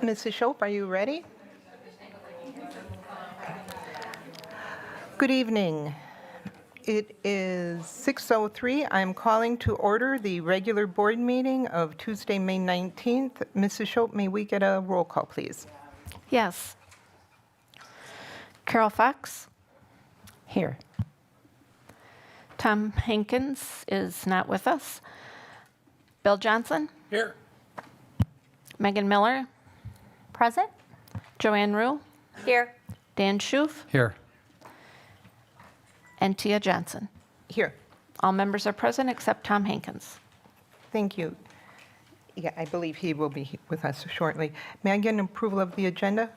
Mrs. Shope, are you ready? Good evening. It is 6:03. I'm calling to order the regular board meeting of Tuesday, May 19th. Mrs. Shope, may we get a roll call, please? Yes. Carol Fox? Here. Tom Hankins is not with us. Bill Johnson? Here. Megan Miller? Present? Joanne Rue? Here. Dan Schoof? Here. And Tia Johnson. Here. All members are present except Tom Hankins. Thank you. Yeah, I believe he will be with us shortly. May I get an approval of the agenda?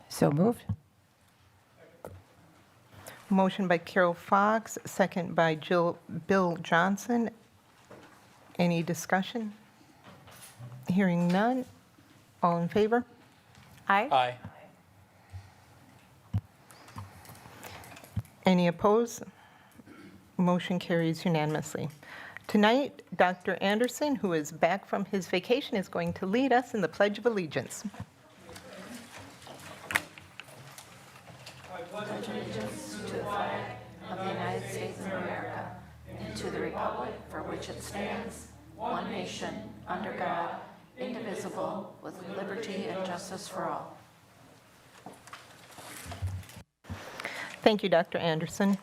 So moved. Motion by Carol Fox, second by Bill Johnson. Any discussion? Hearing none. All in favor? Aye. Aye. Any opposed? Motion carries unanimously. Tonight, Dr. Anderson, who is back from his vacation, is going to lead us in the Pledge of Allegiance. Of the United States of America, and to the republic for which it stands, one nation, under God, indivisible, with liberty and justice for all. Thank you, Dr. Anderson.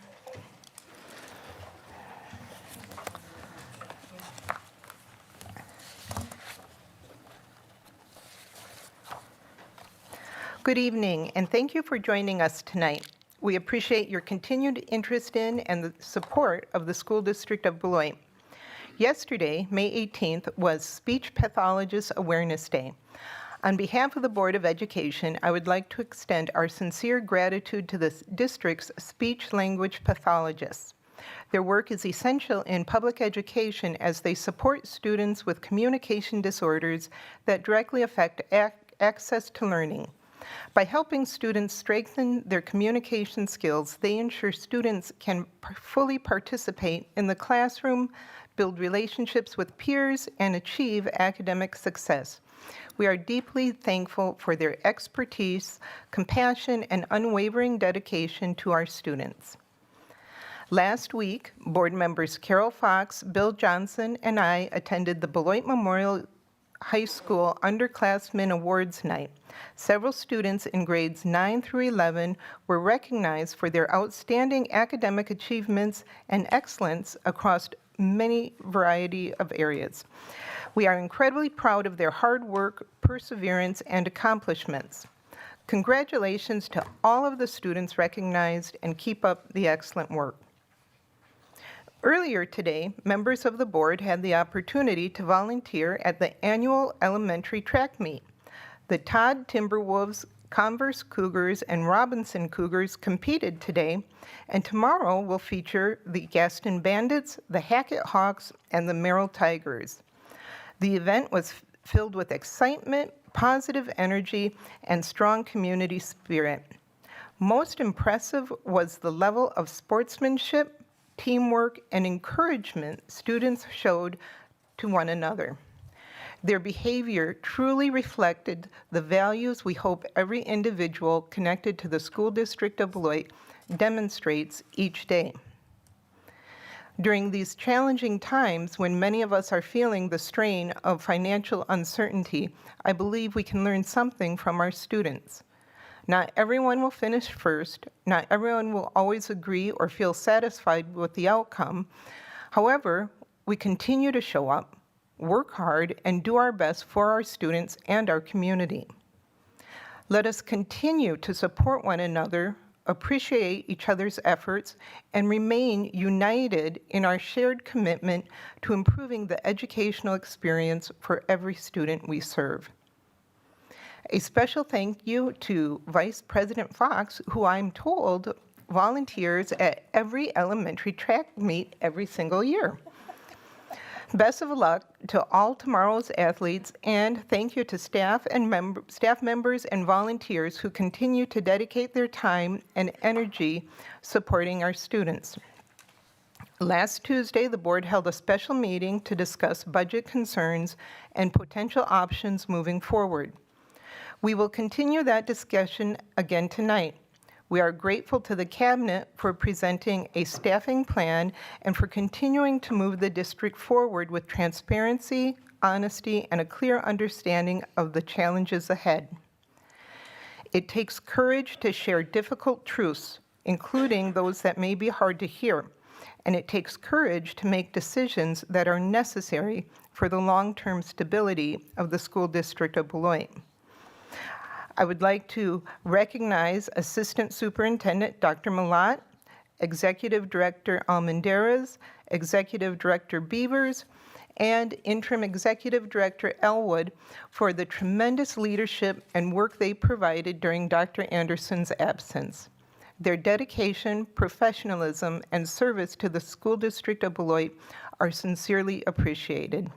Good evening, and thank you for joining us tonight. We appreciate your continued interest in and the support of the School District of Beloit. Yesterday, May 18th, was Speech Pathologist Awareness Day. On behalf of the Board of Education, I would like to extend our sincere gratitude to the district's speech-language pathologists. Their work is essential in public education as they support students with communication disorders that directly affect access to learning. By helping students strengthen their communication skills, they ensure students can fully participate in the classroom, build relationships with peers, and achieve academic success. We are deeply thankful for their expertise, compassion, and unwavering dedication to our students. Last week, board members Carol Fox, Bill Johnson, and I attended the Beloit Memorial High School Underclassmen Awards Night. Several students in grades 9 through 11 were recognized for their outstanding academic achievements and excellence across many variety of areas. We are incredibly proud of their hard work, perseverance, and accomplishments. Congratulations to all of the students recognized, and keep up the excellent work. Earlier today, members of the board had the opportunity to volunteer at the annual elementary track meet. The Todd Timberwolves, Converse Cougars, and Robinson Cougars competed today, and tomorrow will feature the Gaston Bandits, the Hackett Hawks, and the Merrill Tigers. The event was filled with excitement, positive energy, and strong community spirit. Most impressive was the level of sportsmanship, teamwork, and encouragement students showed to one another. Their behavior truly reflected the values we hope every individual connected to the School District of Beloit demonstrates each day. During these challenging times, when many of us are feeling the strain of financial uncertainty, I believe we can learn something from our students. Not everyone will finish first. Not everyone will always agree or feel satisfied with the outcome. However, we continue to show up, work hard, and do our best for our students and our community. Let us continue to support one another, appreciate each other's efforts, and remain united in our shared commitment to improving the educational experience for every student we serve. A special thank you to Vice President Fox, who I'm told volunteers at every elementary track meet every single year. Best of luck to all tomorrow's athletes, and thank you to staff members and volunteers who continue to dedicate their time and energy supporting our students. Last Tuesday, the board held a special meeting to discuss budget concerns and potential options moving forward. We will continue that discussion again tonight. We are grateful to the Cabinet for presenting a staffing plan and for continuing to move the district forward with transparency, honesty, and a clear understanding of the challenges ahead. It takes courage to share difficult truths, including those that may be hard to hear, and it takes courage to make decisions that are necessary for the long-term stability of the school district of Beloit. I would like to recognize Assistant Superintendent Dr. Malat, Executive Director Almendarez, Executive Director Beavers, and Interim Executive Director Elwood for the tremendous leadership and work they provided during Dr. Anderson's absence. Their dedication, professionalism, and service to the school district of Beloit are sincerely appreciated.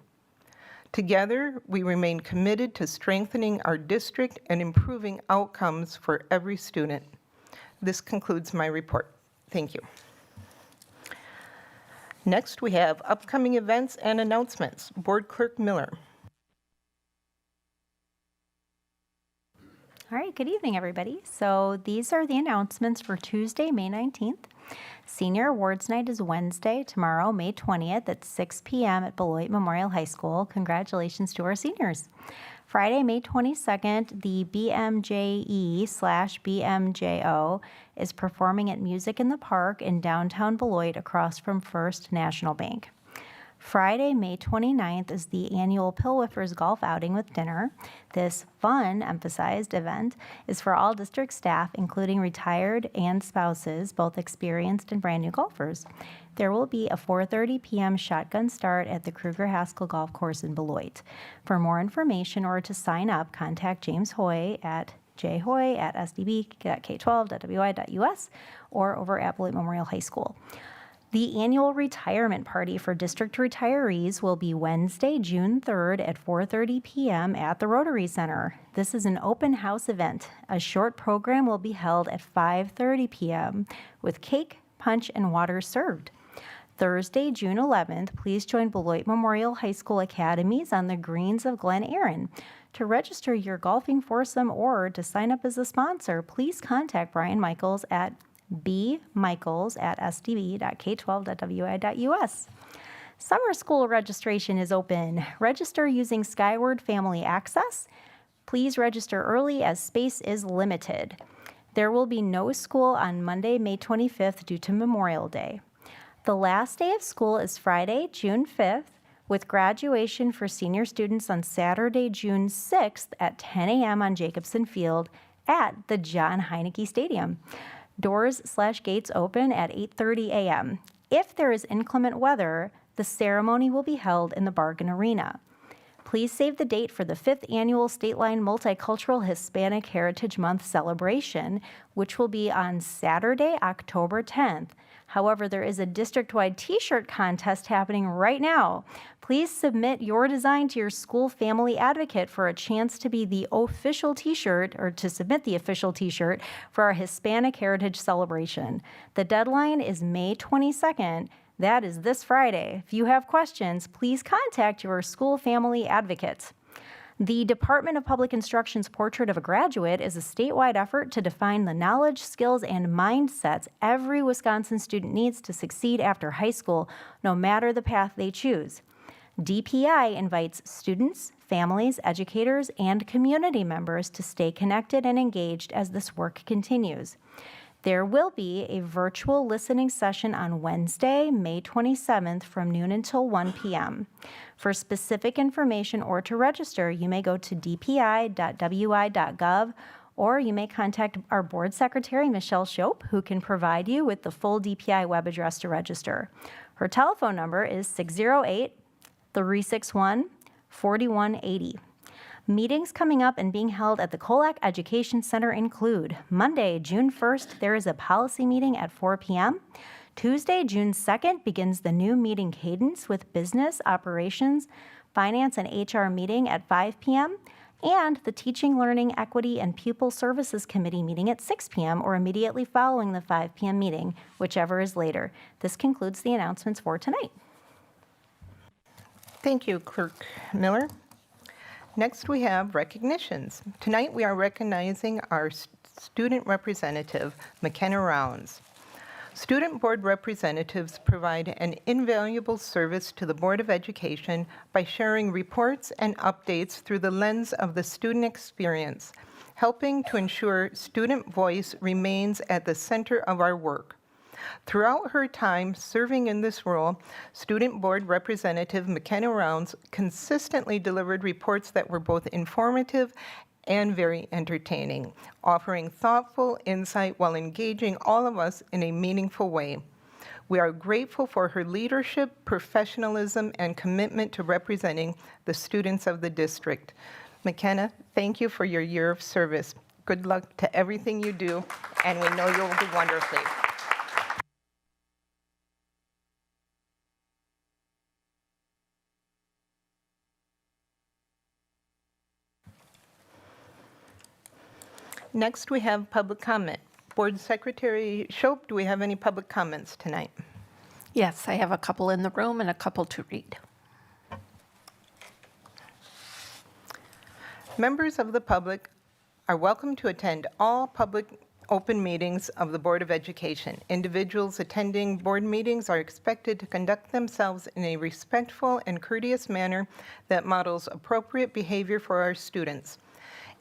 Together, we remain committed to strengthening our district and improving outcomes for every student. This concludes my report. Thank you. Next, we have upcoming events and announcements. Board Clerk Miller. All right, good evening, everybody. So these are the announcements for Tuesday, May 19th. Senior Awards Night is Wednesday, tomorrow, May 20th at 6 p.m. at Beloit Memorial High School. Congratulations to our seniors. Friday, May 22nd, the BMJE/BMJO is performing at Music in the Park in downtown Beloit across from First National Bank. Friday, May 29th is the annual Pillwhiffers Golf Outing with dinner. This fun, emphasized event is for all district staff, including retired and spouses, both experienced and brand new golfers. There will be a 4:30 p.m. shotgun start at the Kruger Haskell Golf Course in Beloit. For more information or to sign up, contact James Hoy at jhoy@sdb.k12.wi.us or over at Beloit Memorial High School. The annual retirement party for district retirees will be Wednesday, June 3rd at 4:30 p.m. at the Rotary Center. This is an open house event. A short program will be held at 5:30 p.m. with cake, punch, and water served. Thursday, June 11th, please join Beloit Memorial High School Academies on the greens of Glen Erin. To register your golfing foursome or to sign up as a sponsor, please contact Brian Michaels at bmichaels@sdb.k12.wi.us. Summer school registration is open. Register using Skyward Family Access. Please register early as space is limited. There will be no school on Monday, May 25th due to Memorial Day. The last day of school is Friday, June 5th, with graduation for senior students on Saturday, June 6th at 10 a.m. on Jacobson Field at the John Heineke Stadium. Doors/gates open at 8:30 a.m. If there is inclement weather, the ceremony will be held in the Bargain Arena. Please save the date for the 5th Annual State Line Multicultural Hispanic Heritage Month celebration, which will be on Saturday, October 10th. However, there is a district-wide t-shirt contest happening right now. Please submit your design to your school family advocate for a chance to be the official t-shirt, or to submit the official t-shirt for our Hispanic Heritage Celebration. The deadline is May 22nd. That is this Friday. If you have questions, please contact your school family advocate. The Department of Public Instruction's Portrait of a Graduate is a statewide effort to define the knowledge, skills, and mindsets every Wisconsin student needs to succeed after high school, no matter the path they choose. DPI invites students, families, educators, and community members to stay connected and engaged as this work continues. There will be a virtual listening session on Wednesday, May 27th from noon until 1 p.m. For specific information or to register, you may go to dpi.wi.gov, or you may contact our board secretary, Michelle Shope, who can provide you with the full DPI web address to register. Her telephone number is 608-361-4180. Meetings coming up and being held at the Colac Education Center include Monday, June 1st, there is a policy meeting at 4 p.m. Tuesday, June 2nd, begins the new meeting cadence with business, operations, finance, and HR meeting at 5 p.m. and the Teaching, Learning, Equity, and Pupil Services Committee meeting at 6 p.m. or immediately following the 5 p.m. meeting, whichever is later. This concludes the announcements for tonight. Thank you, Clerk Miller. Next, we have recognitions. Tonight, we are recognizing our student representative, McKenna Rounds. Student board representatives provide an invaluable service to the Board of Education by sharing reports and updates through the lens of the student experience, helping to ensure student voice remains at the center of our work. Throughout her time serving in this role, Student Board Representative McKenna Rounds consistently delivered reports that were both informative and very entertaining, offering thoughtful insight while engaging all of us in a meaningful way. We are grateful for her leadership, professionalism, and commitment to representing the students of the district. McKenna, thank you for your year of service. Good luck to everything you do, and we know you'll do wonderfully. Next, we have public comment. Board Secretary Shope, do we have any public comments tonight? Yes, I have a couple in the room and a couple to read. Members of the public are welcome to attend all public open meetings of the Board of Education. Individuals attending board meetings are expected to conduct themselves in a respectful and courteous manner that models appropriate behavior for our students.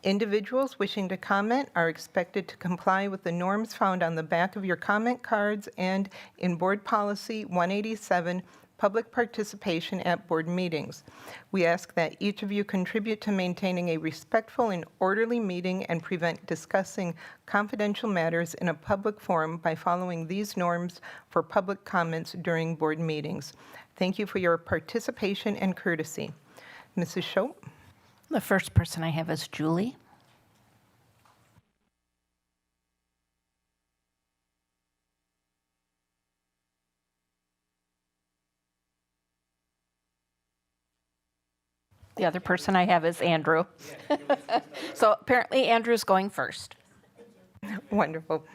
Individuals wishing to comment are expected to comply with the norms found on the back of your comment cards and in Board Policy 187, Public Participation at Board Meetings. We ask that each of you contribute to maintaining a respectful and orderly meeting and prevent discussing confidential matters in a public forum by following these norms for public comments during board meetings. Thank you for your participation and courtesy. Mrs. Shope? The first person I have is Julie. The other person I have is Andrew. So apparently Andrew's going first. Wonderful.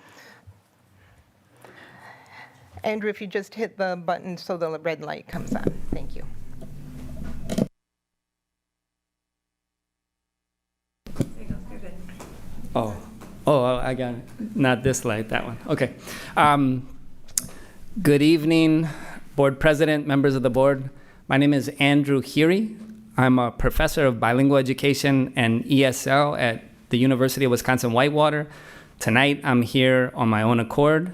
Andrew, if you just hit the button so the red light comes on. Thank you. Oh, I got it. Not this light, that one. Okay. Good evening, board president, members of the board. My name is Andrew Heery. I'm a professor of bilingual education and ESL at the University of Wisconsin-Whitewater. Tonight, I'm here on my own accord.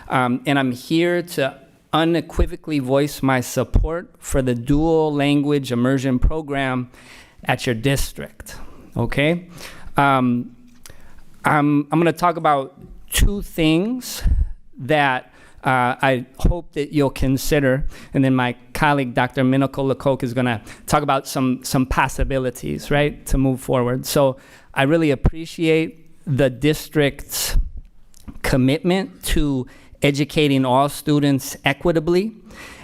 And I'm here to unequivocally voice my support for the dual language immersion program at your district, okay? I'm going to talk about two things that I hope that you'll consider, and then my colleague, Dr. Minako Lecoq, is going to talk about some possibilities, right, to move forward. So I really appreciate the district's commitment to educating all students equitably,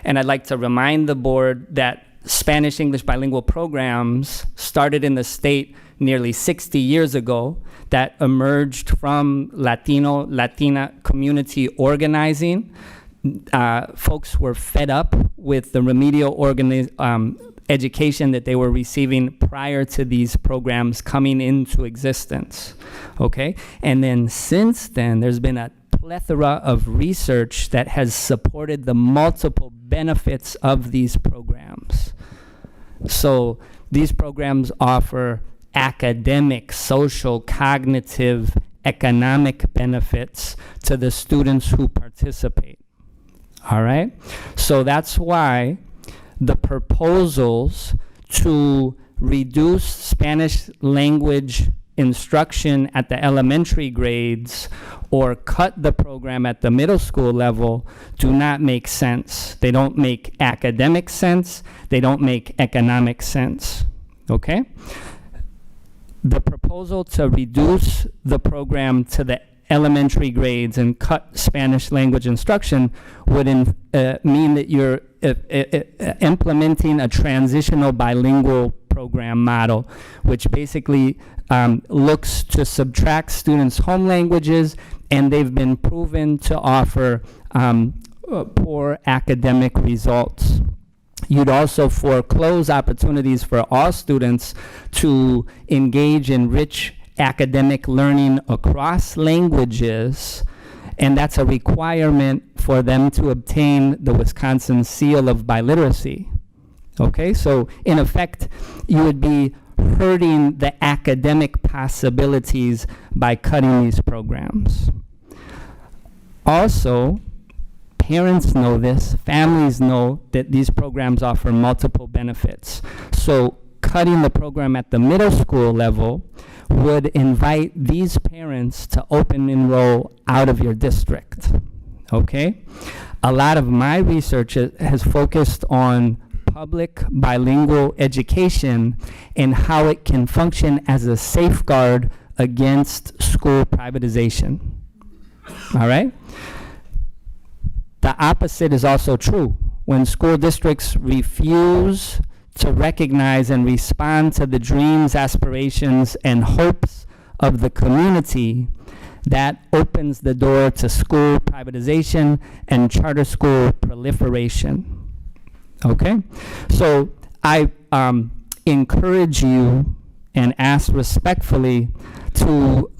and I'd like to remind the board that Spanish-English bilingual programs started in the state nearly 60 years ago that emerged from Latina community organizing. Folks were fed up with the remedial education that they were receiving prior to these programs coming into existence, okay? And then since then, there's been a plethora of research that has supported the multiple benefits of these programs. So these programs offer academic, social, cognitive, economic benefits to the students who participate. All right? So that's why the proposals to reduce Spanish language instruction at the elementary grades or cut the program at the middle school level do not make sense. They don't make academic sense. They don't make economic sense. Okay? The proposal to reduce the program to the elementary grades and cut Spanish language instruction would mean that you're implementing a transitional bilingual program model, which basically looks to subtract students' home languages, and they've been proven to offer poor academic results. You'd also foreclose opportunities for all students to engage in rich academic learning across languages, and that's a requirement for them to obtain the Wisconsin Seal of Biliteracy. Okay, so in effect, you would be hurting the academic possibilities by cutting these programs. Also, parents know this, families know that these programs offer multiple benefits. So cutting the program at the middle school level would invite these parents to open enroll out of your district, okay? A lot of my research has focused on public bilingual education and how it can function as a safeguard against school privatization, all right? The opposite is also true. When school districts refuse to recognize and respond to the dreams, aspirations, and hopes of the community, that opens the door to school privatization and charter school proliferation. Okay? So I encourage you and ask respectfully to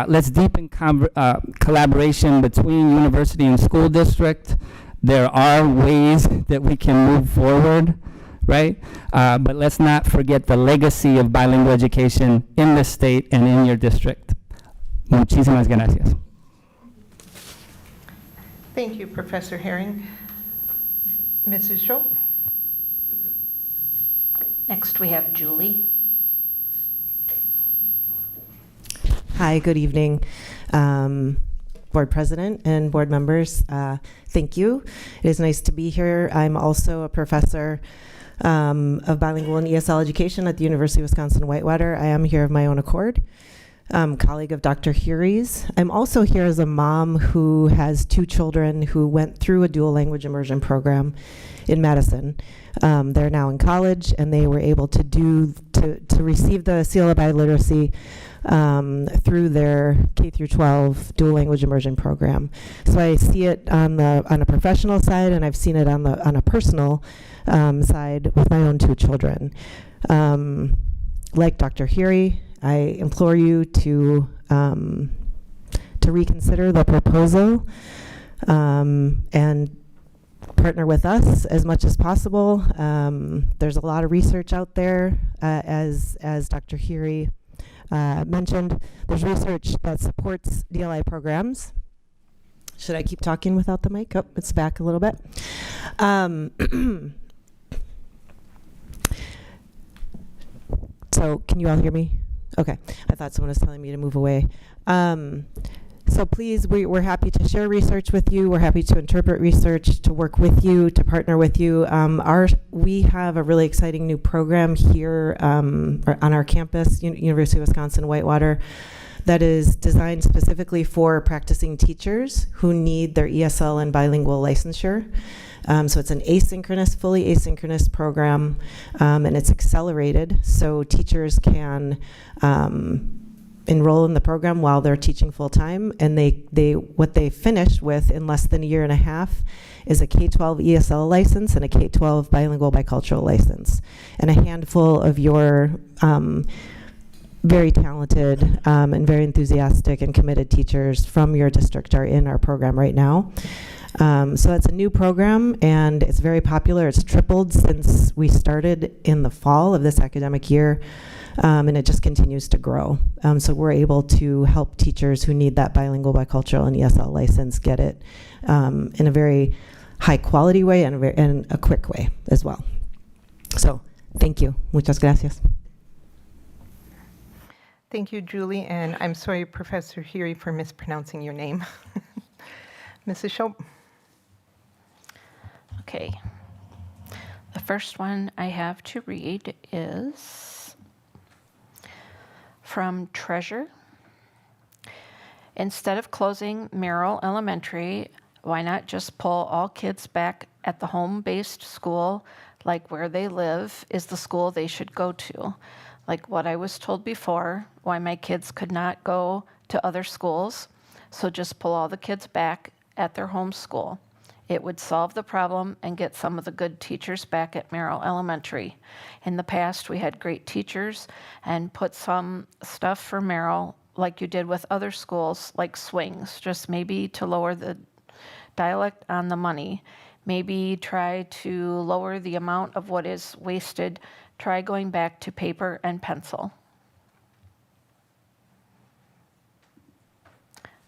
let's deepen collaboration between university and school district. There are ways that we can move forward, right? But let's not forget the legacy of bilingual education in the state and in your district. Muchísimas gracias. Thank you, Professor Herring. Mrs. Schultz? Next, we have Julie. Hi, good evening, Board President and board members. Thank you. It is nice to be here. I'm also a professor of bilingual and ESL education at the University of Wisconsin-Whitewater. I am here of my own accord. Colleague of Dr. Huri's. I'm also here as a mom who has 2 children who went through a dual language immersion program in Madison. They're now in college, and they were able to receive the Seal of Biliteracy through their K-12 dual language immersion program. So I see it on a professional side, and I've seen it on a personal side with my own 2 children. Like Dr. Huri, I implore you to reconsider the proposal and partner with us as much as possible. There's a lot of research out there, as Dr. Huri mentioned. There's research that supports DLI programs. Should I keep talking without the mic? Oh, it's back a little bit. So can you all hear me? Okay, I thought someone was telling me to move away. So please, we're happy to share research with you. We're happy to interpret research, to work with you, to partner with you. We have a really exciting new program here on our campus, University of Wisconsin-Whitewater, that is designed specifically for practicing teachers who need their ESL and bilingual licensure. So it's an asynchronous, fully asynchronous program, and it's accelerated, so teachers can enroll in the program while they're teaching full-time, and what they finished with in less than a year and a half is a K-12 ESL license and a K-12 bilingual bicultural license. And a handful of your very talented and very enthusiastic and committed teachers from your district are in our program right now. So it's a new program, and it's very popular. It's tripled since we started in the fall of this academic year, and it just continues to grow. So we're able to help teachers who need that bilingual, bicultural, and ESL license get it in a very high-quality way and a quick way as well. So thank you. Muchas gracias. Thank you, Julie, and I'm sorry, Professor Huri, for mispronouncing your name. Mrs. Schultz? Okay. The first one I have to read is from Treasure. Instead of closing Merrill Elementary, why not just pull all kids back at the home-based school like where they live is the school they should go to. Like what I was told before, why my kids could not go to other schools. So just pull all the kids back at their home school. It would solve the problem and get some of the good teachers back at Merrill Elementary. In the past, we had great teachers and put some stuff for Merrill like you did with other schools, like swings, just maybe to lower the dialect on the money. Maybe try to lower the amount of what is wasted. Try going back to paper and pencil.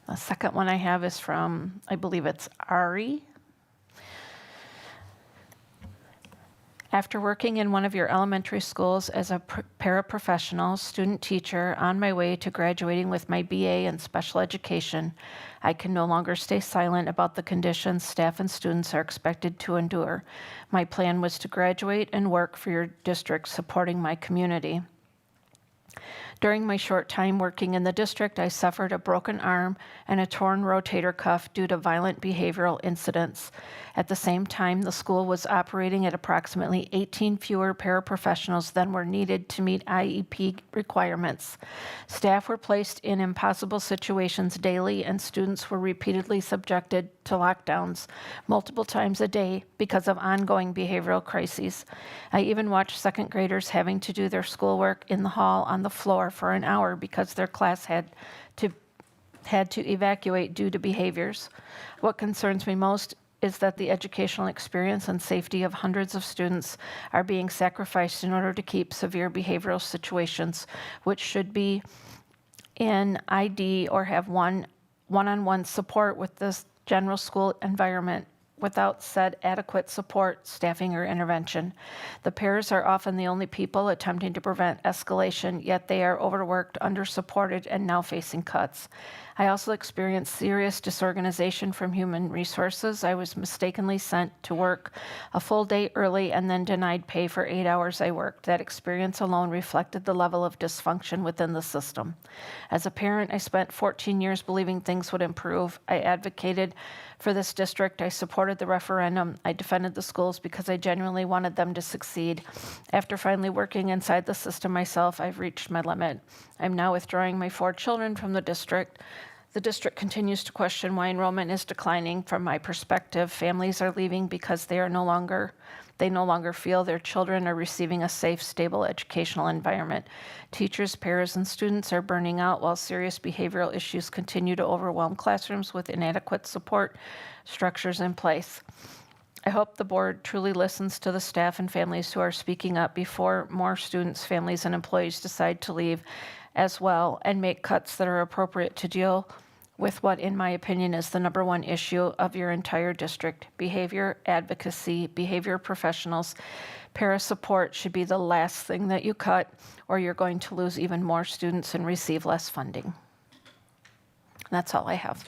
The second one I have is from, I believe it's Ari. After working in one of your elementary schools as a paraprofessional student teacher on my way to graduating with my BA in special education, I can no longer stay silent about the conditions staff and students are expected to endure. My plan was to graduate and work for your district supporting my community. During my short time working in the district, I suffered a broken arm and a torn rotator cuff due to violent behavioral incidents. At the same time, the school was operating at approximately 18 fewer paraprofessionals than were needed to meet IEP requirements. Staff were placed in impossible situations daily, and students were repeatedly subjected to lockdowns multiple times a day because of ongoing behavioral crises. I even watched second graders having to do their schoolwork in the hall on the floor for an hour because their class had to evacuate due to behaviors. What concerns me most is that the educational experience and safety of hundreds of students are being sacrificed in order to keep severe behavioral situations, which should be in ID or have one-on-one support with this general school environment without said adequate support, staffing, or intervention. The pairs are often the only people attempting to prevent escalation, yet they are overworked, under-supported, and now facing cuts. I also experienced serious disorganization from human resources. I was mistakenly sent to work a full day early and then denied pay for 8 hours I worked. That experience alone reflected the level of dysfunction within the system. As a parent, I spent 14 years believing things would improve. I advocated for this district. I supported the referendum. I defended the schools because I genuinely wanted them to succeed. After finally working inside the system myself, I've reached my limit. I'm now withdrawing my 4 children from the district. The district continues to question why enrollment is declining. From my perspective, families are leaving because they no longer feel their children are receiving a safe, stable educational environment. Teachers, parents, and students are burning out while serious behavioral issues continue to overwhelm classrooms with inadequate support structures in place. I hope the board truly listens to the staff and families who are speaking up before more students, families, and employees decide to leave as well, and make cuts that are appropriate to deal with what, in my opinion, is the #1 issue of your entire district. Behavior advocacy, behavior professionals, para support should be the last thing that you cut, or you're going to lose even more students and receive less funding. That's all I have.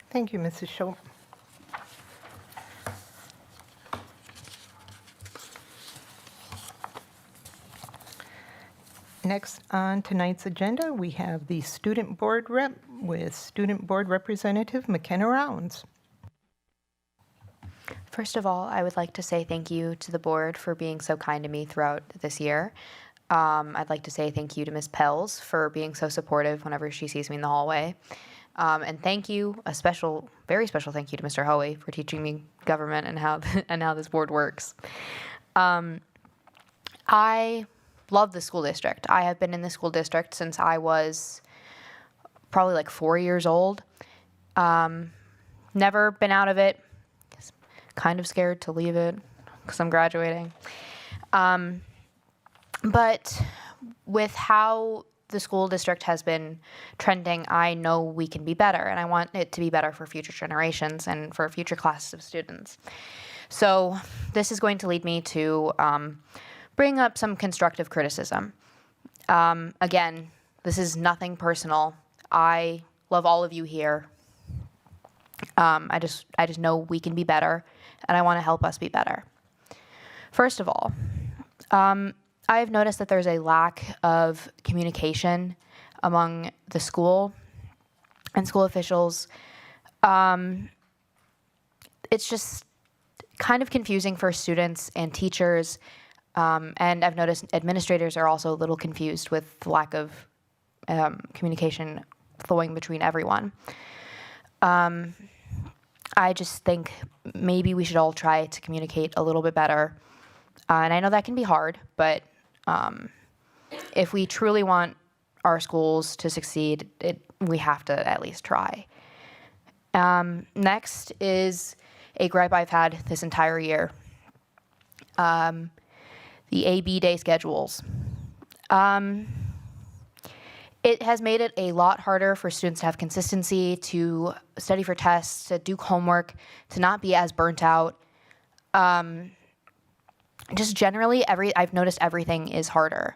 Thank you, Mrs. Schultz. Next on tonight's agenda, we have the Student Board Rep with Student Board Representative McKenna Rounds. First of all, I would like to say thank you to the board for being so kind to me throughout this year. I'd like to say thank you to Ms. Pels for being so supportive whenever she sees me in the hallway. And thank you, very special thank you to Mr. Hoey for teaching me government and how this board works. I love the school district. I have been in the school district since I was probably like 4 years old. Never been out of it. Kind of scared to leave it because I'm graduating. But with how the school district has been trending, I know we can be better, and I want it to be better for future generations and for future classes of students. So this is going to lead me to bring up some constructive criticism. Again, this is nothing personal. I love all of you here. I just know we can be better, and I want to help us be better. First of all, I have noticed that there's a lack of communication among the school and school officials. It's just kind of confusing for students and teachers. And I've noticed administrators are also a little confused with the lack of communication flowing between everyone. I just think maybe we should all try to communicate a little bit better. And I know that can be hard, but if we truly want our schools to succeed, we have to at least try. Next is a gripe I've had this entire year. The AB day schedules. It has made it a lot harder for students to have consistency, to study for tests, to do homework, to not be as burnt out. Just generally, I've noticed everything is harder.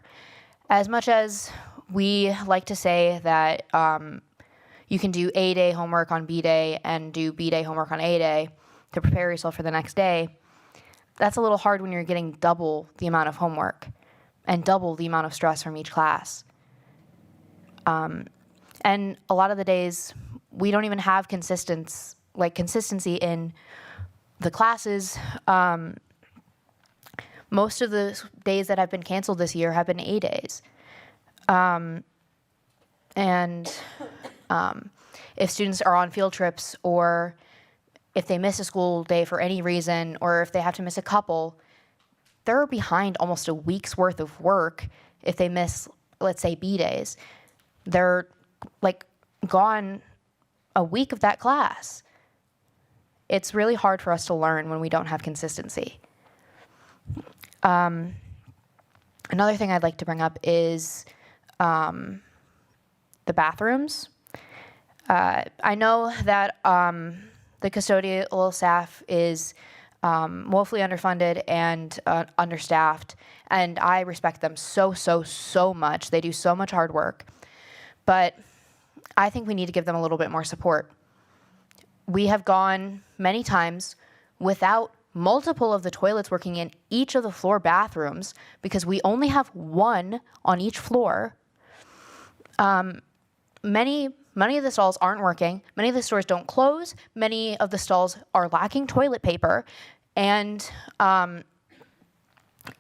As much as we like to say that you can do A day homework on B day and do B day homework on A day to prepare yourself for the next day, that's a little hard when you're getting double the amount of homework and double the amount of stress from each class. And a lot of the days, we don't even have consistency in the classes. Most of the days that have been canceled this year have been A days. If students are on field trips, or if they miss a school day for any reason, or if they have to miss a couple, they're behind almost a week's worth of work if they miss, let's say, B days. They're gone a week of that class. It's really hard for us to learn when we don't have consistency. Another thing I'd like to bring up is the bathrooms. I know that the custodial staff is woefully underfunded and understaffed, and I respect them so much. They do so much hard work. But I think we need to give them a little bit more support. We have gone many times without multiple of the toilets working in each of the floor bathrooms because we only have one on each floor. Many of the stalls aren't working. Many of the stores don't close. Many of the stalls are lacking toilet paper, and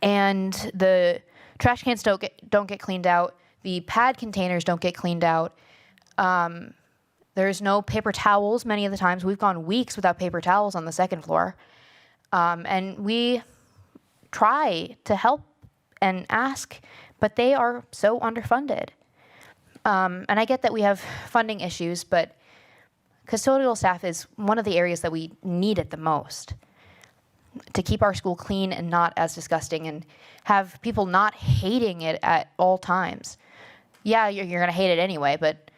the trash cans don't get cleaned out. The pad containers don't get cleaned out. There's no paper towels many of the times. We've gone weeks without paper towels on the second floor. And we try to help and ask, but they are so underfunded. And I get that we have funding issues, but custodial staff is one of the areas that we need it the most to keep our school clean and not as disgusting, and have people not hating it at all times. Yeah, you're going to hate it anyway, but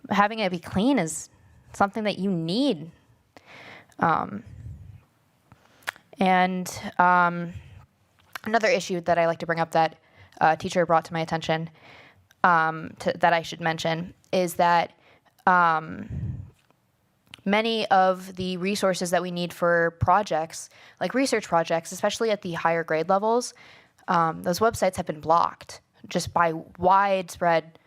having it be clean is something that you need. Another issue that I like to bring up that a teacher brought to my attention that I should mention is that many of the resources that we need for projects, like research projects, especially at the higher grade levels, those websites have been blocked just by widespread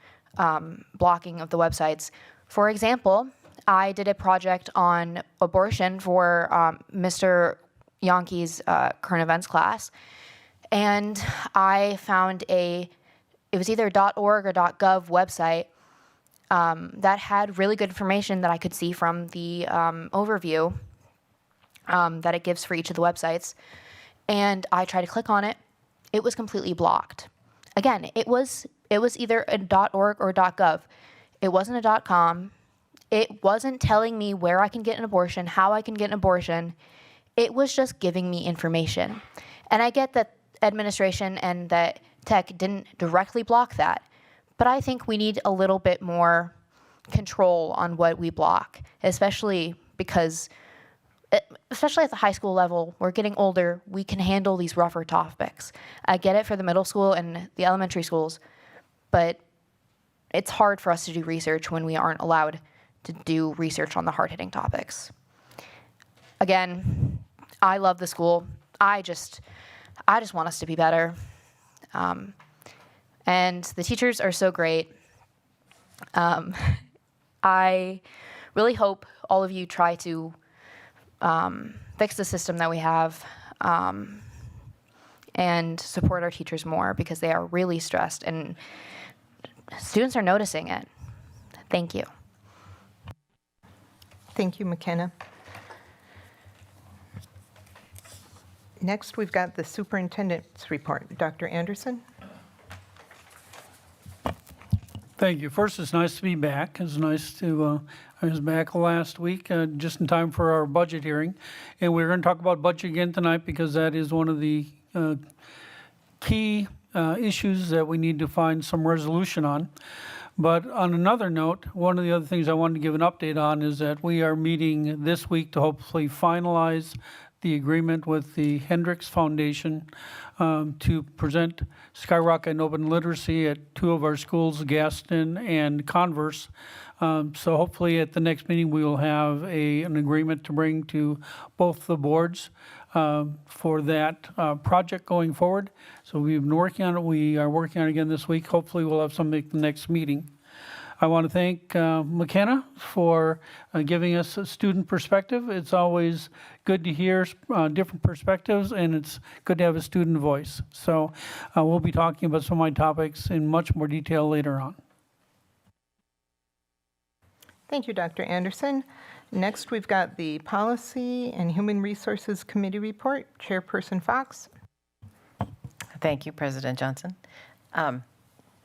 blocking of the websites. For example, I did a project on abortion for Mr. Yonke's current events class, and I found it was either a .org or .gov website that had really good information that I could see from the overview that it gives for each of the websites. And I tried to click on it. It was completely blocked. Again, it was either a .org or .gov. It wasn't a .com. It wasn't telling me where I can get an abortion, how I can get an abortion. It was just giving me information. And I get that administration and that tech didn't directly block that, but I think we need a little bit more control on what we block, especially because, especially at the high school level, we're getting older, we can handle these rougher topics. I get it for the middle school and the elementary schools, but it's hard for us to do research when we aren't allowed to do research on the hard-hitting topics. Again, I love the school. I just want us to be better. And the teachers are so great. I really hope all of you try to fix the system that we have, and support our teachers more because they are really stressed and students are noticing it. Thank you. Thank you, McKenna. Next, we've got the superintendent's report. Dr. Anderson? Thank you. First, it's nice to be back. It's nice to, I was back last week, just in time for our budget hearing. And we're going to talk about budget again tonight because that is one of the key issues that we need to find some resolution on. But on another note, one of the other things I wanted to give an update on is that we are meeting this week to hopefully finalize the agreement with the Hendricks Foundation to present Skyrocket and Open Literacy at two of our schools, Gaston and Converse. So hopefully at the next meeting, we will have an agreement to bring to both the boards for that project going forward. So we've been working on it. We are working on it again this week. Hopefully we'll have something at the next meeting. I want to thank McKenna for giving us a student perspective. It's always good to hear different perspectives, and it's good to have a student voice. So we'll be talking about some of my topics in much more detail later on. Thank you, Dr. Anderson. Next, we've got the Policy and Human Resources Committee report. Chairperson Fox. Thank you, President Johnson.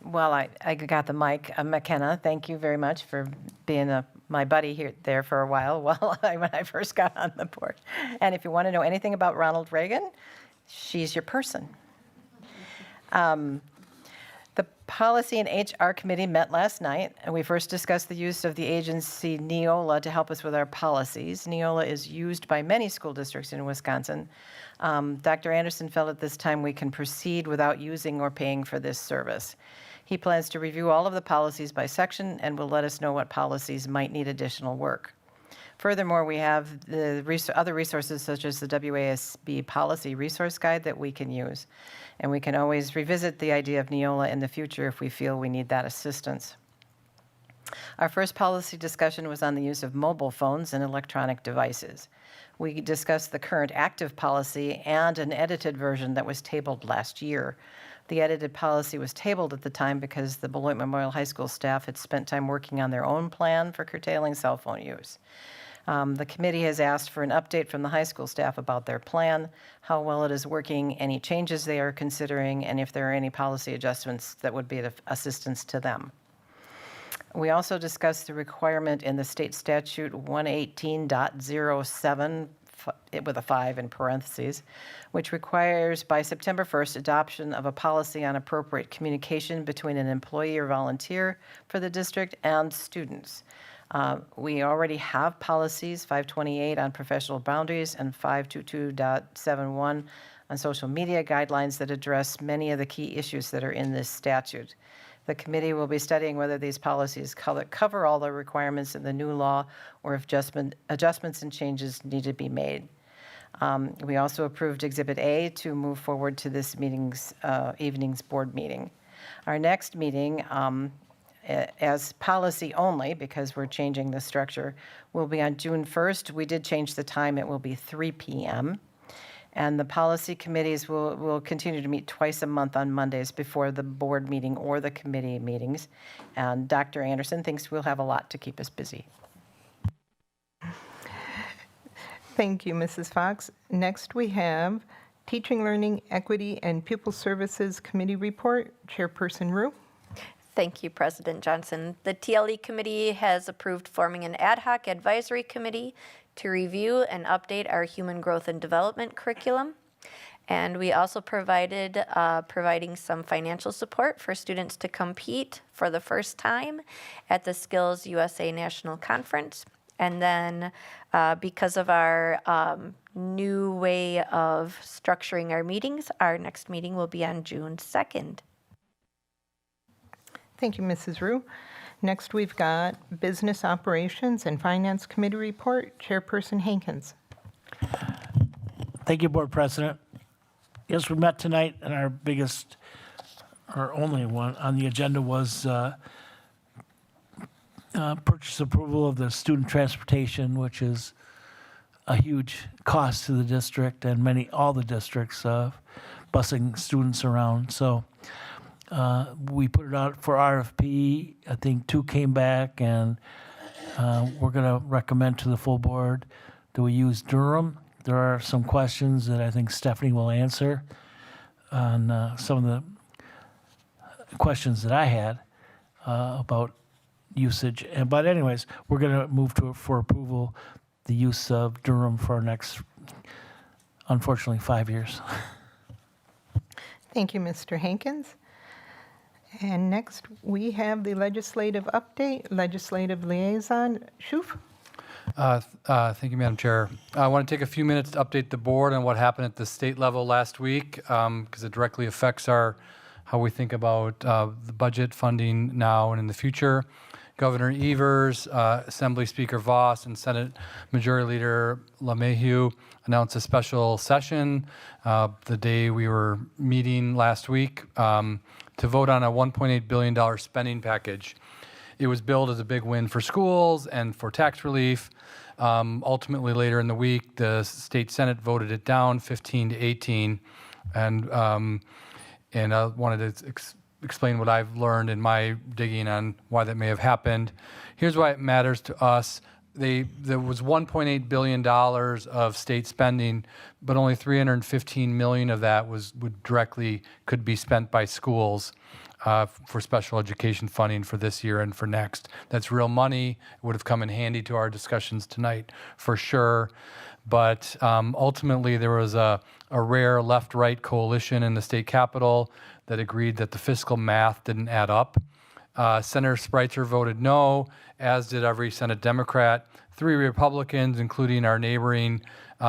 Well, I got the mic. McKenna, thank you very much for being my buddy there for a while when I first got on the board. And if you want to know anything about Ronald Reagan, she's your person. The Policy and HR Committee met last night, and we first discussed the use of the agency Neola to help us with our policies. Neola is used by many school districts in Wisconsin. Dr. Anderson felt at this time we can proceed without using or paying for this service. He plans to review all of the policies by section and will let us know what policies might need additional work. Furthermore, we have the other resources such as the WASB Policy Resource Guide that we can use. And we can always revisit the idea of Neola in the future if we feel we need that assistance. Our first policy discussion was on the use of mobile phones and electronic devices. We discussed the current active policy and an edited version that was tabled last year. The edited policy was tabled at the time because the Beloit Memorial High School staff had spent time working on their own plan for curtailing cell phone use. The committee has asked for an update from the high school staff about their plan, how well it is working, any changes they are considering, and if there are any policy adjustments that would be of assistance to them. We also discussed the requirement in the state statute 118.07 with a 5 in parentheses, which requires by September 1st adoption of a policy on appropriate communication between an employee or volunteer for the district and students. We already have policies 528 on professional boundaries and 522.71 on social media guidelines that address many of the key issues that are in this statute. The committee will be studying whether these policies cover all the requirements in the new law or if adjustments and changes need to be made. We also approved Exhibit A to move forward to this evening's board meeting. Our next meeting, as policy only, because we're changing the structure, will be on June 1st. We did change the time. It will be 3 p.m. And the policy committees will continue to meet twice a month on Mondays before the board meeting or the committee meetings. And Dr. Anderson thinks we'll have a lot to keep us busy. Thank you, Mrs. Fox. Next, we have Teaching, Learning, Equity, and Pupil Services Committee report. Chairperson Rue. Thank you, President Johnson. The TLE committee has approved forming an ad hoc advisory committee to review and update our human growth and development curriculum. And we also providing some financial support for students to compete for the first time at the Skills USA National Conference. And then because of our new way of structuring our meetings, our next meeting will be on June 2nd. Thank you, Mrs. Rue. Next, we've got Business Operations and Finance Committee report. Chairperson Hankins. Thank you, Board President. Yes, we met tonight, and our biggest, or only one on the agenda was purchase approval of the student transportation, which is a huge cost to the district and all the districts busing students around. So we put it out for RFP. I think 2 came back, and we're going to recommend to the full board that we use Durham. There are some questions that I think Stephanie will answer on some of the questions that I had about usage. But anyways, we're going to move for approval the use of Durham for our next, unfortunately, 5 years. Thank you, Mr. Hankins. And next, we have the legislative update, legislative liaison, Schuf. Thank you, Madam Chair. I want to take a few minutes to update the board on what happened at the state level last week, because it directly affects how we think about the budget funding now and in the future. Governor Evers, Assembly Speaker Voss, and Senate Majority Leader LeMahieu announced a special session the day we were meeting last week to vote on a $1.8 billion spending package. It was billed as a big win for schools and for tax relief. Ultimately, later in the week, the state Senate voted it down 15-18, and I wanted to explain what I've learned in my digging on why that may have happened. Here's why it matters to us. There was $1.8 billion of state spending, but only $315 million of that could be spent by schools for special education funding for this year and for next. That's real money. It would have come in handy to our discussions tonight for sure. But ultimately, there was a rare left-right coalition in the state capitol that agreed that the fiscal math didn't add up. Senator Spreitzer voted no, as did every Senate Democrat. 3 Republicans, including our neighboring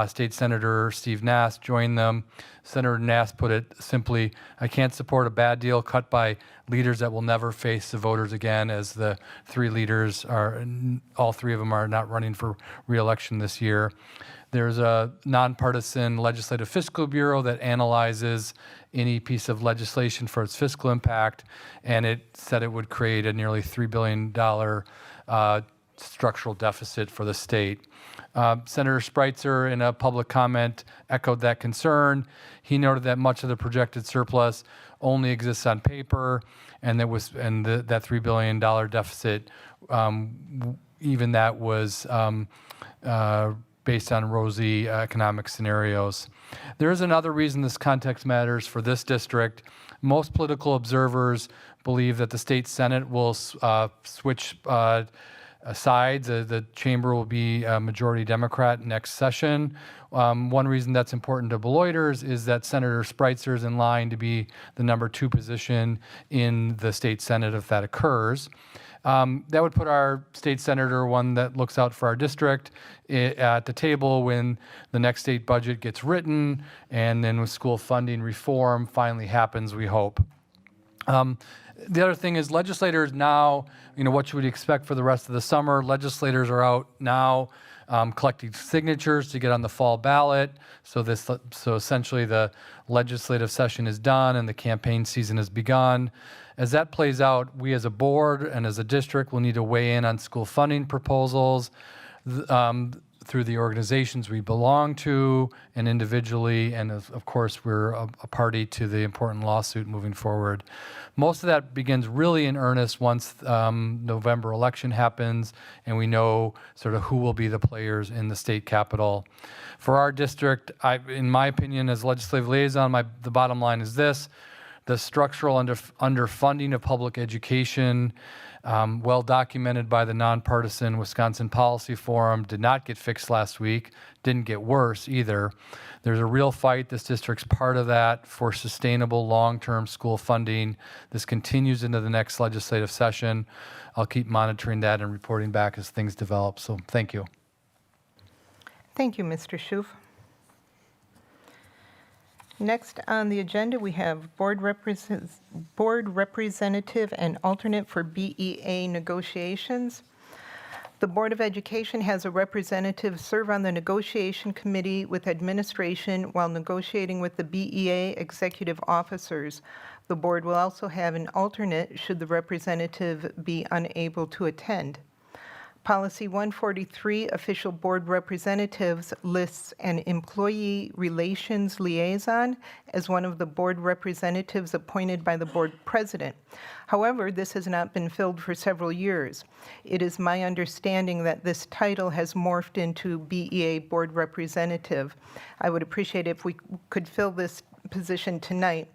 State Senator Steve Nass, joined them. Senator Nass put it simply, I can't support a bad deal cut by leaders that will never face the voters again, as the 3 leaders all 3 of them are not running for re-election this year. There's a nonpartisan Legislative Fiscal Bureau that analyzes any piece of legislation for its fiscal impact, and it said it would create a nearly $3 billion structural deficit for the state. Senator Spreitzer, in a public comment, echoed that concern. He noted that much of the projected surplus only exists on paper, and that $3 billion deficit, even that was based on rosy economic scenarios. There is another reason this context matters for this district. Most political observers believe that the state Senate will switch sides. The chamber will be a majority Democrat next session. One reason that's important to Beloiters is that Senator Spreitzer is in line to be the number 2 position in the state Senate if that occurs. That would put our state senator, one that looks out for our district, at the table when the next state budget gets written and then when school funding reform finally happens, we hope. The other thing is legislators now, what you would expect for the rest of the summer, legislators are out now collecting signatures to get on the fall ballot. So essentially the legislative session is done and the campaign season has begun. As that plays out, we as a board and as a district will need to weigh in on school funding proposals through the organizations we belong to and individually, and of course we're a party to the important lawsuit moving forward. Most of that begins really in earnest once November election happens and we know sort of who will be the players in the state capitol. For our district, in my opinion as legislative liaison, the bottom line is this: the structural underfunding of public education, well documented by the nonpartisan Wisconsin Policy Forum, did not get fixed last week, didn't get worse either. There's a real fight, this district's part of that, for sustainable long-term school funding. This continues into the next legislative session. I'll keep monitoring that and reporting back as things develop, so thank you. Thank you, Mr. Schuf. Next on the agenda, we have board representative and alternate for BEA negotiations. The Board of Education has a representative serve on the negotiation committee with administration while negotiating with the BEA executive officers. The board will also have an alternate should the representative be unable to attend. Policy 143, official board representatives, lists an employee relations liaison as one of the board representatives appointed by the board president. However, this has not been filled for several years. It is my understanding that this title has morphed into BEA board representative. I would appreciate if we could fill this position tonight.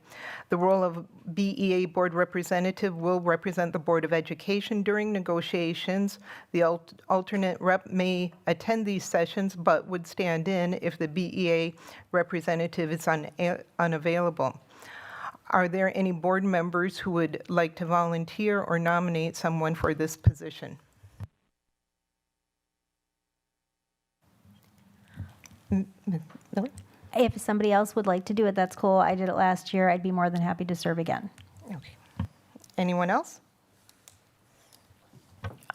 The role of BEA board representative will represent the Board of Education during negotiations. The alternate rep may attend these sessions but would stand in if the BEA representative is unavailable. Are there any board members who would like to volunteer or nominate someone for this position? Miller? If somebody else would like to do it, that's cool. I did it last year. I'd be more than happy to serve again. Okay. Anyone else?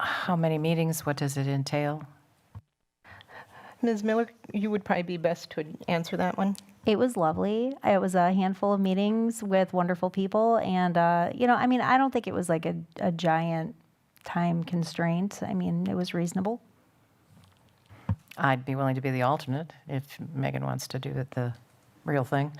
How many meetings? What does it entail? Ms. Miller, you would probably be best to answer that one. It was lovely. It was a handful of meetings with wonderful people. And, I don't think it was like a giant time constraint. I mean, it was reasonable. I'd be willing to be the alternate if Megan wants to do the real thing.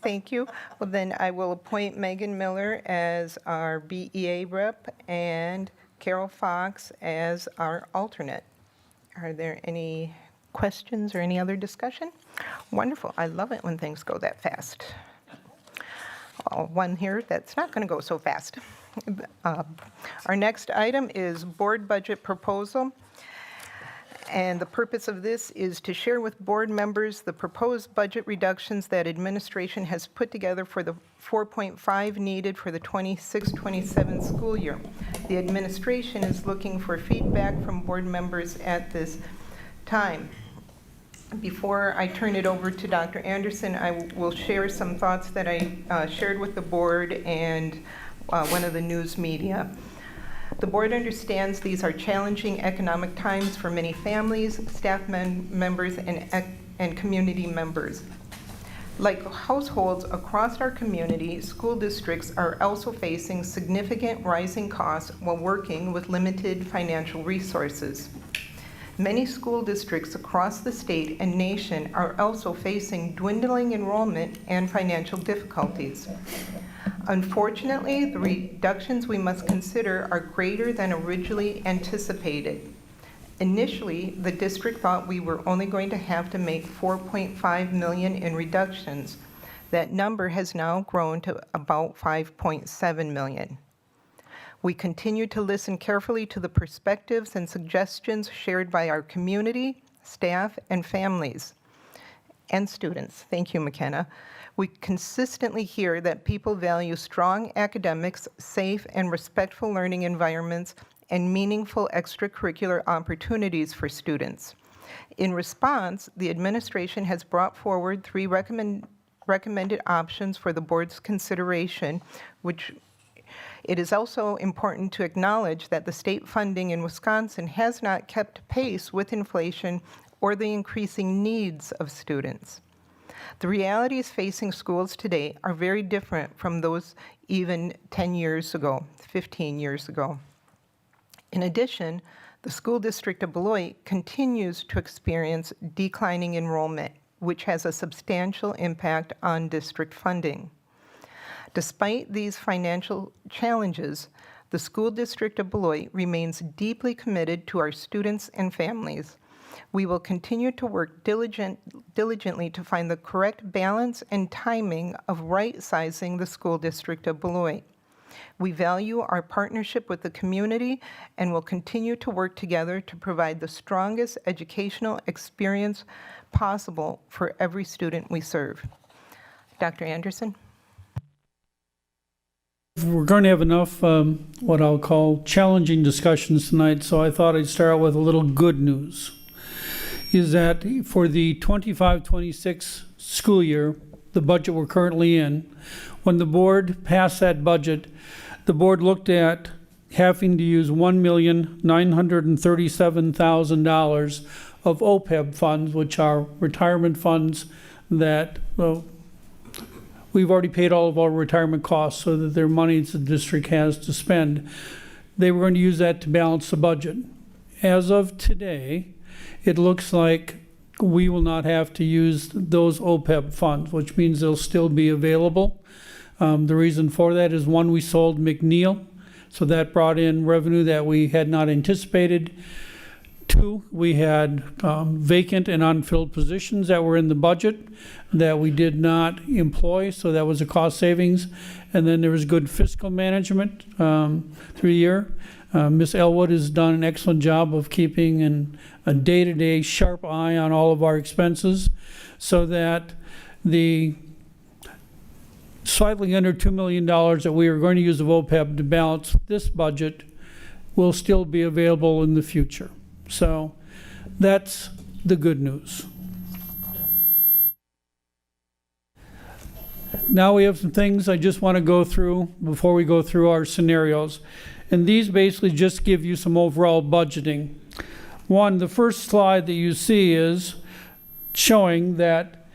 Thank you. Well, then I will appoint Megan Miller as our BEA rep and Carol Fox as our alternate. Are there any questions or any other discussion? Wonderful. I love it when things go that fast. One here that's not going to go so fast. Our next item is board budget proposal. And the purpose of this is to share with board members the proposed budget reductions that administration has put together for the 4.5 needed for the 26-27 school year. The administration is looking for feedback from board members at this time. Before I turn it over to Dr. Anderson, I will share some thoughts that I shared with the board and one of the news media. The board understands these are challenging economic times for many families, staff members, and community members. Like households across our community, school districts are also facing significant rising costs while working with limited financial resources. Many school districts across the state and nation are also facing dwindling enrollment and financial difficulties. Unfortunately, the reductions we must consider are greater than originally anticipated. Initially, the district thought we were only going to have to make $4.5 million in reductions. That number has now grown to about $5.7 million. We continue to listen carefully to the perspectives and suggestions shared by our community, staff, and families, and students. Thank you, McKenna. We consistently hear that people value strong academics, safe and respectful learning environments, and meaningful extracurricular opportunities for students. In response, the administration has brought forward 3 recommended options for the board's consideration, which it is also important to acknowledge that the state funding in Wisconsin has not kept pace with inflation or the increasing needs of students. The realities facing schools today are very different from those even 10 years ago, 15 years ago. In addition, the school district of Beloit continues to experience declining enrollment, which has a substantial impact on district funding. Despite these financial challenges, the school district of Beloit remains deeply committed to our students and families. We will continue to work diligently to find the correct balance and timing of right-sizing the school district of Beloit. We value our partnership with the community and will continue to work together to provide the strongest educational experience possible for every student we serve. Dr. Anderson? We're going to have enough what I'll call challenging discussions tonight, so I thought I'd start out with a little good news. Is that for the 25-26 school year, the budget we're currently in, when the board passed that budget, the board looked at having to use $1,937,000 of OPEB funds, which are retirement funds that we've already paid all of our retirement costs, so that they're money the district has to spend. They were going to use that to balance the budget. as of today, it looks like we will not have to use those OPEB funds, which means they'll still be available. The reason for that is, one, we sold McNeil, so that brought in revenue that we had not anticipated. Two, we had vacant and unfilled positions that were in the budget that we did not employ, so that was a cost savings. And then there was good fiscal management through the year. Ms. Elwood has done an excellent job of keeping a day-to-day sharp eye on all of our expenses, so that the slightly under $2 million that we are going to use of OPEB to balance this budget will still be available in the future. So that's the good news. Now we have some things I just want to go through before we go through our scenarios. And these basically just give you some overall budgeting. One, the first slide that you see is showing that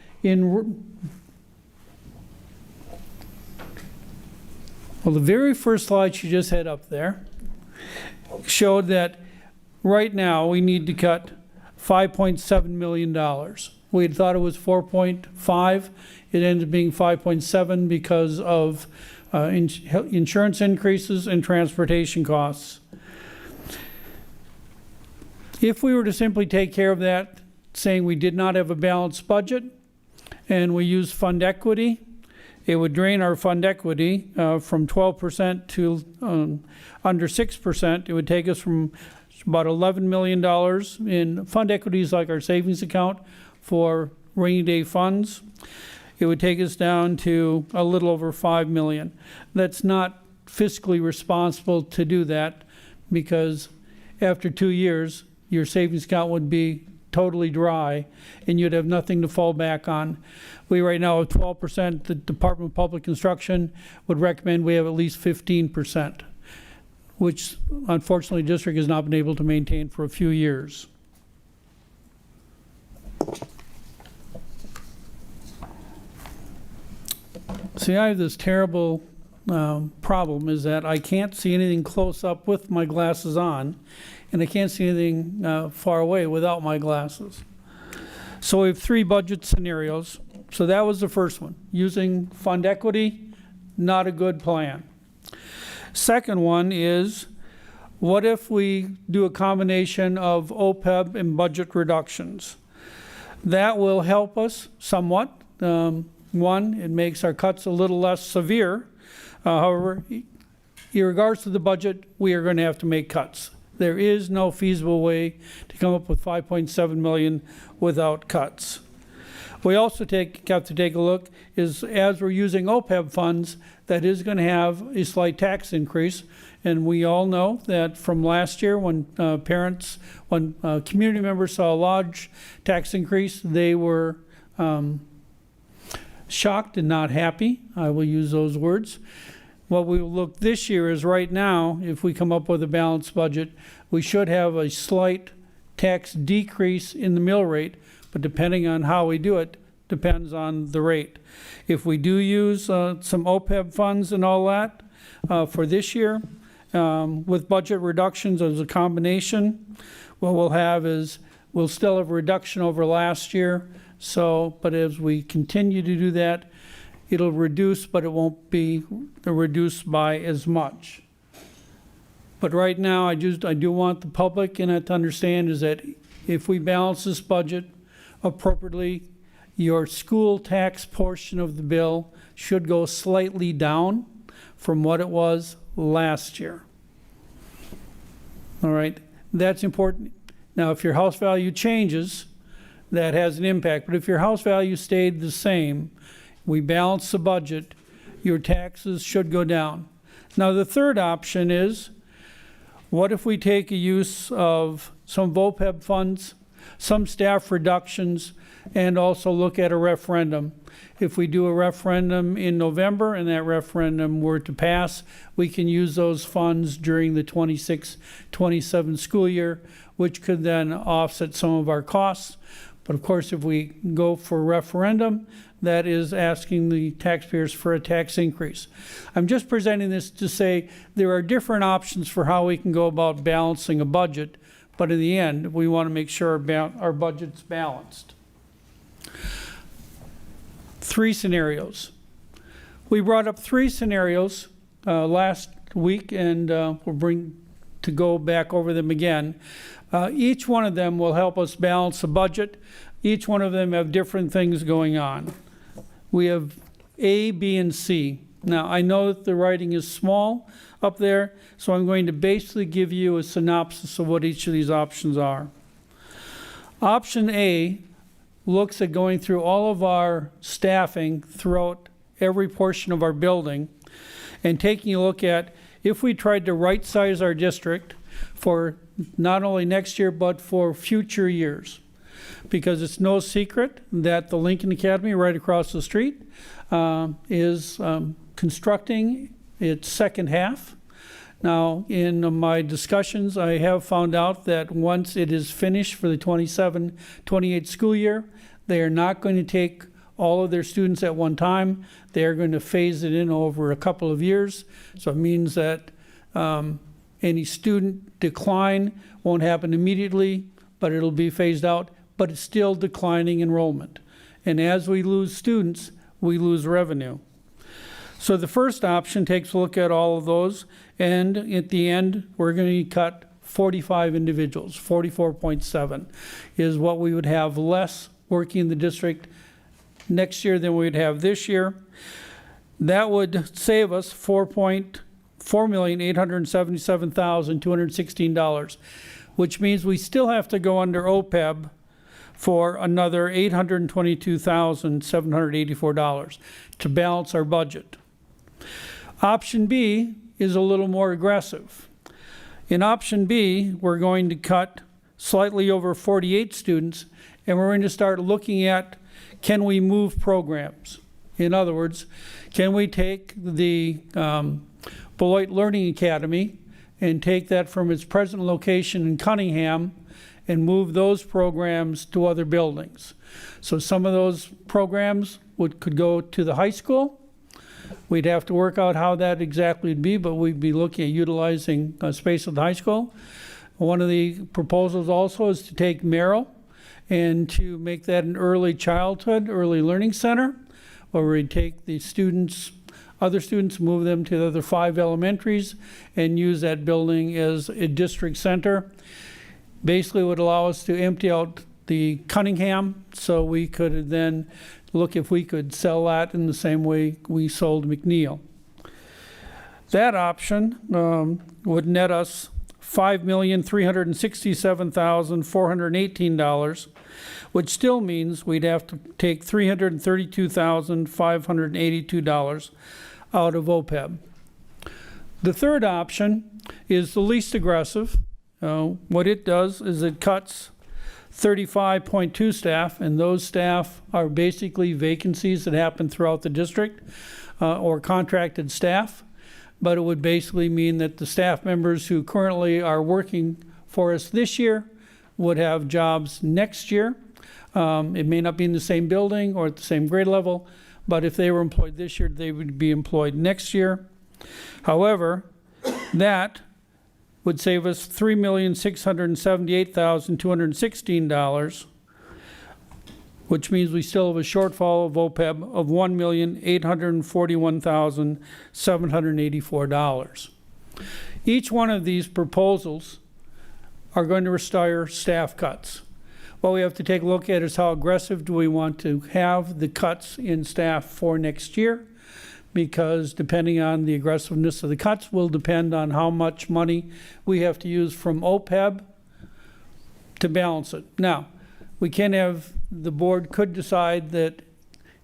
the very first slide she just had up there showed that right now we need to cut $5.7 million. We had thought it was 4.5. It ended up being 5.7 because of insurance increases and transportation costs. If we were to simply take care of that, saying we did not have a balanced budget and we used fund equity, it would drain our fund equity from 12% to under 6%. It would take us from about $11 million in fund equities, like our savings account for rainy day funds. It would take us down to a little over $5 million. That's not fiscally responsible to do that, because after 2 years, your savings account would be totally dry and you'd have nothing to fall back on. We right now have 12%. The Department of Public Instruction would recommend we have at least 15%, which unfortunately the district has not been able to maintain for a few years. See, I have this terrible problem, is that I can't see anything close up with my glasses on, and I can't see anything far away without my glasses. So we have 3 budget scenarios. So that was the first one. Using fund equity, not a good plan. Second one is, what if we do a combination of OPEB and budget reductions? That will help us somewhat. One, it makes our cuts a little less severe. However, in regards to the budget, we are going to have to make cuts. There is no feasible way to come up with $5.7 million without cuts. We also have to take a look is, as we're using OPEB funds, that is going to have a slight tax increase. And we all know that from last year, when community members saw a large tax increase, they were shocked and not happy. I will use those words. What we will look this year is, right now, if we come up with a balanced budget, we should have a slight tax decrease in the mill rate, but depending on how we do it, depends on the rate. If we do use some OPEB funds and all that for this year, with budget reductions as a combination, what we'll have is, we'll still have a reduction over last year. So, but as we continue to do that, it'll reduce, but it won't be reduced by as much. But right now, I do want the public in it to understand is that if we balance this budget appropriately, your school tax portion of the bill should go slightly down from what it was last year. All right, that's important. Now, if your house value changes, that has an impact. But if your house value stayed the same, we balance the budget, your taxes should go down. Now, the third option is, what if we take a use of some OPEB funds, some staff reductions, and also look at a referendum? If we do a referendum in November and that referendum were to pass, we can use those funds during the 26-27 school year, which could then offset some of our costs. But of course, if we go for a referendum, that is asking the taxpayers for a tax increase. I'm just presenting this to say there are different options for how we can go about balancing a budget, but in the end, we want to make sure our budget's balanced. 3 scenarios. We brought up 3 scenarios last week, and we'll go back over them again. Each one of them will help us balance the budget. Each one of them have different things going on. We have A, B, and C. Now, I know that the writing is small up there, so I'm going to basically give you a synopsis of what each of these options are. Option A looks at going through all of our staffing throughout every portion of our building and taking a look at if we tried to right-size our district for not only next year but for future years. Because it's no secret that the Lincoln Academy right across the street is constructing its second half. Now, in my discussions, I have found out that once it is finished for the 27-28 school year, they are not going to take all of their students at one time. They are going to phase it in over a couple of years. So it means that any student decline won't happen immediately, but it'll be phased out, but it's still declining enrollment. And as we lose students, we lose revenue. So the first option takes a look at all of those, and at the end, we're going to cut 45 individuals. 44.7 is what we would have less working in the district next year than we'd have this year. That would save us $4,877,216, which means we still have to go under OPEB for another $822,784 to balance our budget. Option B is a little more aggressive. In option B, we're going to cut slightly over 48 students, and we're going to start looking at, can we move programs? In other words, can we take the Beloit Learning Academy and take that from its present location in Cunningham and move those programs to other buildings? So some of those programs could go to the high school. We'd have to work out how that exactly would be, but we'd be looking at utilizing space at the high school. One of the proposals also is to take Merrill and to make that an early childhood, early learning center, where we'd take the students, other students, move them to the other 5 elementaries and use that building as a district center. Basically, it would allow us to empty out the Cunningham, so we could then look if we could sell that in the same way we sold McNeil. That option would net us $5,367,418, which still means we'd have to take $332,582 out of OPEB. The third option is the least aggressive. What it does is it cuts 35.2 staff, and those staff are basically vacancies that happen throughout the district or contracted staff. But it would basically mean that the staff members who currently are working for us this year would have jobs next year. It may not be in the same building or at the same grade level, but if they were employed this year, they would be employed next year. However, that would save us $3,678,216, which means we still have a shortfall of OPEB of $1,841,784. Each one of these proposals are going to require staff cuts. What we have to take a look at is how aggressive do we want to have the cuts in staff for next year, because depending on the aggressiveness of the cuts will depend on how much money we have to use from OPEB to balance it. Now, we can have, the board could decide that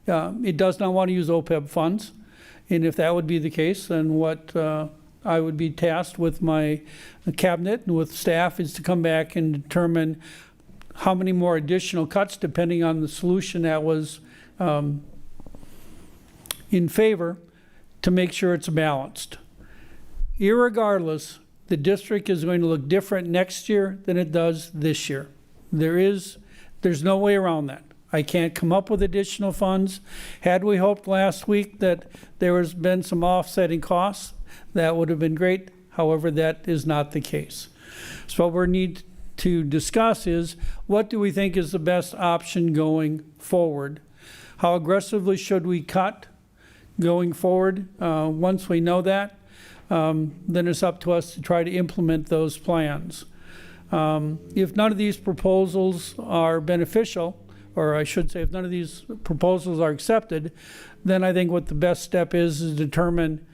it does not want to use OPEB funds, and if that would be the case, then what I would be tasked with my cabinet and with staff is to come back and determine how many more additional cuts, depending on the solution that was in favor, to make sure it's balanced. Irregardless, the district is going to look different next year than it does this year. There's no way around that. I can't come up with additional funds. Had we hoped last week that there has been some offsetting costs, that would have been great. However, that is not the case. So what we need to discuss is, what do we think is the best option going forward? How aggressively should we cut going forward? Once we know that, then it's up to us to try to implement those plans. If none of these proposals are beneficial, or I should say if none of these proposals are accepted, then I think what the best step is determine,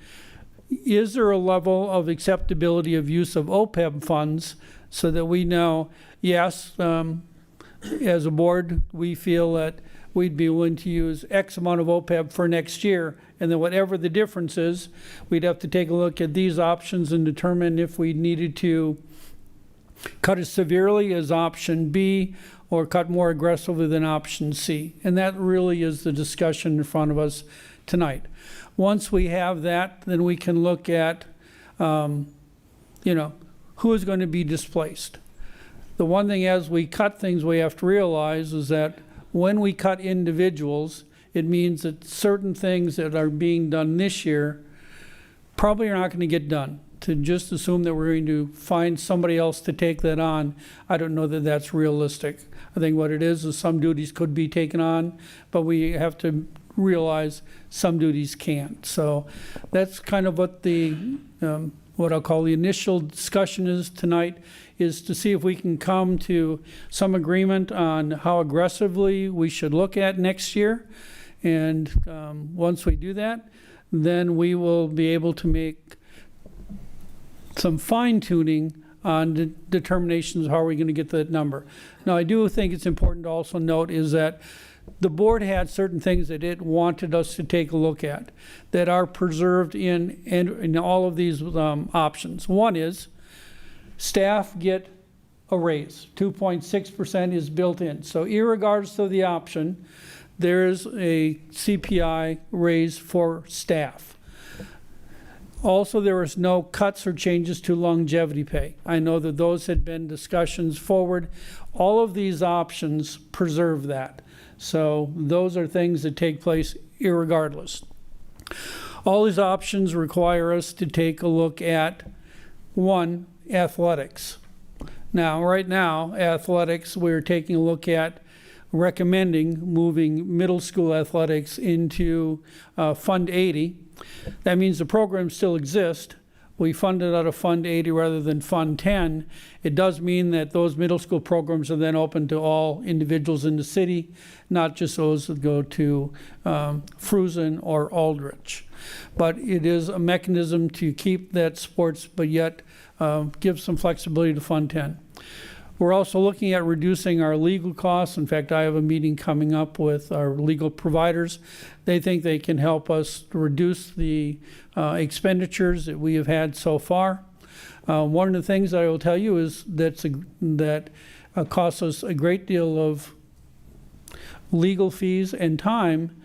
is there a level of acceptability of use of OPEB funds so that we know, yes, as a board, we feel that we'd be willing to use X amount of OPEB for next year, and then whatever the difference is, we'd have to take a look at these options and determine if we needed to cut as severely as option B or cut more aggressively than option C. And that really is the discussion in front of us tonight. Once we have that, then we can look at, who is going to be displaced. The one thing as we cut things we have to realize is that when we cut individuals, it means that certain things that are being done this year probably are not going to get done. To just assume that we're going to find somebody else to take that on, I don't know that that's realistic. I think what it is some duties could be taken on, but we have to realize some duties can't. So that's kind of what the what I'll call the initial discussion is tonight, is to see if we can come to some agreement on how aggressively we should look at next year. And once we do that, then we will be able to make some fine-tuning on determinations of how are we going to get that number. Now, I do think it's important to also note is that the board had certain things that it wanted us to take a look at that are preserved in all of these options. One is staff get a raise. 2.6% is built in. So irregardless of the option, there's a CPI raise for staff. Also, there was no cuts or changes to longevity pay. I know that those had been discussions forward. All of these options preserve that. So those are things that take place irregardless. All these options require us to take a look at, one, athletics. Now, right now, athletics, we're taking a look at recommending moving middle school athletics into Fund 80. That means the programs still exist. We fund it out of Fund 80 rather than Fund 10. It does mean that those middle school programs are then open to all individuals in the city, not just those that go to Fruzen or Aldrich. But it is a mechanism to keep that sports, but yet give some flexibility to Fund 10. We're also looking at reducing our legal costs. In fact, I have a meeting coming up with our legal providers. They think they can help us reduce the expenditures that we have had so far. One of the things that I will tell you is that costs us a great deal of legal fees and time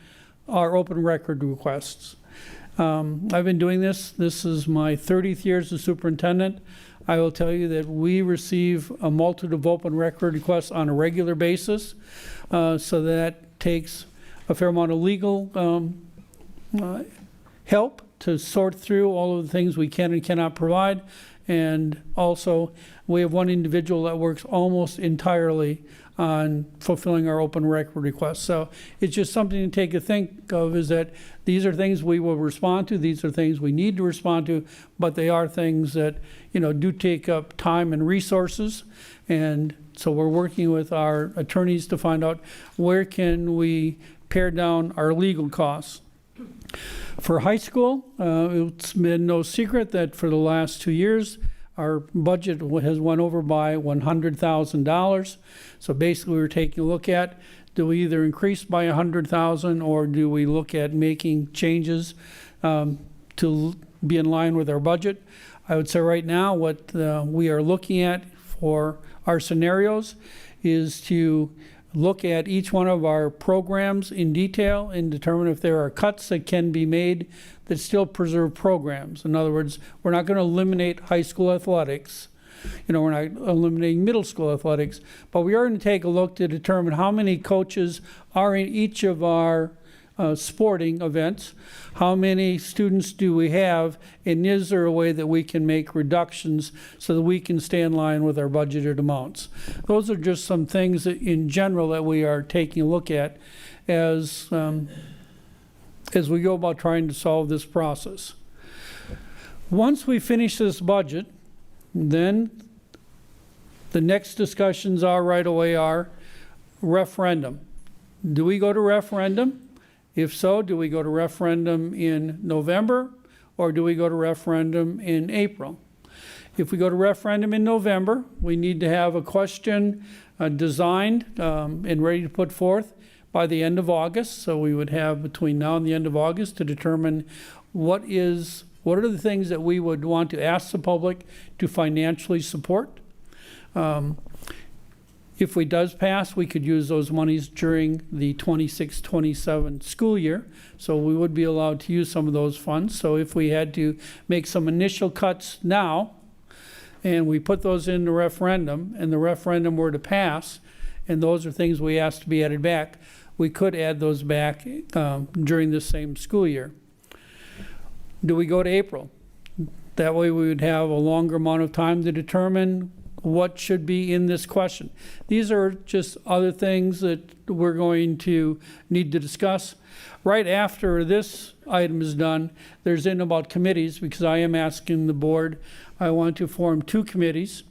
are open record requests. I've been doing this. This is my 30th year as a superintendent. I will tell you that we receive a multitude of open record requests on a regular basis, so that takes a fair amount of legal help to sort through all of the things we can and cannot provide. And also, we have one individual that works almost entirely on fulfilling our open record requests. So it's just something to take a think of, is that these are things we will respond to, these are things we need to respond to, but they are things that, do take up time and resources. And so we're working with our attorneys to find out where can we pare down our legal costs. For high school, it's been no secret that for the last 2 years, our budget has went over by $100,000. So basically, we're taking a look at, do we either increase by $100,000 or do we look at making changes to be in line with our budget? I would say right now what we are looking at for our scenarios is to look at each one of our programs in detail and determine if there are cuts that can be made that still preserve programs. In other words, we're not going to eliminate high school athletics. We're not eliminating middle school athletics, but we are going to take a look to determine how many coaches are in each of our sporting events? How many students do we have? And is there a way that we can make reductions so that we can stay in line with our budgeted amounts? Those are just some things that in general that we are taking a look at as we go about trying to solve this process. Once we finish this budget, then the next discussions right away are referendum. Do we go to referendum? If so, do we go to referendum in November or do we go to referendum in April? If we go to referendum in November, we need to have a question designed and ready to put forth by the end of August. So we would have between now and the end of August to determine what are the things that we would want to ask the public to financially support. If we does pass, we could use those monies during the 26-27 school year. So we would be allowed to use some of those funds. So if we had to make some initial cuts now, and we put those in the referendum, and the referendum were to pass, and those are things we asked to be added back, we could add those back during this same school year. Do we go to April? That way we would have a longer amount of time to determine what should be in this question. These are just other things that we're going to need to discuss. Right after this item is done, there's in about committees, because I am asking the board, I want to form 2 committees.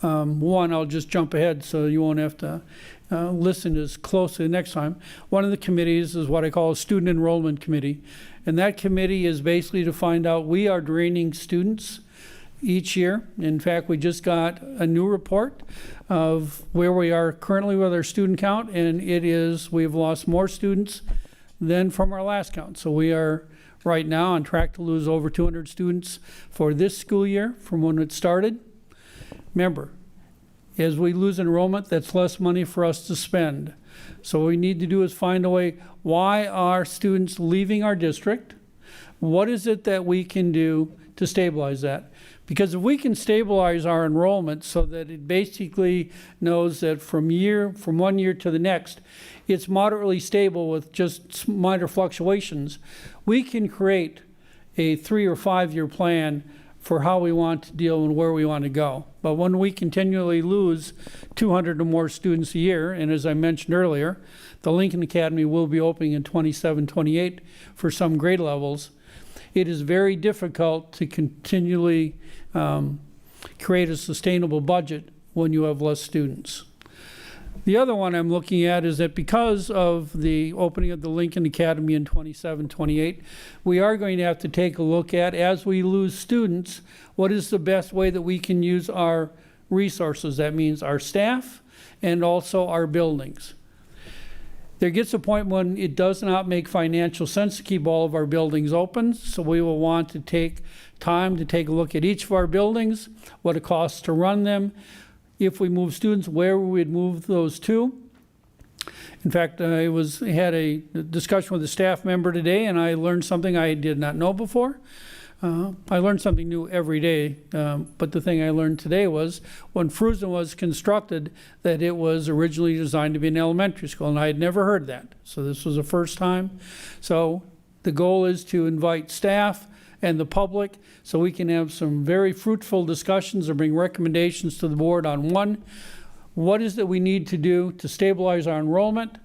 One, I'll just jump ahead so you won't have to listen as closely next time. One of the committees is what I call a student enrollment committee. And that committee is basically to find out, we are draining students each year. In fact, we just got a new report of where we are currently with our student count, and we've lost more students than from our last count. So we are right now on track to lose over 200 students for this school year from when it started. Remember, as we lose enrollment, that's less money for us to spend. So what we need to do is find a way, why are students leaving our district? What is it that we can do to stabilize that? Because if we can stabilize our enrollment so that it basically knows that from 1 year to the next, it's moderately stable with just minor fluctuations, we can create a 3 or 5 year plan for how we want to deal and where we want to go. But when we continually lose 200 or more students a year, and as I mentioned earlier, the Lincoln Academy will be opening in 27-28 for some grade levels, it is very difficult to continually create a sustainable budget when you have less students. The other one I'm looking at is that because of the opening of the Lincoln Academy in 27-28, we are going to have to take a look at, as we lose students, what is the best way that we can use our resources. That means our staff and also our buildings. There gets a point when it does not make financial sense to keep all of our buildings open, so we will want to take time to take a look at each of our buildings, what it costs to run them, if we move students, where we would move those to. In fact, I had a discussion with a staff member today, and I learned something I did not know before. I learned something new every day, but the thing I learned today was when Frusen was constructed, that it was originally designed to be an elementary school, and I had never heard that. So this was the first time. So the goal is to invite staff and the public so we can have some very fruitful discussions or bring recommendations to the board on, one, what is that we need to do to stabilize our enrollment,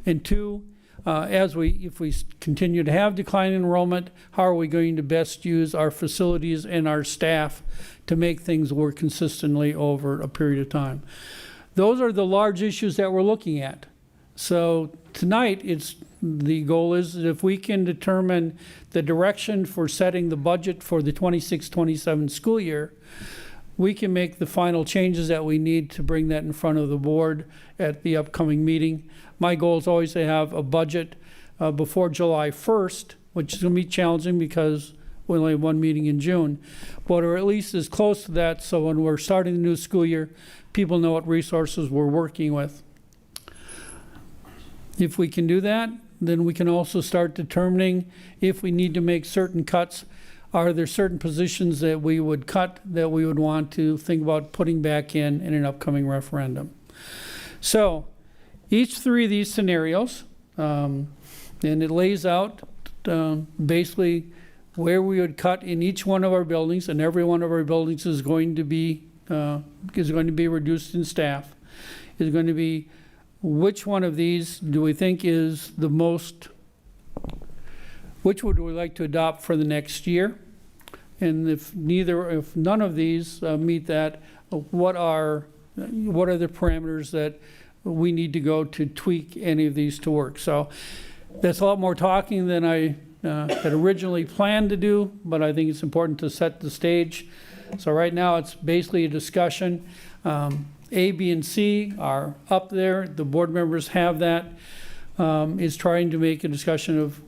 and two, if we continue to have declining enrollment, how are we going to best use our facilities and our staff to make things work consistently over a period of time. Those are the large issues that we're looking at. So tonight, the goal is that if we can determine the direction for setting the budget for the 26-27 school year, we can make the final changes that we need to bring that in front of the board at the upcoming meeting. My goal is always to have a budget before July 1st, which is going to be challenging because we only have one meeting in June, but or at least as close to that, so when we're starting the new school year, people know what resources we're working with. If we can do that, then we can also start determining if we need to make certain cuts. Are there certain positions that we would cut that we would want to think about putting back in an upcoming referendum? So each 3 of these scenarios, the And it lays out basically where we would cut in each one of our buildings, and every one of our buildings is going to be reduced in staff. Is going to be, which one of these do we think is the most, which would we like to adopt for the next year? And if none of these meet that, what are the parameters that we need to go to tweak any of these to work? So that's a lot more talking than I had originally planned to do, but I think it's important to set the stage. So right now it's basically a discussion. A, B, and C are up there. The board members have that. Is trying to make a discussion of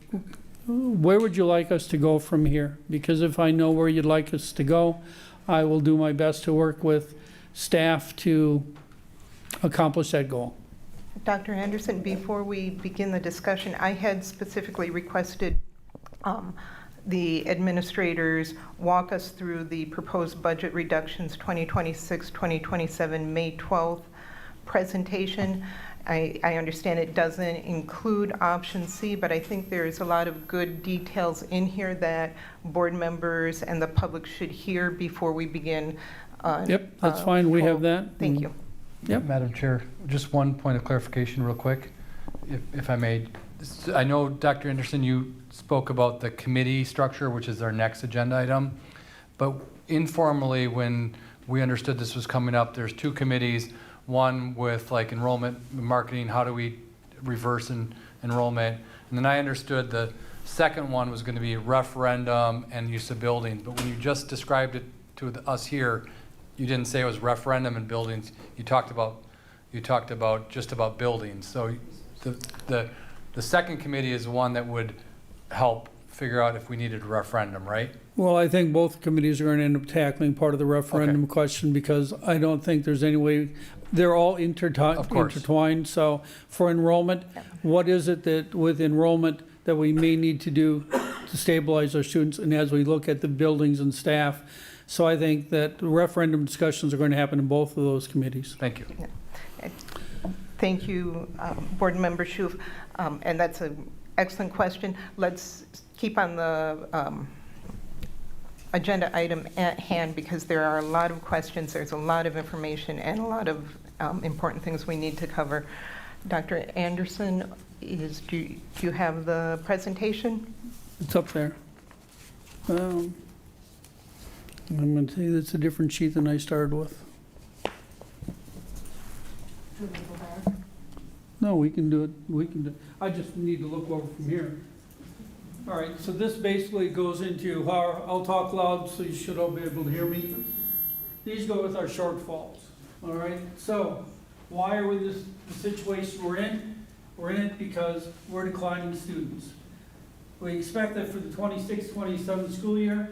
where would you like us to go from here? Because if I know where you'd like us to go, I will do my best to work with staff to accomplish that goal. Dr. Anderson, before we begin the discussion, I had specifically requested the administrators walk us through the proposed budget reductions 2026, 2027, May 12th presentation. I understand it doesn't include option C, but I think there's a lot of good details in here that board members and the public should hear before we begin. Yep, that's fine. We have that. Thank you. Yep. Madam Chair, just one point of clarification real quick, if I may. I know, Dr. Anderson, you spoke about the committee structure, which is our next agenda item. But informally, when we understood this was coming up, there's two committees, one with like enrollment, marketing, how do we reverse enrollment? And then I understood the second one was going to be referendum and use of buildings. But when you just described it to us here, you didn't say it was referendum and buildings. You talked about just about buildings. So the second committee is the one that would help figure out if we needed a referendum, right? Well, I think both committees are going to end up tackling part of the referendum question, because I don't think there's any way, they're all intertwined. So for enrollment, what is it that with enrollment that we may need to do to stabilize our students, and as we look at the buildings and staff? So I think that referendum discussions are going to happen in both of those committees. Thank you. Thank you, Board Member Schuf. And that's an excellent question. Let's keep on the agenda item at hand, because there are a lot of questions, there's a lot of information, and a lot of important things we need to cover. Dr. Anderson, do you have the presentation? It's up there. I'm going to tell you that's a different sheet than I started with. No, we can do it. I just need to look over from here. All right, so this basically goes into how, I'll talk loud so you should all be able to hear me. These go with our shortfalls, all right? So why are we in the situation we're in? We're in it because we're declining students. We expect that for the 26-27 school year,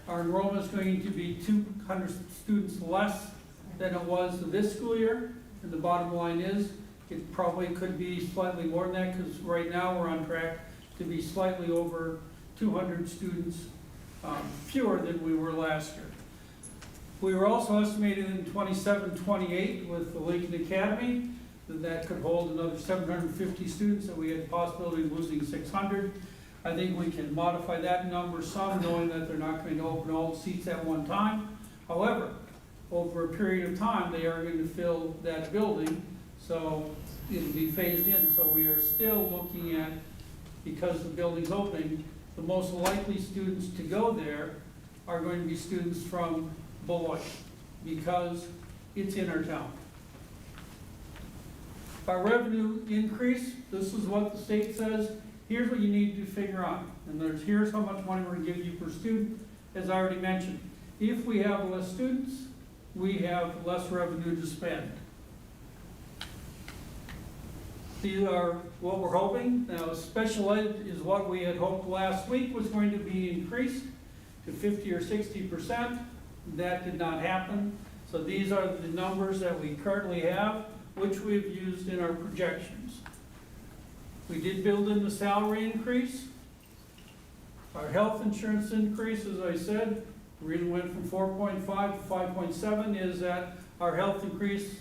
our enrollment is going to be 200 students less than it was this school year. And the bottom line is, it probably could be slightly more than that, because right now we're on track to be slightly over 200 students fewer than we were last year. We were also estimating in 27-28 with the Lincoln Academy that could hold another 750 students, and we had the possibility of losing 600. I think we can modify that number some, knowing that they're not going to open all the seats at one time. However, over a period of time, they are going to fill that building, so it'll be phased in. So we are still looking at, because the building's opening, the most likely students to go there are going to be students from Beloit, because it's in our town. Our revenue increase, this is what the state says. Here's what you need to figure out. And here's how much money we're going to give you per student, as I already mentioned. If we have less students, we have less revenue to spend. These are what we're hoping. Now, special ed is what we had hoped last week was going to be increased to 50 or 60%. That did not happen. So these are the numbers that we currently have, which we've used in our projections. We did build in the salary increase. Our health insurance increase, as I said, the reason we went from 4.5 to 5.7 is that our health increase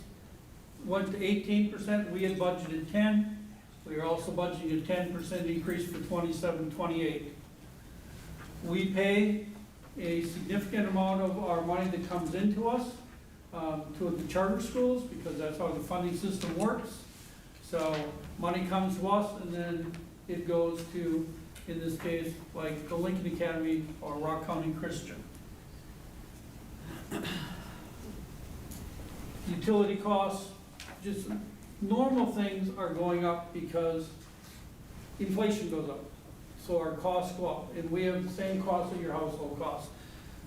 went to 18%. We had budgeted 10. We are also budgeting a 10% increase for 27-28. We pay a significant amount of our money that comes into us to the charter schools, because that's how the funding system works. So money comes to us, and then it goes to, in this case, like the Lincoln Academy or Rock County Christian. Utility costs, just normal things are going up because inflation goes up. So our costs go up, and we have the same costs as your household costs.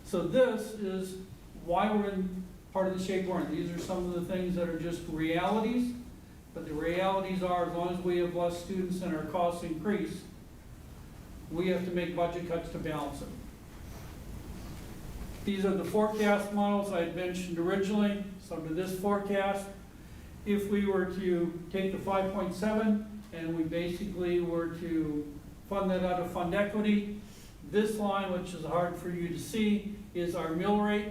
So this is why we're in part of the shape we're in. These are some of the things that are just realities, but the realities are, as long as we have less students and our costs increase, we have to make budget cuts to balance it. These are the forecast models I had mentioned originally. So to this forecast, if we were to take the 5.7 and we basically were to fund that out of fund equity, this line, which is hard for you to see, is our mill rate.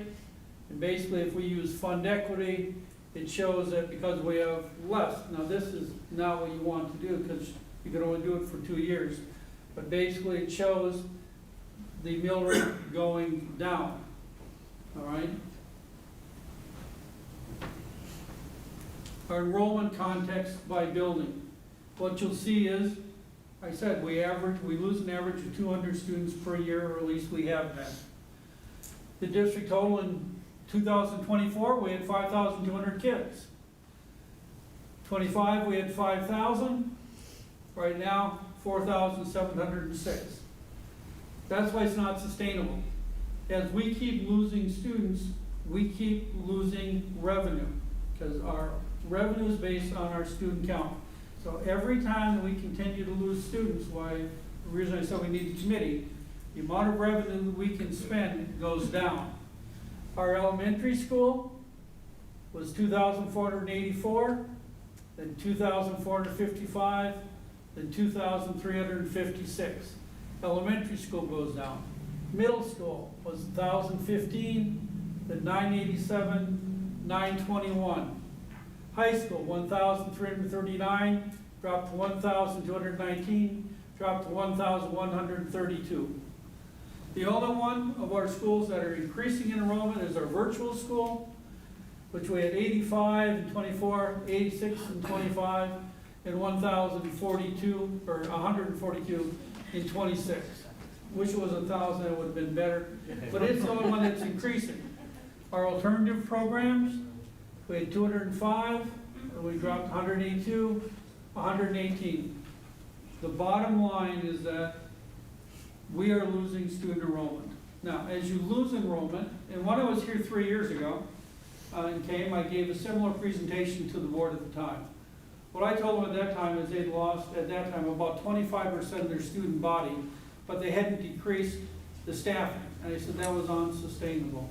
And basically, if we use fund equity, it shows that because we have less, now this is not what you want to do because you can only do it for 2 years, but basically it shows the mill rate going down, all right? Our enrollment context by building. What you'll see is, I said, we lose an average of 200 students per year, or at least we have been. The district total in 2024, we had 5,200 kids. 25, we had 5,000. Right now, 4,706. That's why it's not sustainable. As we keep losing students, we keep losing revenue, because our revenue is based on our student count. So every time that we continue to lose students, why the reason I said we need a committee, the amount of revenue that we can spend goes down. Our elementary school was 2,484, then 2,455, then 2,356. Elementary school goes down. Middle school was 1,015, then 987, 921. High school, 1,339, dropped to 1,219, dropped to 1,132. The only one of our schools that are increasing in enrollment is our virtual school, which we had 85 in 24, 86 in 25, and 1,042, or 142 in 26. Wish it was 1,000, it would have been better, but it's the only one that's increasing. Our alternative programs, we had 205, and we dropped 182, 118. The bottom line is that we are losing student enrollment. Now, as you lose enrollment, and when I was here 3 years ago, and came, I gave a similar presentation to the board at the time. What I told them at that time is they'd lost, at that time, about 25% of their student body, but they hadn't decreased the staffing. And I said that was unsustainable.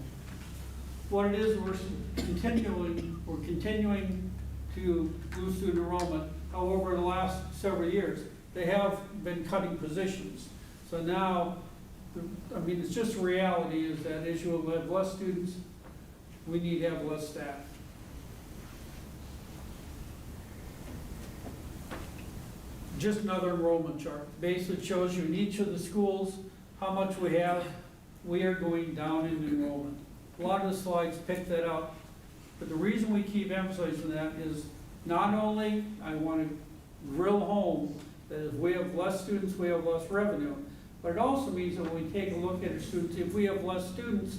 What it is, we're continuing to lose student enrollment. However, in the last several years, they have been cutting positions. So now, I mean, it's just a reality is that as you have less students, we need to have less staff. Just another enrollment chart. Basically shows you in each of the schools how much we have. We are going down in enrollment. A lot of the slides pick that up, but the reason we keep emphasizing that is not only I want to drill home that if we have less students, we have less revenue, but it also means that when we take a look at our students, if we have less students,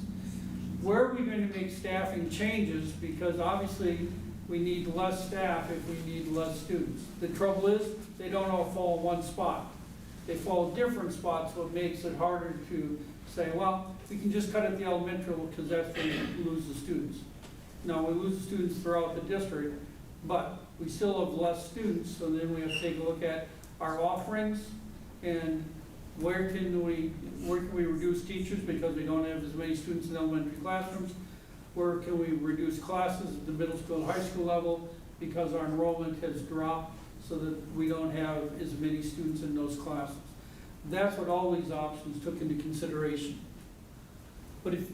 where are we going to make staffing changes? Because obviously we need less staff if we need less students. The trouble is they don't all fall in one spot. They fall in different spots, so it makes it harder to say, well, we can just cut at the elementary because that's where we lose the students. No, we lose the students throughout the district, but we still have less students, so then we have to take a look at our offerings and where can we reduce teachers because we don't have as many students in elementary classrooms? Where can we reduce classes at the middle school and high school level because our enrollment has dropped so that we don't have as many students in those classes? That's what all these options took into consideration. But if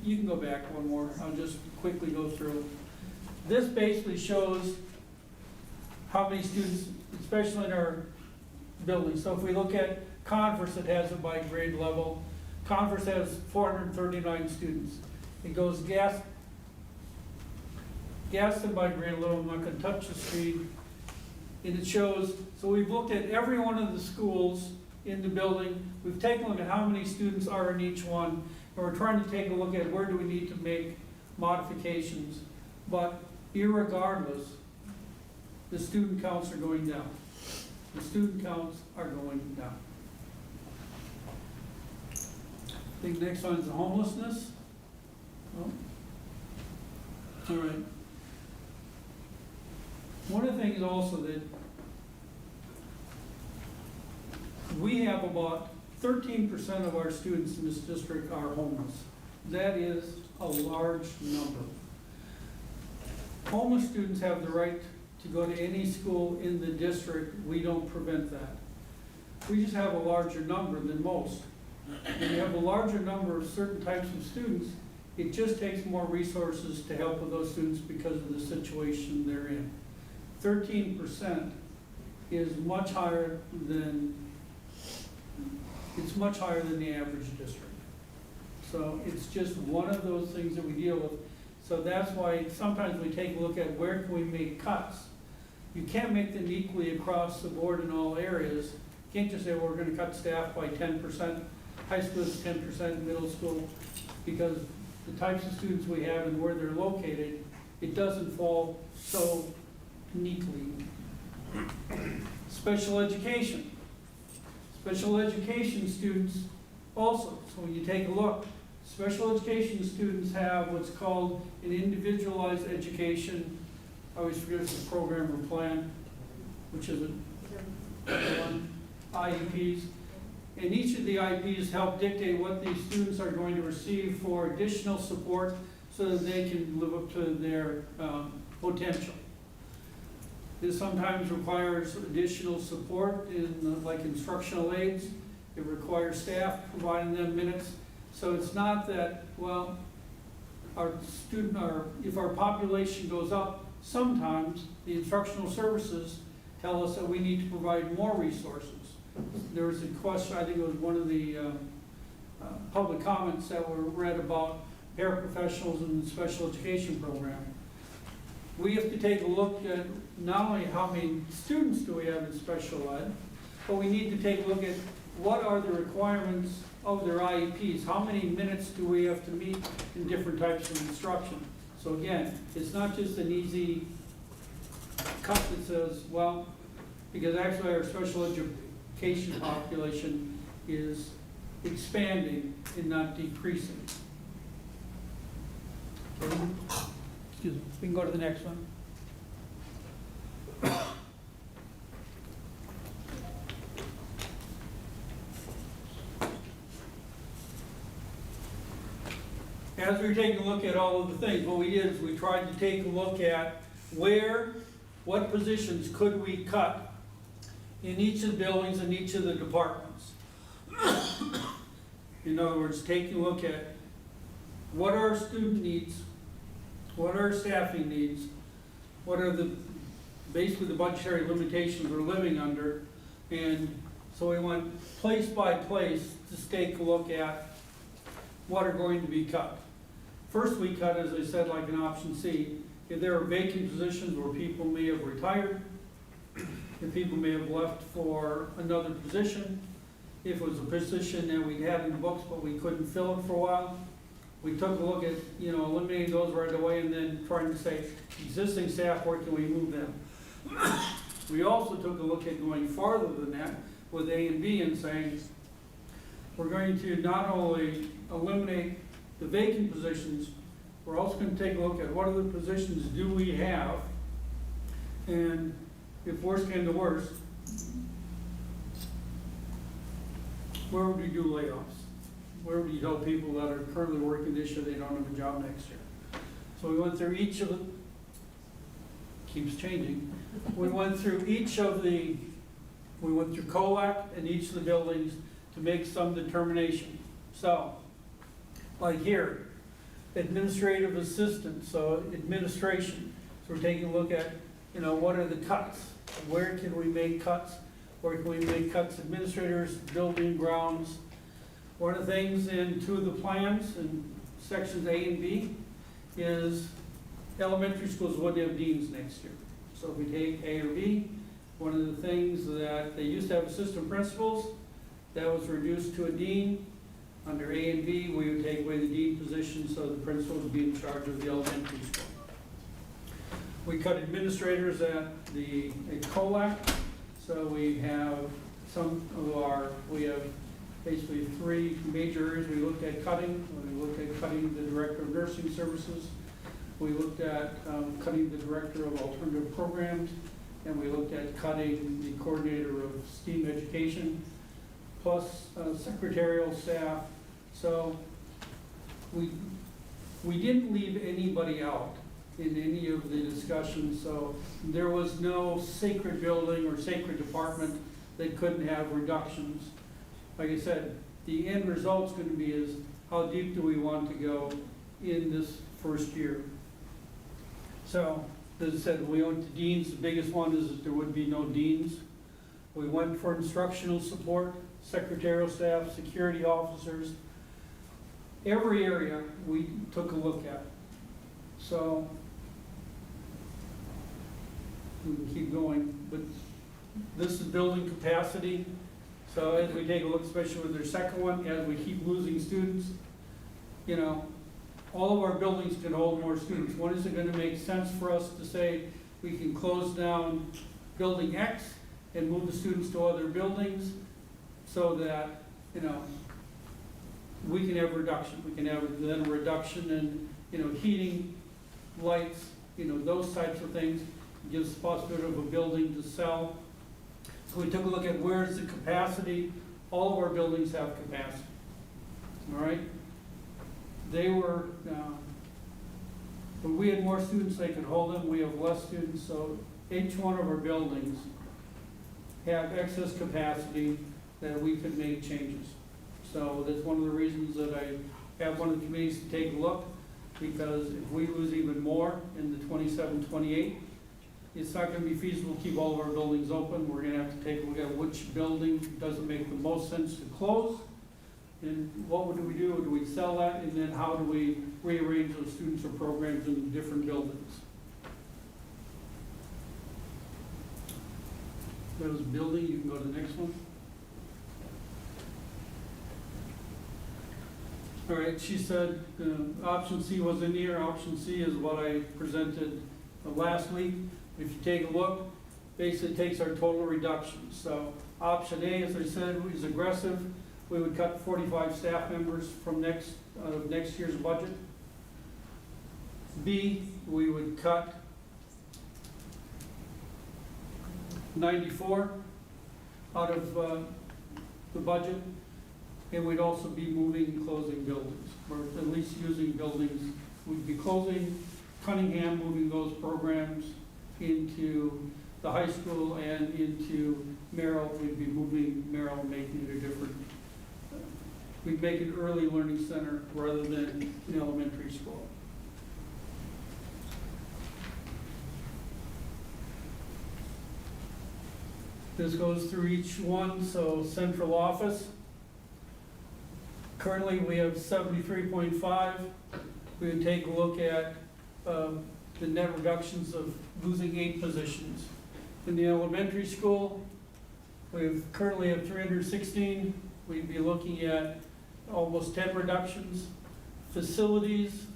you can go back one more, I'll just quickly go through. This basically shows how many students, especially in our buildings. So if we look at Converse, it has it by grade level. Converse has 439 students. It goes Gaston by grade level. I'm not going to touch the screen. And it shows, so we've looked at every one of the schools in the building. We've taken a look at how many students are in each one. And we're trying to take a look at where do we need to make modifications. But irregardless, the student counts are going down. The student counts are going down. I think next one's the homelessness. Oh. All right. One of the things also that we have about 13% of our students in this district are homeless. That is a large number. Homeless students have the right to go to any school in the district. We don't prevent that. We just have a larger number than most. When you have a larger number of certain types of students, it just takes more resources to help with those students because of the situation they're in. 13% is much higher than, it's much higher than the average district. So it's just one of those things that we deal with. So that's why sometimes we take a look at where can we make cuts. You can't make them equally across the board in all areas. You can't just say, well, we're going to cut staff by 10%, high school is 10%, middle school, because the types of students we have and where they're located, it doesn't fall so neatly. Special education. Special education students also, so when you take a look, special education students have what's called an individualized education, I always forget it's a program or plan, which is IEPs. And each of the IEPs help dictate what these students are going to receive for additional support so that they can live up to their potential. This sometimes requires additional support in like instructional aids. It requires staff providing them minutes. So it's not that, well, if our population goes up, sometimes the instructional services tell us that we need to provide more resources. There was a question, I think it was one of the public comments that were read about paraprofessionals in the special education program. We have to take a look at not only how many students do we have in special ed, but we need to take a look at what are the requirements of their IEPs. How many minutes do we have to meet in different types of instruction? So again, it's not just an easy cut that says, well, because actually our special education population is expanding and not decreasing. Okay. Excuse me, we can go to the next one. As we were taking a look at all of the things, what we did is we tried to take a look at what positions could we cut in each of the buildings and each of the departments. In other words, taking a look at what are our student needs, what are our staffing needs, what are basically the budgetary limitations we're living under, and so we went place by place to take a look at what are going to be cut. First we cut, as I said, like an option C, if there are vacant positions where people may have retired, if people may have left for another position, if it was a position that we had in the books but we couldn't fill it for a while, we took a look at, eliminating those right away and then trying to say, existing staff, where can we move them? We also took a look at going farther than that with A and B and saying, we're going to not only eliminate the vacant positions, we're also going to take a look at what other positions do we have, and if worse came to worse, where would we do layoffs? Where would you tell people that are currently working this year they don't have a job next year? So we went through each of them, keeps changing. We went through COLAC and each of the buildings to make some determination. So, like here, administrative assistant, so administration. So we're taking a look at you know, what are the cuts? Where can we make cuts? Where can we make cuts? Administrators, building, grounds. One of the things in two of the plans, in sections A and B, is elementary schools wouldn't have deans next year. So if we take A or B, one of the things that they used to have assistant principals, that was reduced to a dean. Under A and B, we would take away the dean position, so the principal would be in charge of the elementary school. We cut administrators at COLAC, so we have we have basically three major areas we looked at cutting. We looked at cutting the director of nursing services. We looked at cutting the director of alternative programs, and we looked at cutting the coordinator of STEAM education, plus secretarial staff. So we didn't leave anybody out in any of the discussions, so there was no sacred building or sacred department that couldn't have reductions. Like I said, the end result's going to be is how deep do we want to go in this first year. So, as I said, we went to deans. The biggest one is that there would be no deans. We went for instructional support, secretarial staff, security officers. Every area we took a look at. So, we can keep going, but this is building capacity. So as we take a look, especially with their second one, as we keep losing students, you know, all of our buildings can hold more students. When is it going to make sense for us to say we can close down building X and move the students to other buildings so that, you know, we can have a reduction. We can have then a reduction in, you know, heating, lights, you know, those types of things. It gives the possibility of a building to sell. So we took a look at where's the capacity. All of our buildings have capacity. All right? They were, when we had more students, they could hold them. We have less students, so each one of our buildings have excess capacity that we could make changes. So that's one of the reasons that I have one of the committees to take a look, because if we lose even more in the 27-28, it's not going to be feasible to keep all of our buildings open. We're going to have to take a look at which building doesn't make the most sense to close. And what do we do? Do we sell that? And then how do we rearrange those students or programs in different buildings? That was building. You can go to the next one. All right, she said option C was in here. Option C is what I presented last week. If you take a look, basically it takes our total reduction. So option A, as I said, is aggressive. We would cut 45 staff members from next year's budget. B, we would cut 94 out of the budget. And we'd also be moving and closing buildings, or at least using buildings. We'd be closing Cunningham, moving those programs into the high school and into Merrill. We'd be moving Merrill, making it a different, we'd make it early learning center rather than an elementary school. This goes through each one. So central office. Currently, we have 73.5. We would take a look at the net reductions of losing 8 positions. In the elementary school, we currently have 316. We'd be looking at almost 10 reductions. Facilities,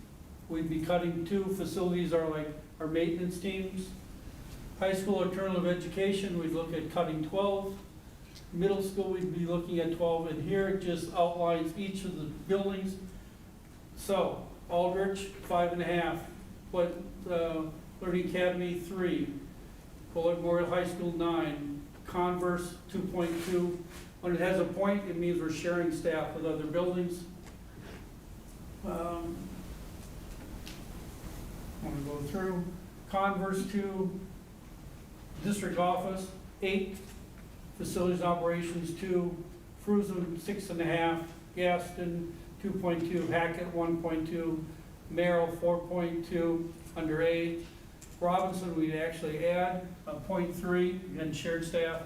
we'd be cutting 2. Facilities are like our maintenance teams. High school alternative education, we'd look at cutting 12. Middle school, we'd be looking at 12, and here it just outlines each of the buildings. So, Aldrich, 5.5, but Learning Academy, 3, Fuller Memorial High School, 9, Converse, 2.2. When it has a point, it means we're sharing staff with other buildings. I'm going to go through. Converse, 2, district office, 8. Facilities operations, 2, Fruzen, 6.5, Gaston, 2.2, Hackett, 1.2, Merrill, 4.2, under A. Robinson, we'd actually add a .3, and shared staff.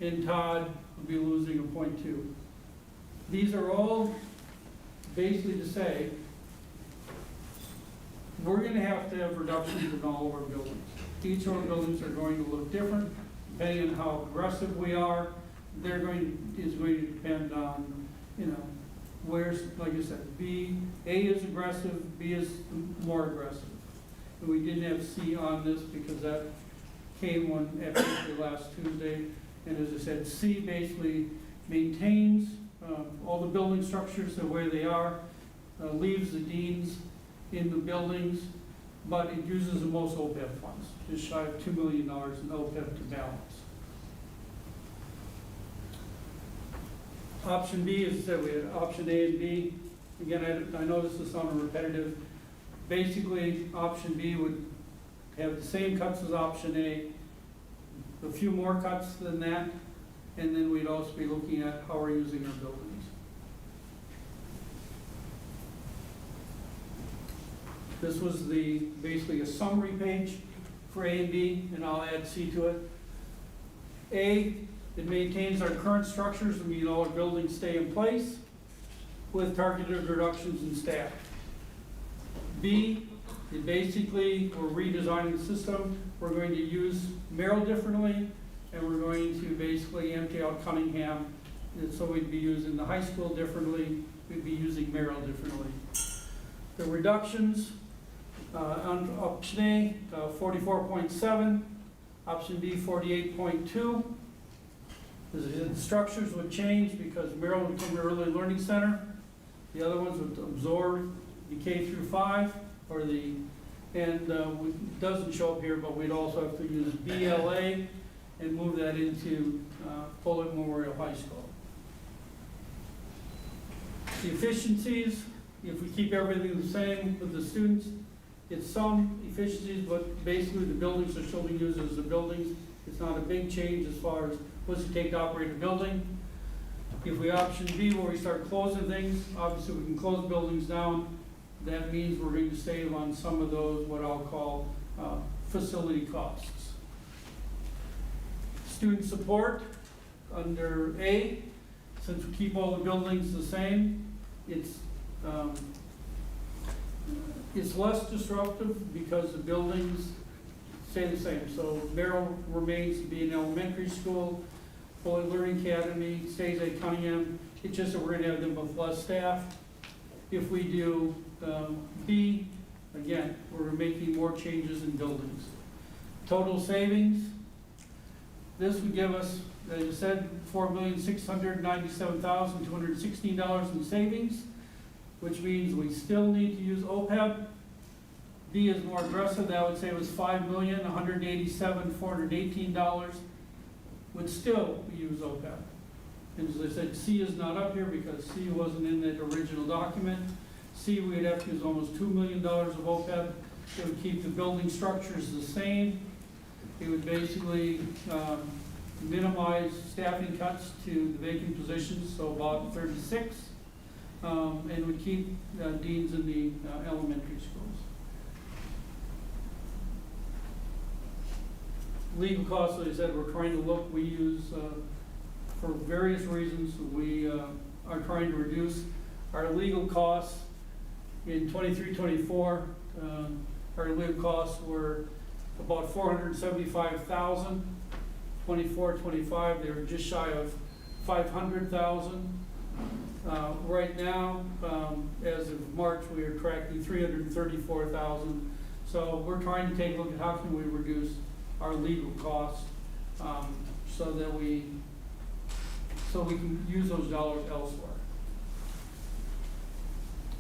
In Todd, we'd be losing a .2. These are all basically to say, we're gonna have to have reductions in all of our buildings. Each of our buildings are going to look different, depending on how aggressive we are. Is going to depend on, you know, where's, like I said, A is aggressive, B is more aggressive. And we didn't have C on this because that came one actually last Tuesday. And as I said, C basically maintains all the building structures the way they are, leaves the deans in the buildings, but it uses the most OPEB funds, just shy of $2 million in OPEB to balance. Option B is that we had option A and B. Again, I know this is sounding repetitive. Basically, option B would have the same cuts as option A, a few more cuts than that, and then we'd also be looking at how we're using our buildings. This was basically a summary page for A and B, and I'll add C to it. A, it maintains our current structures, I mean all our buildings stay in place with targeted reductions in staff. B, it basically, we're redesigning the system. We're going to use Merrill differently, and we're going to basically empty out Cunningham. And so we'd be using the high school differently, we'd be using Merrill differently. The reductions, on option A, 44.7, option B, 48.2. The structures would change because Merrill would become an early learning center. The other ones would absorb the K through 5, or it doesn't show up here, but we'd also have to use BLA and move that into Fuller Memorial High School. The efficiencies, if we keep everything the same with the students, it's some efficiencies, but basically the buildings are still being used as the buildings. It's not a big change as far as what's it take to operate a building. If we option B, where we start closing things, obviously we can close buildings down. That means we're going to save on some of those, what I'll call facility costs. Student support, under A, since we keep all the buildings the same, it's less disruptive because the buildings stay the same. So Merrill remains to be an elementary school, Fuller Learning Academy stays at Cunningham. It's just that we're going to have them with less staff. If we do B, again, we're making more changes in buildings. Total savings, this would give us, as I said, $4,697,216 in savings, which means we still need to use OPEB. B is more aggressive, that would say it was $5,187,418, would still use OPEB. And as I said, C is not up here because C wasn't in that original document. C, we'd have to use almost $2 million of OPEB. It would keep the building structures the same. It would basically minimize staffing cuts to the vacant positions, so about 36, and would keep deans in the elementary schools. Legal costs, as I said, we're trying to look, we use, for various reasons, we are trying to reduce our legal costs. In 23-24, our legal costs were about $475,000. 24-25, they were just shy of $500,000. Right now, as of March, we are tracking $334,000. So we're trying to take a look at how can we reduce our legal costs so we can use those dollars elsewhere.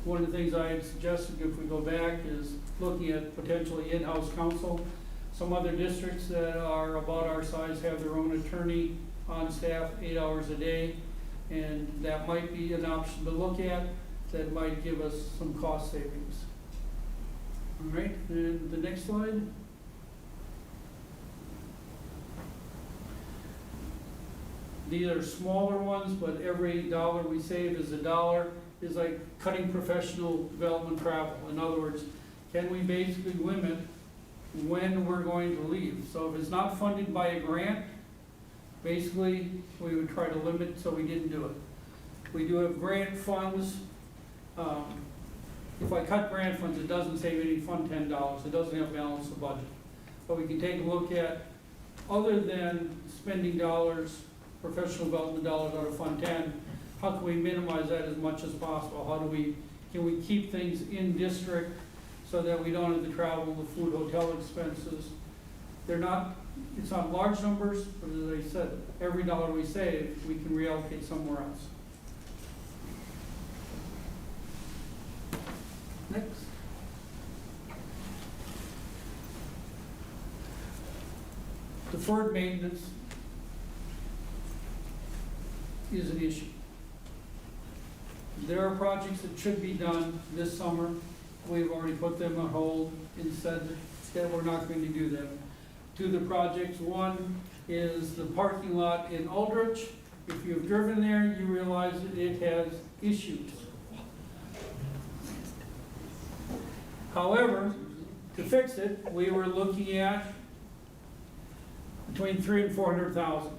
One of the things I had suggested, if we go back, is looking at potentially in-house counsel. Some other districts that are about our size have their own attorney on staff 8 hours a day, and that might be an option to look at that might give us some cost savings. All right, and the next slide. These are smaller ones, but every dollar we save is a dollar. Is like cutting professional development travel. In other words, can we basically limit when we're going to leave. So if it's not funded by a grant, basically, we would try to limit so we didn't do it. We do have grant funds. If I cut grant funds, it doesn't save any Fund 10 dollars. It doesn't have balance the budget. But we can take a look at, other than spending dollars, professional development dollars out of Fund 10, how can we minimize that as much as possible? Can we keep things in district so that we don't have to travel, the food, hotel expenses? It's not large numbers, but as I said, every dollar we save, we can reallocate somewhere else. Next. Deferred maintenance is an issue. There are projects that should be done this summer. We've already put them on hold and said that we're not going to do them. Two of the projects, one is the parking lot in Aldrich. If you've driven there, you realize that it has issues. However, to fix it, we were looking at between $300,000 and $400,000.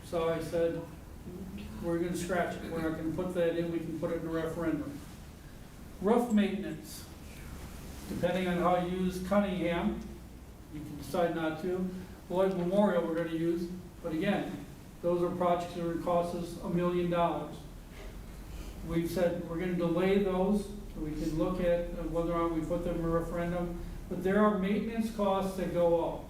So I said, we're gonna scratch it. We're not gonna put that in, we can put it in a referendum. Roof maintenance, depending on how you use Cunningham, you can decide not to. Lloyd Memorial we're gonna use, but again, those are projects that are gonna cost us $1 million. We've said we're gonna delay those, so we can look at whether or not we put them in a referendum, but there are maintenance costs that go up.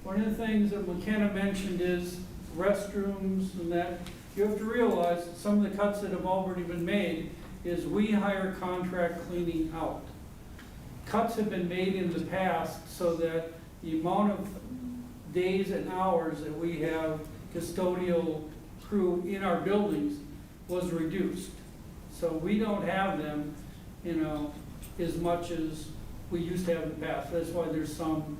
One of the things that McKenna mentioned is restrooms and that. You have to realize that some of the cuts that have already been made is we hire contract cleaning out. Cuts have been made in the past so that the amount of days and hours that we have custodial crew in our buildings was reduced. So we don't have them, as much as we used to have in the past. That's why there's some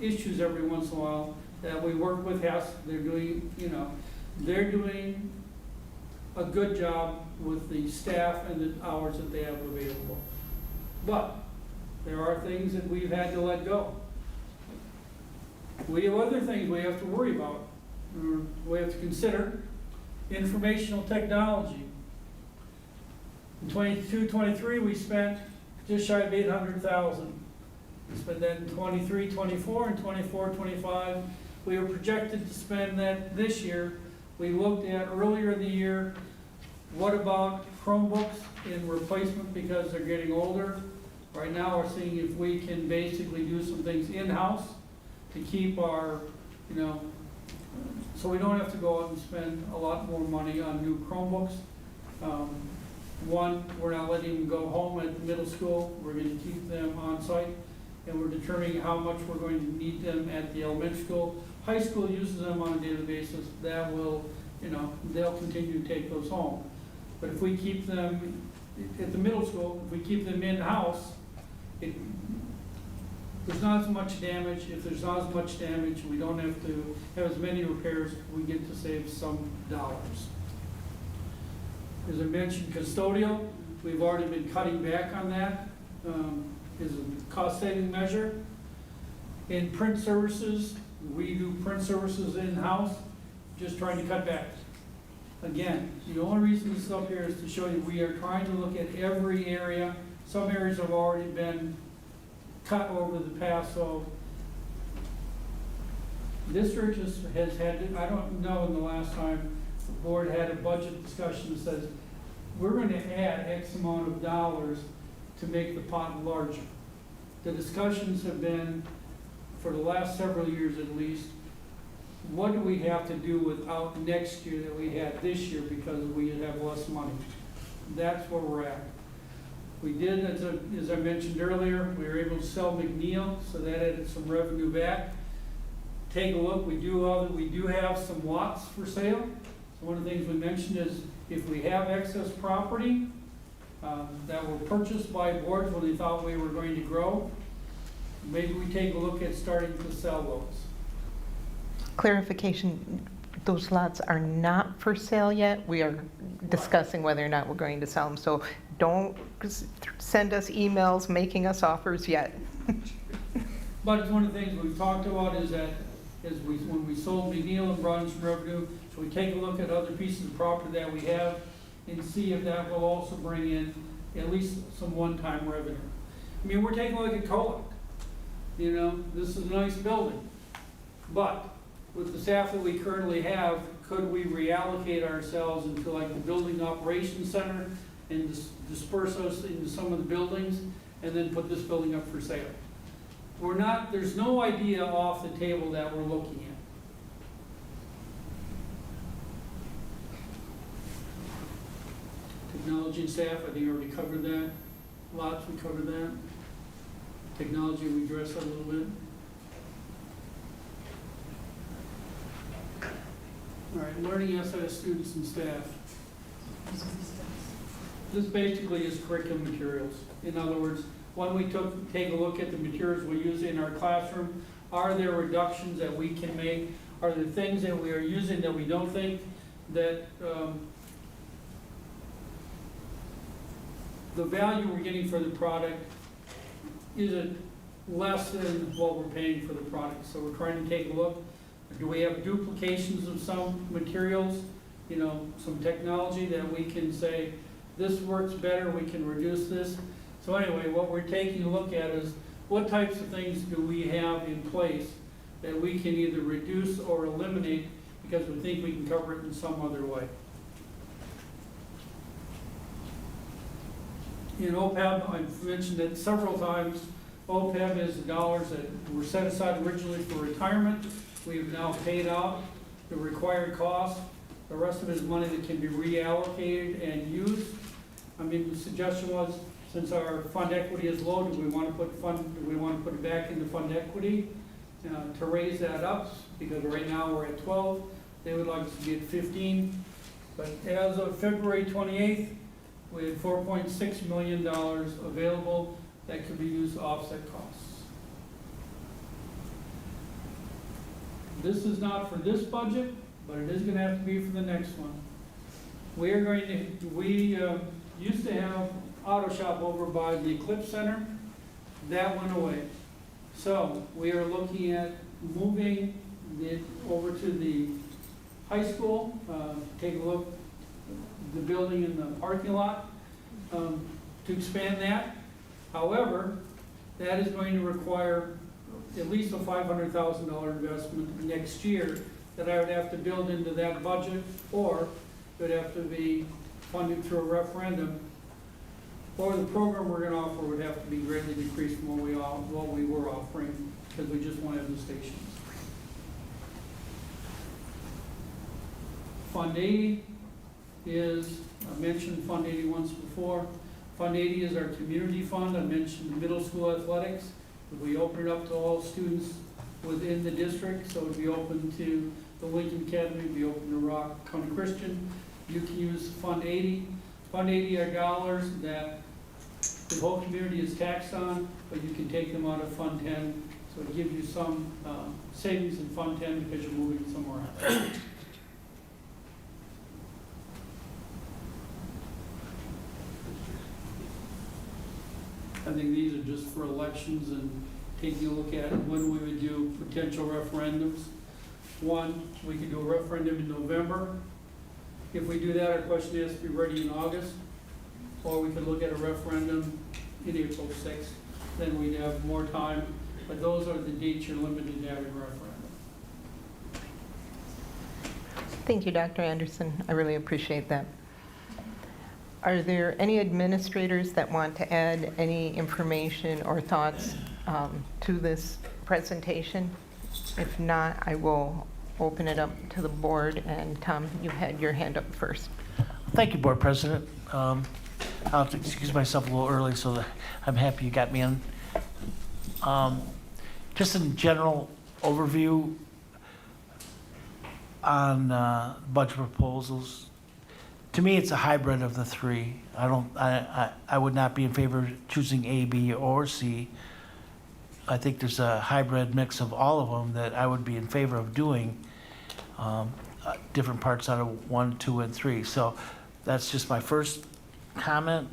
issues every once in a while that we work with Hess. They're doing a good job with the staff and the hours that they have available. But there are things that we've had to let go. We have other things we have to worry about. We have to consider informational technology. In 22-23, we spent just shy of $800,000. We spent that in 23-24 and 24-25. We were projected to spend that this year. We looked at earlier in the year, what about Chromebooks in replacement because they're getting older? Right now, we're seeing if we can basically do some things in-house to keep our, so we don't have to go out and spend a lot more money on new Chromebooks. One, we're not letting them go home at the middle school. We're going to keep them on site, and we're determining how much we're going to need them at the elementary school. High school uses them on a daily basis. That will, they'll continue to take those home. But if we keep them at the middle school, if we keep them in-house, there's not as much damage. If there's not as much damage, we don't have to have as many repairs. We get to save some dollars. As I mentioned, custodial, we've already been cutting back on that as a cost-saving measure. In print services, we do print services in-house, just trying to cut back. Again, the only reason this is up here is to show you we are trying to look at every area. Some areas have already been cut over the past, so district has had, I don't know in the last time the board had a budget discussion that says we're going to add X amount of dollars to make the pot larger. The discussions have been, for the last several years at least, what do we have to do without next year that we had this year because we have less money? That's where we're at. We did, as I mentioned earlier, we were able to sell McNeil, so that added some revenue back. Take a look, we do have some lots for sale. So one of the things we mentioned is if we have excess property that were purchased by boards when they thought we were going to grow, maybe we take a look at starting to sell those. Clarification, those lots are not for sale yet. We are discussing whether or not we're going to sell them. So don't send us emails making us offers yet. But it's one of the things we've talked about is that, when we sold McNeil and brought in some revenue, so we take a look at other pieces of property that we have and see if that will also bring in at least some one-time revenue. I mean, we're taking a look at Colac. You know, this is a nice building, but with the staff that we currently have, could we reallocate ourselves into like the building operations center and disperse us into some of the buildings and then put this building up for sale? There's no idea off the table that we're looking at. Technology and staff, I think we already covered that. Lots, we covered that. Technology, we addressed that a little bit. All right, learning outside of students and staff. This basically is curriculum materials. In other words, when we take a look at the materials we use in our classroom, are there reductions that we can make? Are there things that we are using that we don't think that the value we're getting for the product isn't less than what we're paying for the product? So we're trying to take a look. Do we have duplications of some materials, you know, some technology that we can say, this works better, we can reduce this? So anyway, what we're taking a look at is what types of things do we have in place that we can either reduce or eliminate because we think we can cover it in some other way. In OPEB, I've mentioned it several times, OPEB is the dollars that were set aside originally for retirement. We have now paid out the required cost. The rest of it is money that can be reallocated and used. I mean, the suggestion was, since our fund equity is low, do we want to put it back into fund equity to raise that up? Because right now we're at 12. They would like us to be at 15. But as of February 28th, we had $4.6 million available that could be used to offset costs. This is not for this budget, but it is going to have to be for the next one. We used to have auto shop over by the Eclipse Center. That went away. So we are looking at moving it over to the high school, take a look at the building in the parking lot to expand that. However, that is going to require at least a $500,000 investment next year that I would have to build into that budget, or it would have to be funded through a referendum, or the program we're going to offer would have to be greatly decreased from what we were offering, because we just won't have the stations. Fund 80 is, I mentioned Fund 80 once before. Fund 80 is our community fund. I mentioned middle school athletics. We open it up to all students within the district, so it would be open to the Lincoln Academy, it would be open to Rock County Christian. You can use Fund 80. Fund 80 are dollars that the whole community is taxed on, but you can take them out of Fund 10. So it gives you some savings in Fund 10 because you're moving somewhere else. I think these are just for elections and taking a look at when we would do potential referendums. One, we could do a referendum in November. If we do that, our question has to be ready in August. Or we could look at a referendum in April 6th. Then we'd have more time. But those are the dates you're limited to having a referendum. Thank you, Dr. Anderson. I really appreciate that. Are there any administrators that want to add any information or thoughts to this presentation? If not, I will open it up to the board. And Tom, you had your hand up first. Thank you, Board President. I'll have to excuse myself a little early, so that I'm happy you got me in. Just in general overview on budget proposals, to me, it's a hybrid of the three. I would not be in favor of choosing A, B, or C. I think there's a hybrid mix of all of them that I would be in favor of doing different parts out of 1, 2, and 3. So that's just my first comment.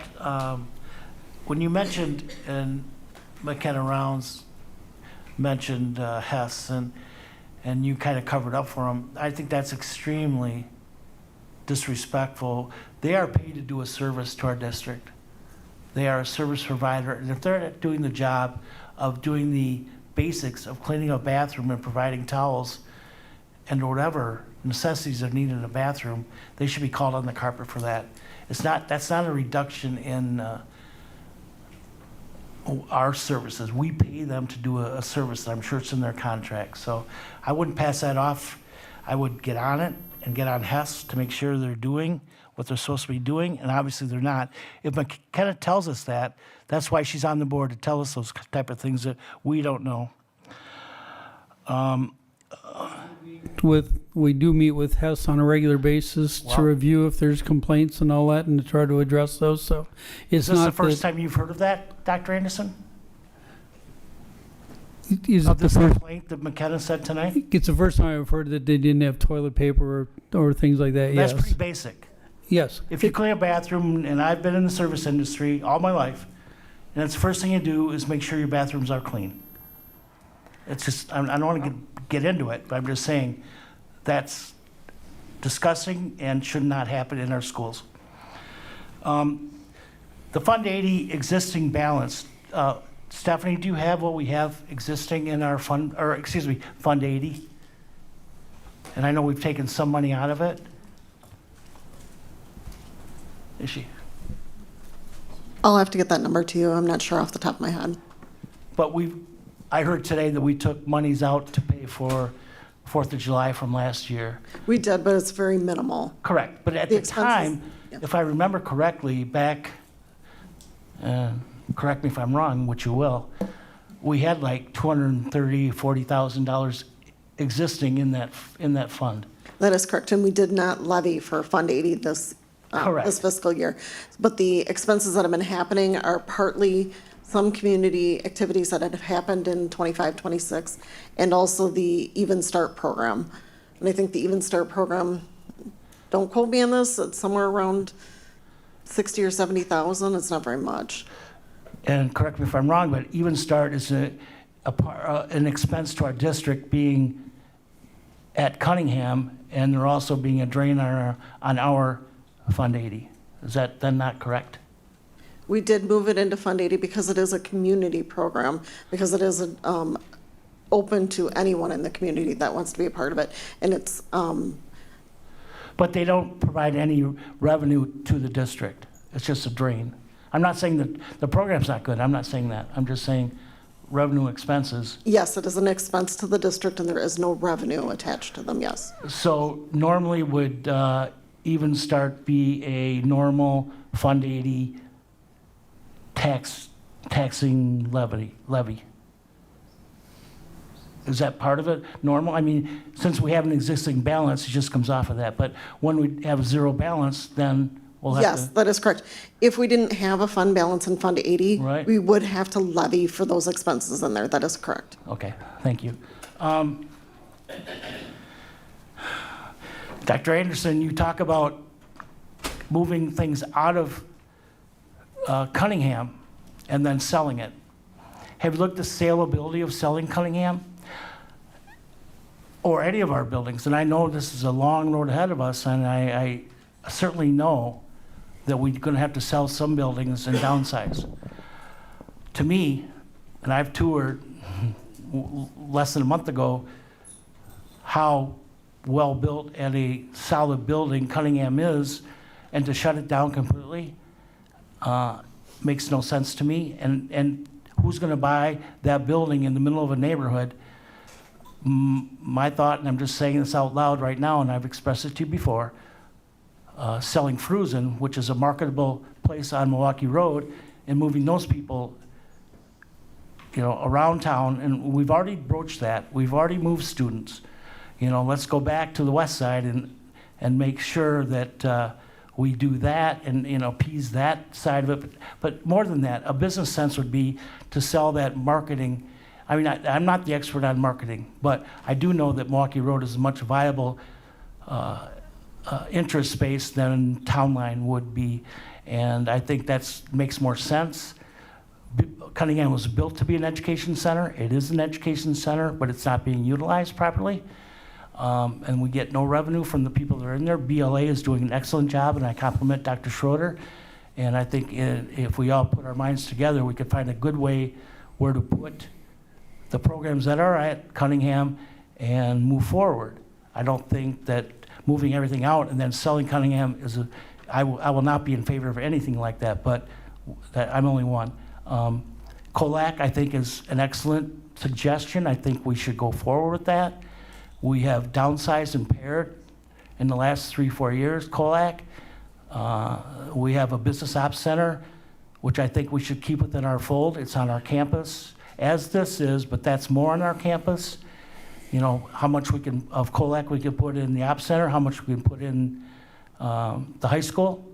When you mentioned in McKenna Rounds mentioned Hess, and you kind of covered up for them. I think that's extremely disrespectful. They are paid to do a service to our district. They are a service provider, and if they're doing the job of doing the basics of cleaning a bathroom and providing towels and whatever necessities are needed in a bathroom, they should be called on the carpet for that. That's not a reduction in our services. We pay them to do a service that I'm sure it's in their contract. So I wouldn't pass that off. I would get on it and get on Hess to make sure they're doing what they're supposed to be doing, and obviously they're not. If McKenna tells us that, that's why she's on the board, to tell us those type of things that we don't know. We do meet with Hess on a regular basis to review if there's complaints and all that, and to try to address those. So it's Is this not the first time you've heard of that, Dr. Anderson? Is Of it the this first? complaint that McKenna said tonight? It's the first time I've heard that they didn't have toilet paper or things like that. That's Yes. pretty basic. Yes. If you clean a bathroom, and I've been in the service industry all my life, and it's the first thing you do is make sure your bathrooms are clean. It's just, I don't want to get into it, but I'm just saying that's disgusting and should not happen in our schools. The Fund 80 existing balance, Stephanie, do you have what we have existing in our Fund 80? And I know we've taken some money out of it. Is she? I'll have to get that number to you. I'm not sure off the top of my head. But I heard today that we took monies out to pay for 4th of July from last year. We did, but it's very minimal. Correct. But at The the expenses, time, yeah. if I remember correctly, back, correct me if I'm wrong, which you will, we had like $230,000, $40,000 existing in that fund. That is correct, and we did not levy for Fund 80 this fiscal year. But the expenses that have been happening are partly some community activities that have happened in 25, 26, and also the Even Start program. And I think the Even Start program, don't quote me on this, it's somewhere around 60 or 70,000. It's not very much. And correct me if I'm wrong, but Even Start is an expense to our district being at Cunningham, and they're also being a drain on our Fund 80. Is that then not correct? We did move it into Fund 80 because it is a community program, because it is open to anyone in the community that wants to be a part of it. And it's, But they don't provide any revenue to the district. It's just a drain. I'm not saying that the program's not good. I'm not saying that. I'm just saying revenue expenses. yes, it is an expense to the district and there is no revenue attached to them, yes. So normally would Even Start be a normal Fund 80 taxing levy? Is that part of it, normal? I mean, since we have an existing balance, it just comes off of that. But when we have zero balance, then we'll have Yes, to. that is correct. If we didn't have a fund balance in Fund 80, Right. we would have to levy for those expenses in there. That is correct. Okay, thank you. Dr. Anderson, you talk about moving things out of Cunningham and then selling it. Have you looked at the saleability of selling Cunningham? Or any of our buildings? And I know this is a long road ahead of us, and I certainly know that we're going to have to sell some buildings and downsize. To me, and I've toured less than a month ago, how well-built and a solid building Cunningham is, and to shut it down completely makes no sense to me. And who's going to buy that building in the middle of a neighborhood? My thought, and I'm just saying this out loud right now, and I've expressed it to you before, selling Fruzen, which is a marketable place on Milwaukee Road, and moving those people, around town. And we've already broached that. We've already moved students. Let's go back to the west side and make sure that we do that and appease that side of it. But more than that, a business sense would be to sell that marketing. I mean, I'm not the expert on marketing, but I do know that Milwaukee Road is a much viable interest space than Town Line would be, and I think that makes more sense. Cunningham was built to be an education center. It is an education center, but it's not being utilized properly. And we get no revenue from the people that are in there. BLA is doing an excellent job, and I compliment Dr. Schroeder. And I think if we all put our minds together, we could find a good way where to put the programs that are at Cunningham and move forward. I don't think that moving everything out and then selling Cunningham is I will not be in favor of anything like that, but I'm only one. COLAC, I think, is an excellent suggestion. I think we should go forward with that. We have downsized and paired in the last 3-4 years, COLAC. We have a business ops center, which I think we should keep within our fold. It's on our campus, as this is, but that's more on our campus. You know, how much we can, of COLAC we can put in the ops center, how much we can put in the high school,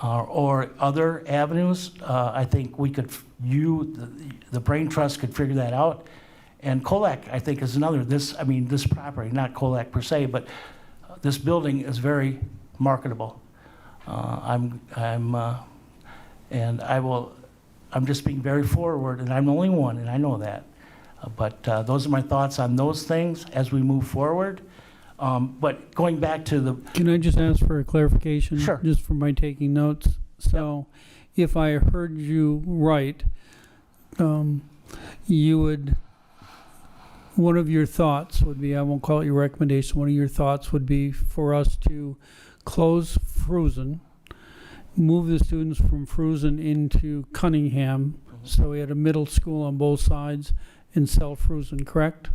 or other avenues. I think we could, the Brain Trust could figure that out. And COLAC, I think, is another, this property, not COLAC per se, but this building is very marketable. I'm just being very forward, and I'm the only one, and I know that. But those are my thoughts on those things as we move forward. But going back to the... Can I just ask for a clarification? Sure. Just for my taking notes. So if I heard you right, you would, one of your thoughts would be, I won't call it your recommendation, one of your thoughts would be for us to close Frusen, move the students from Frusen into Cunningham, so we had a middle school on both sides, and sell Frusen, correct?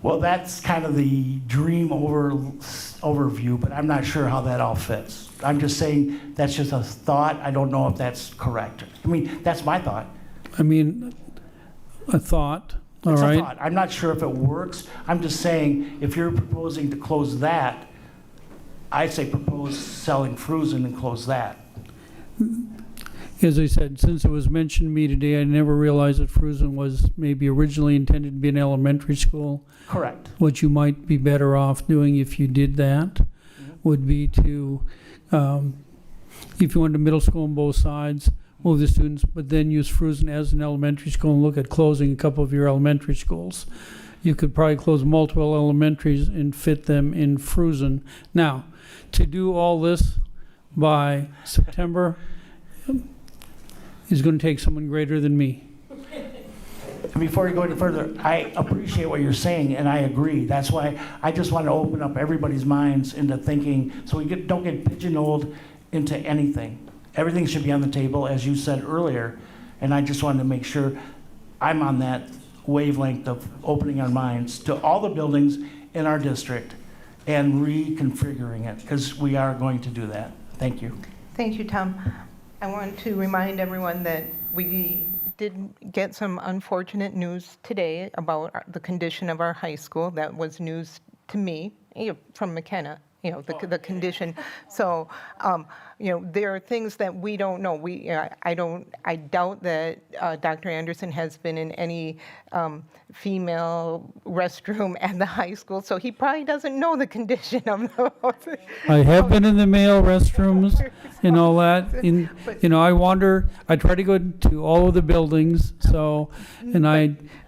Well, that's kind of the dream overview, but I'm not sure how that all fits. I'm just saying that's just a thought. I don't know if that's correct. I mean, that's my thought. I mean, a thought, all It's right? a thought. I'm not sure if it works. I'm just saying if you're proposing to close that, I say propose selling Frusen and close that. As I said, since it was mentioned to me today, I never realized that Frusen was maybe originally intended to be an elementary school. Correct. What you might be better off doing if you did that would be to, if you wanted a middle school on both sides, move the students, but then use Frusen as an elementary school and look at closing a couple of your elementary schools. You could probably close multiple elementaries and fit them in Frusen. Now, to do all this by September is going to take someone greater than me. And before you go any further, I appreciate what you're saying, and I agree. That's why I just want to open up everybody's minds into thinking, so we don't get pigeonholed into anything. Everything should be on the table, as you said earlier, and I just wanted to make sure I'm on that wavelength of opening our minds to all the buildings in our district and reconfiguring it, because we are going to do that. Thank you. Thank you, Tom. I want to remind everyone that we did get some unfortunate news today about the condition of our high school. That was news to me, from McKenna, the condition. So, there are things that we don't know. I doubt that Dr. Anderson has been in any female restroom at the high school, so he probably doesn't know the condition of those. I have been in the male restrooms and all that. I wander, I try to go to all of the buildings, so, and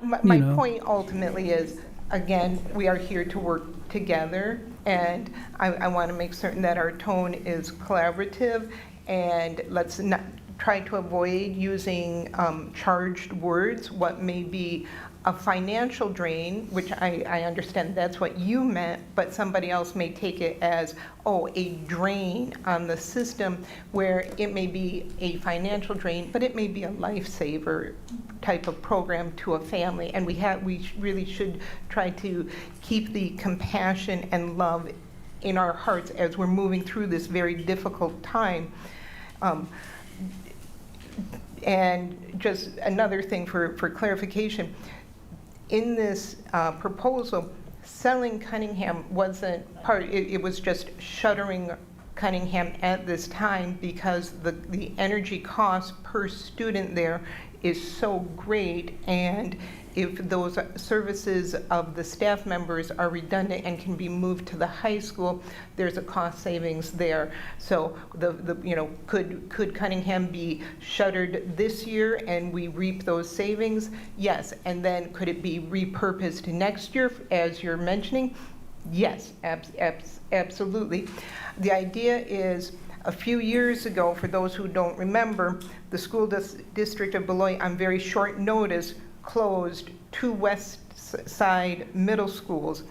My point ultimately is, again, we are here to work together, and I want to make certain that our tone is collaborative, and let's not try to avoid using charged words. What may be a financial drain, which I understand that's what you meant, but somebody else may take it as, a drain on the system, where it may be a financial drain, but it may be a lifesaver type of program to a family. And we really should try to keep the compassion and love in our hearts as we're moving through this very difficult time. And just another thing for clarification, in this proposal, selling Cunningham wasn't part, it was just shuttering Cunningham at this time because the energy cost per student there is so great, and if those services of the staff members are redundant and can be moved to the high school, there's a cost savings there. So could Cunningham be shuttered this year and we reap those savings? Yes. And then could it be repurposed next year, as you're mentioning? Yes, absolutely. The idea is, a few years ago, for those who don't remember, the school district of Beloit on very short notice closed 2 West Side middle schools.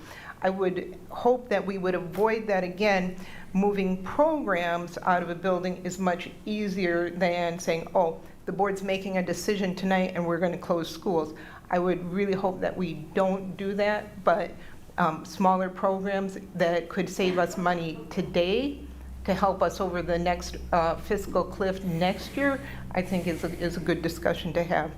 I would hope that we would avoid that again. Moving programs out of a building is much easier than saying, oh, the board's making a decision tonight and we're going to close schools. I would really hope that we don't do that, but smaller programs that could save us money today to help us over the next fiscal cliff next year, I think is a good discussion to have.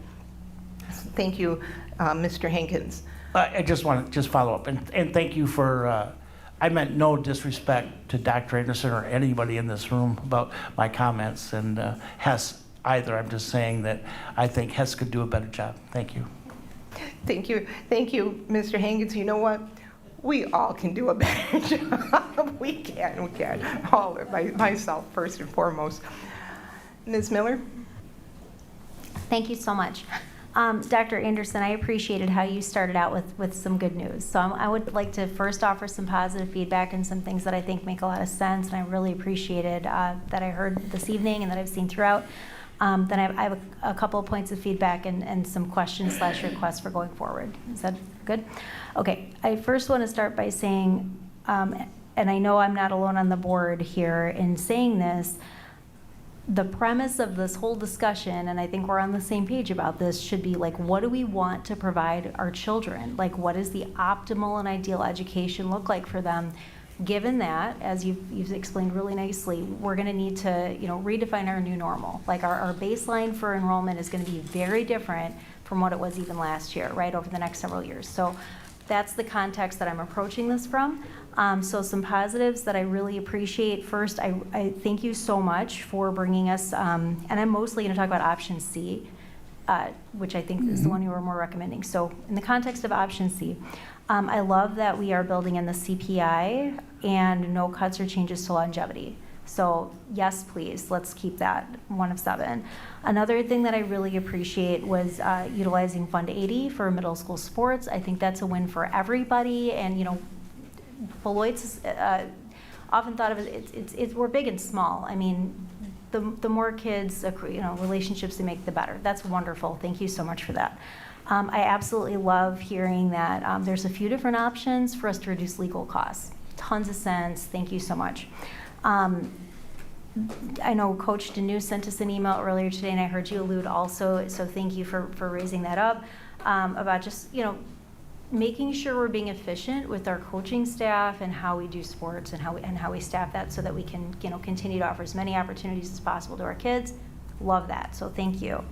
Thank you, Mr. Hankins. I just want to follow up and thank you for, I meant no disrespect to Dr. Anderson or anybody in this room about my comments and Hess either. I'm just saying that I think Hess could do a better job. Thank you. Thank you, Mr. Hankins. You know what? We all can do a better job. We can. All myself first and foremost. Ms. Miller? Thank you so much. Dr. Anderson, I appreciated how you started out with some good news. So I would like to first offer some positive feedback and some things that I think make a lot of sense, and I really appreciated that I heard this evening and that I've seen throughout. Then I have a couple of points of feedback and some questions / requests for going forward. Is that good? Okay, I first want to start by saying, and I know I'm not alone on the board here in saying this, the premise of this whole discussion, and I think we're on the same page about this, should be like, what do we want to provide our children? Like, what does the optimal and ideal education look like for them? Given that, as you've explained really nicely, we're going to need to redefine our new normal. Like our baseline for enrollment is going to be very different from what it was even last year, right, over the next several years. So that's the context that I'm approaching this from. So some positives that I really appreciate. First, I thank you so much for bringing us, and I'm mostly going to talk about option C, which I think is the one you were more recommending. So in the context of option C, I love that we are building in the CPI and no cuts or changes to longevity. So yes, please, let's keep that 1 of 7. Another thing that I really appreciate was utilizing Fund 80 for middle school sports. I think that's a win for everybody. And Beloit's often thought of as we're big and small. I mean, the more kids, relationships they make, the better. That's wonderful. Thank you so much for that. I absolutely love hearing that there's a few different options for us to reduce legal costs. Tons of sense. Thank you so much. I know Coach Deneau sent us an email earlier today, and I heard you allude also, so thank you for raising that up, about just, making sure we're being efficient with our coaching staff and how we do sports and how we staff that so that we can, continue to offer as many opportunities as possible to our kids. Love that, so thank you.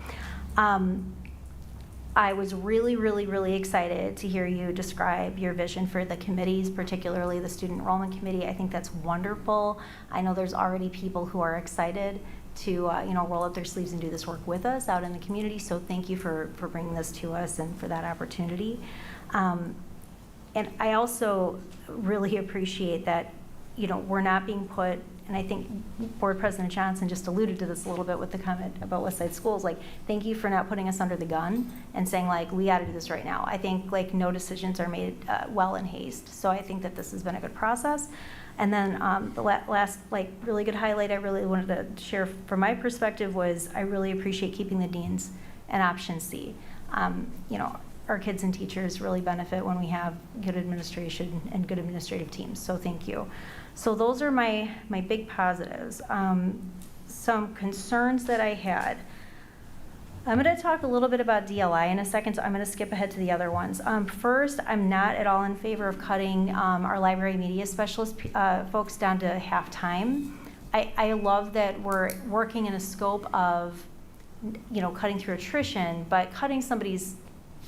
I was really, really, really excited to hear you describe your vision for the committees, particularly the Student Enrollment Committee. I think that's wonderful. I know there's already people who are excited to roll up their sleeves and do this work with us out in the community. So thank you for bringing this to us and for that opportunity. And I also really appreciate that we're not being put, and I think Board President Johnson just alluded to this a little bit with the comment about West Side Schools, like, thank you for not putting us under the gun and saying, like, we got to do this right now. I think, like, no decisions are made well in haste. So I think that this has been a good process. And then the last, like, really good highlight I really wanted to share from my perspective was I really appreciate keeping the deans and option C. Our kids and teachers really benefit when we have good administration and good administrative teams. So thank you. So those are my big positives. Some concerns that I had. I'm going to talk a little bit about DLI in a second, so I'm going to skip ahead to the other ones. First, I'm not at all in favor of cutting our library media specialist folks down to half-time. I love that we're working in a scope of, cutting through attrition, but cutting somebody's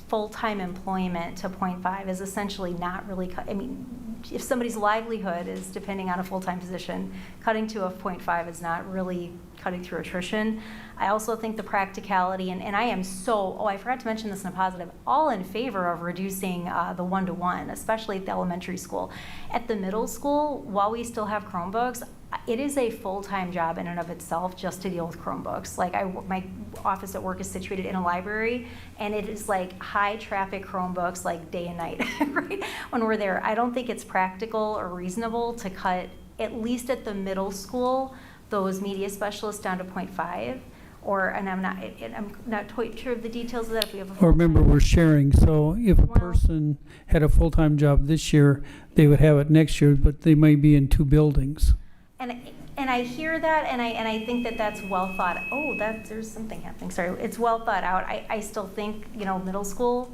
full-time employment to 0.5 is essentially not really, I mean, if somebody's livelihood is depending on a full-time position, cutting to a 0.5 is not really cutting through attrition. I also think the practicality, and I am I forgot to mention this in a positive, all in favor of reducing the one-to-one, especially at the elementary school. At the middle school, while we still have Chromebooks, it is a full-time job in and of itself just to deal with Chromebooks. Like my office at work is situated in a library, and it is like high traffic Chromebooks like day and night, right? When we're there, I don't think it's practical or reasonable to cut, at least at the middle school, those media specialists down to 0.5. And I'm not quite sure of the details of that. If we have a Or remember, we're sharing, so if a person had a full-time job this year, they would have it next year, but they might be in 2 buildings. And I hear that, and I think that that's well thought. Oh, there's something happening. Sorry, it's well thought out. I still think, middle school,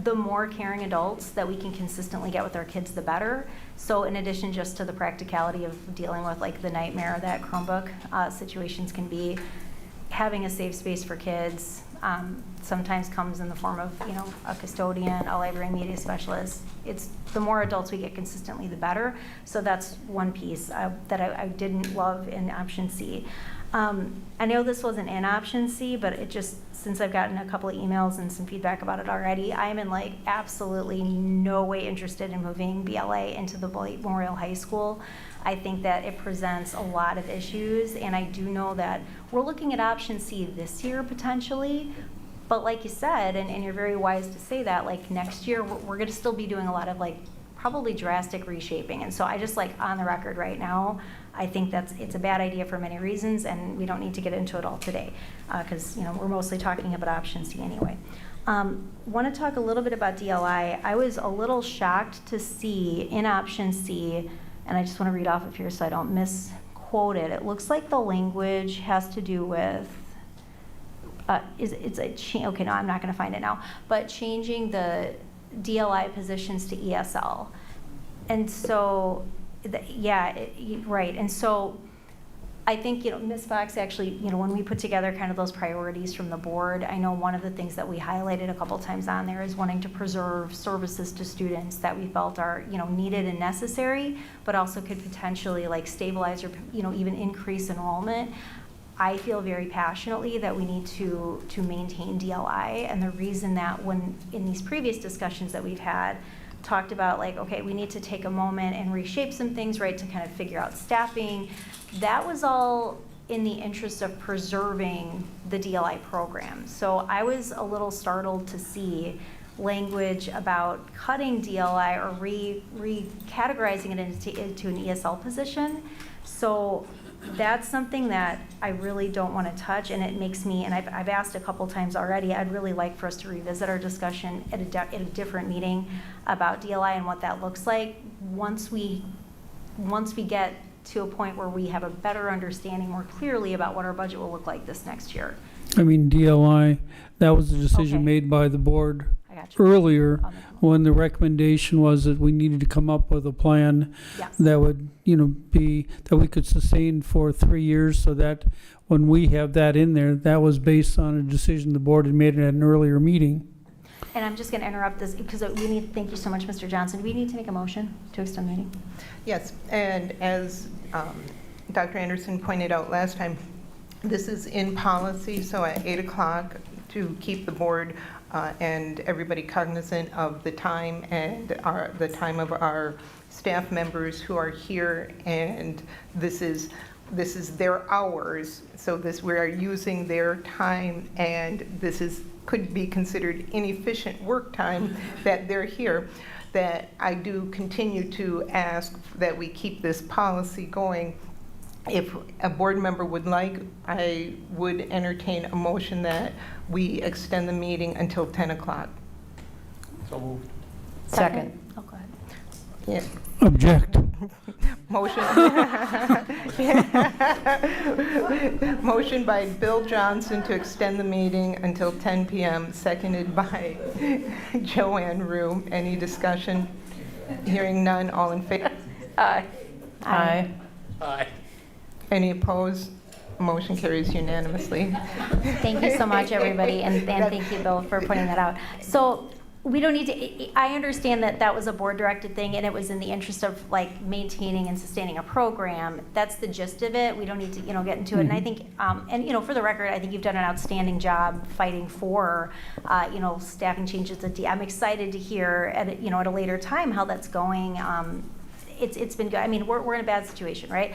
the more caring adults that we can consistently get with our kids, the better. So in addition just to the practicality of dealing with like the nightmare that Chromebook situations can be, having a safe space for kids sometimes comes in the form of, a custodian, a library media specialist. It's the more adults we get consistently, the better. So that's one piece that I didn't love in option C. I know this wasn't in option C, but it just, since I've gotten a couple of emails and some feedback about it already, I am in like absolutely no way interested in moving BLA into the Memorial High School. I think that it presents a lot of issues, and I do know that we're looking at option C this year potentially, but like you said, and you're very wise to say that, like next year we're gonna still be doing a lot of like probably drastic reshaping. And so I just like on the record right now, I think it's a bad idea for many reasons, and we don't need to get into it all today because we're mostly talking about option C anyway. Want to talk a little bit about DLI. I was a little shocked to see in option C, and I just want to read off of here so I don't misquote it. It looks like the language has to do with, okay, no, I'm not going to find it now, but changing the DLI positions to ESL. And so, right. And so I think, Ms. Fox actually, when we put together kind of those priorities from the board, I know one of the things that we highlighted a couple times on there is wanting to preserve services to students that we felt are, needed and necessary, but also could potentially like stabilize or, even increase enrollment. I feel very passionately that we need to maintain DLI, and the reason that when in these previous discussions that we've had, talked about like, okay, we need to take a moment and reshape some things, right, to kind of figure out staffing. That was all in the interest of preserving the DLI program. So I was a little startled to see language about cutting DLI or recategorizing it into an ESL position. So that's something that I really don't want to touch, and it makes me, and I've asked a couple times already, I'd really like for us to revisit our discussion at a different meeting about DLI and what that looks like once we get to a point where we have a better understanding more clearly about what our budget will look like this next year. I mean, DLI, that was a decision made by the board earlier when the recommendation was that we needed to come up with a plan that would, be, that we could sustain for 3 years, so that when we have that in there, that was based on a decision the board had made at an earlier meeting. And I'm just going to interrupt this because thank you so much, Mr. Johnson. Do we need to make a motion to extend the meeting? Yes, and as Dr. Anderson pointed out last time, this is in policy, so at 8 o'clock to keep the board and everybody cognizant of the time and the time of our staff members who are here, and this is their hours, so we are using their time, and this could be considered inefficient work time that they're here, that I do continue to ask that we keep this policy going. If a board member would like, I would entertain a motion that we extend the meeting until 10 o'clock. So moved. Second. Oh, go ahead. Yeah. Object. Motion by Bill Johnson to extend the meeting until 10 p.m., seconded by Joanne Rue. Any discussion? Hearing none, all in favor? Aye. Any opposed? Motion carries unanimously. Thank you so much, everybody, and thank you, Bill, for pointing that out. So we don't need to, I understand that that was a board-directed thing, and it was in the interest of like maintaining and sustaining a program. That's the gist of it. We don't need to, get into it. And I think, and for the record, I think you've done an outstanding job fighting for, staffing changes at I'm excited to hear at a later time how that's going. It's been good. I mean, we're in a bad situation, right?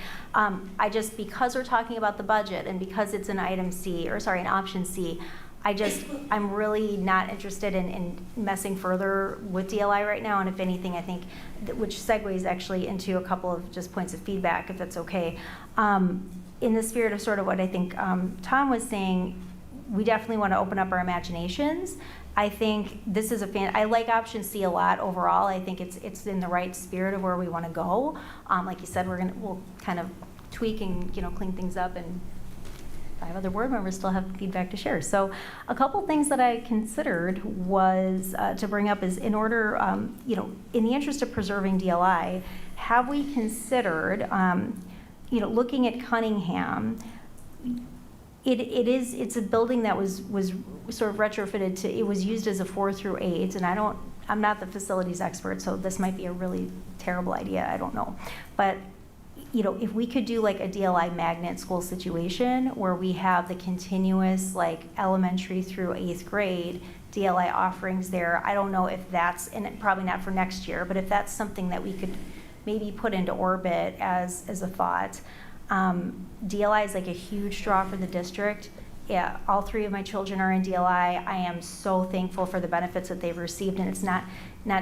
Because we're talking about the budget and because it's an option C, I'm really not interested in messing further with DLI right now. And if anything, I think, which segues actually into a couple of just points of feedback, if that's okay. In the spirit of sort of what I think Tom was saying, we definitely want to open up our imaginations. I think this is I like option C a lot overall. I think it's in the right spirit of where we want to go. Like you said, we'll kind of tweak and clean things up, and 5 other board members still have feedback to share. So a couple things that I considered was to bring up is in order, in the interest of preserving DLI, have we considered, looking at Cunningham? It's a building that was sort of retrofitted to, it was used as a 4 through 8, and I'm not the facilities expert, so this might be a really terrible idea, I don't know. But if we could do like a DLI magnet school situation where we have the continuous like elementary through 8th grade DLI offerings there, I don't know if that's, and probably not for next year, but if that's something that we could maybe put into orbit as a thought. DLI is like a huge draw for the district. Yeah, all 3 of my children are in DLI. I am so thankful for the benefits that they've received, and it's not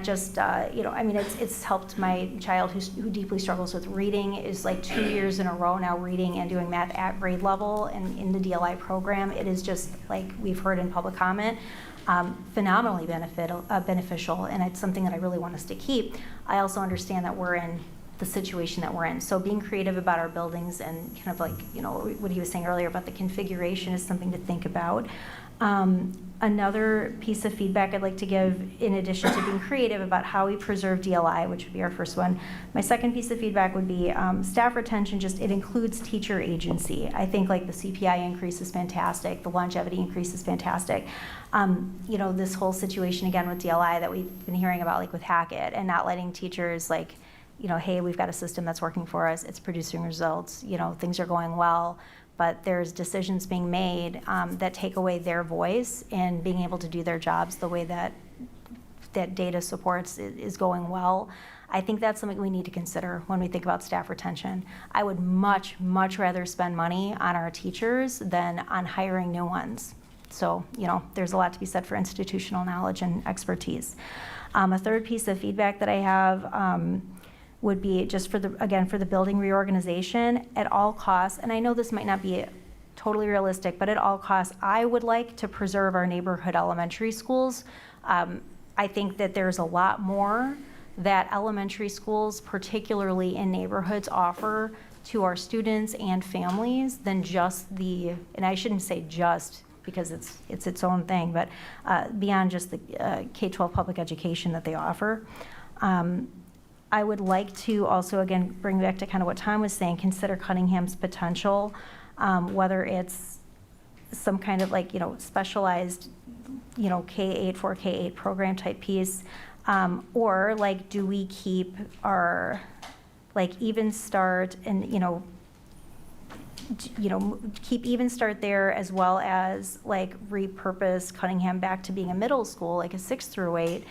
just it's helped my child who deeply struggles with reading is like 2 years in a row now reading and doing math at grade level and in the DLI program. It is just like we've heard in public comment, phenomenally beneficial, and it's something that I really want us to keep. I also understand that we're in the situation that we're in. So being creative about our buildings and kind of like, what he was saying earlier about the configuration is something to think about. Another piece of feedback I'd like to give, in addition to being creative about how we preserve DLI, which would be our first one, my second piece of feedback would be staff retention, it includes teacher agency. I think like the CPI increase is fantastic, the longevity increase is fantastic. This whole situation again with DLI that we've been hearing about like with Hackett and not letting teachers like, hey, we've got a system that's working for us, it's producing results, things are going well, but there's decisions being made that take away their voice and being able to do their jobs the way that data supports is going well. I think that's something we need to consider when we think about staff retention. I would much, much rather spend money on our teachers than on hiring new ones. So, there's a lot to be said for institutional knowledge and expertise. A third piece of feedback that I have would be just for the building reorganization at all costs, and I know this might not be totally realistic, but at all costs, I would like to preserve our neighborhood elementary schools. I think that there's a lot more that elementary schools, particularly in neighborhoods, offer to our students and families than just and I shouldn't say just because it's its own thing, but beyond just the K-12 public education that they offer. I would like to also, again, bring back to kind of what Tom was saying, consider Cunningham's potential, whether it's some kind of like, specialized, K-8 for K-8 program type piece, or like, do we keep our, like, Even Start and, keep Even Start there as well as like repurpose Cunningham back to being a middle school, like a 6 through 8.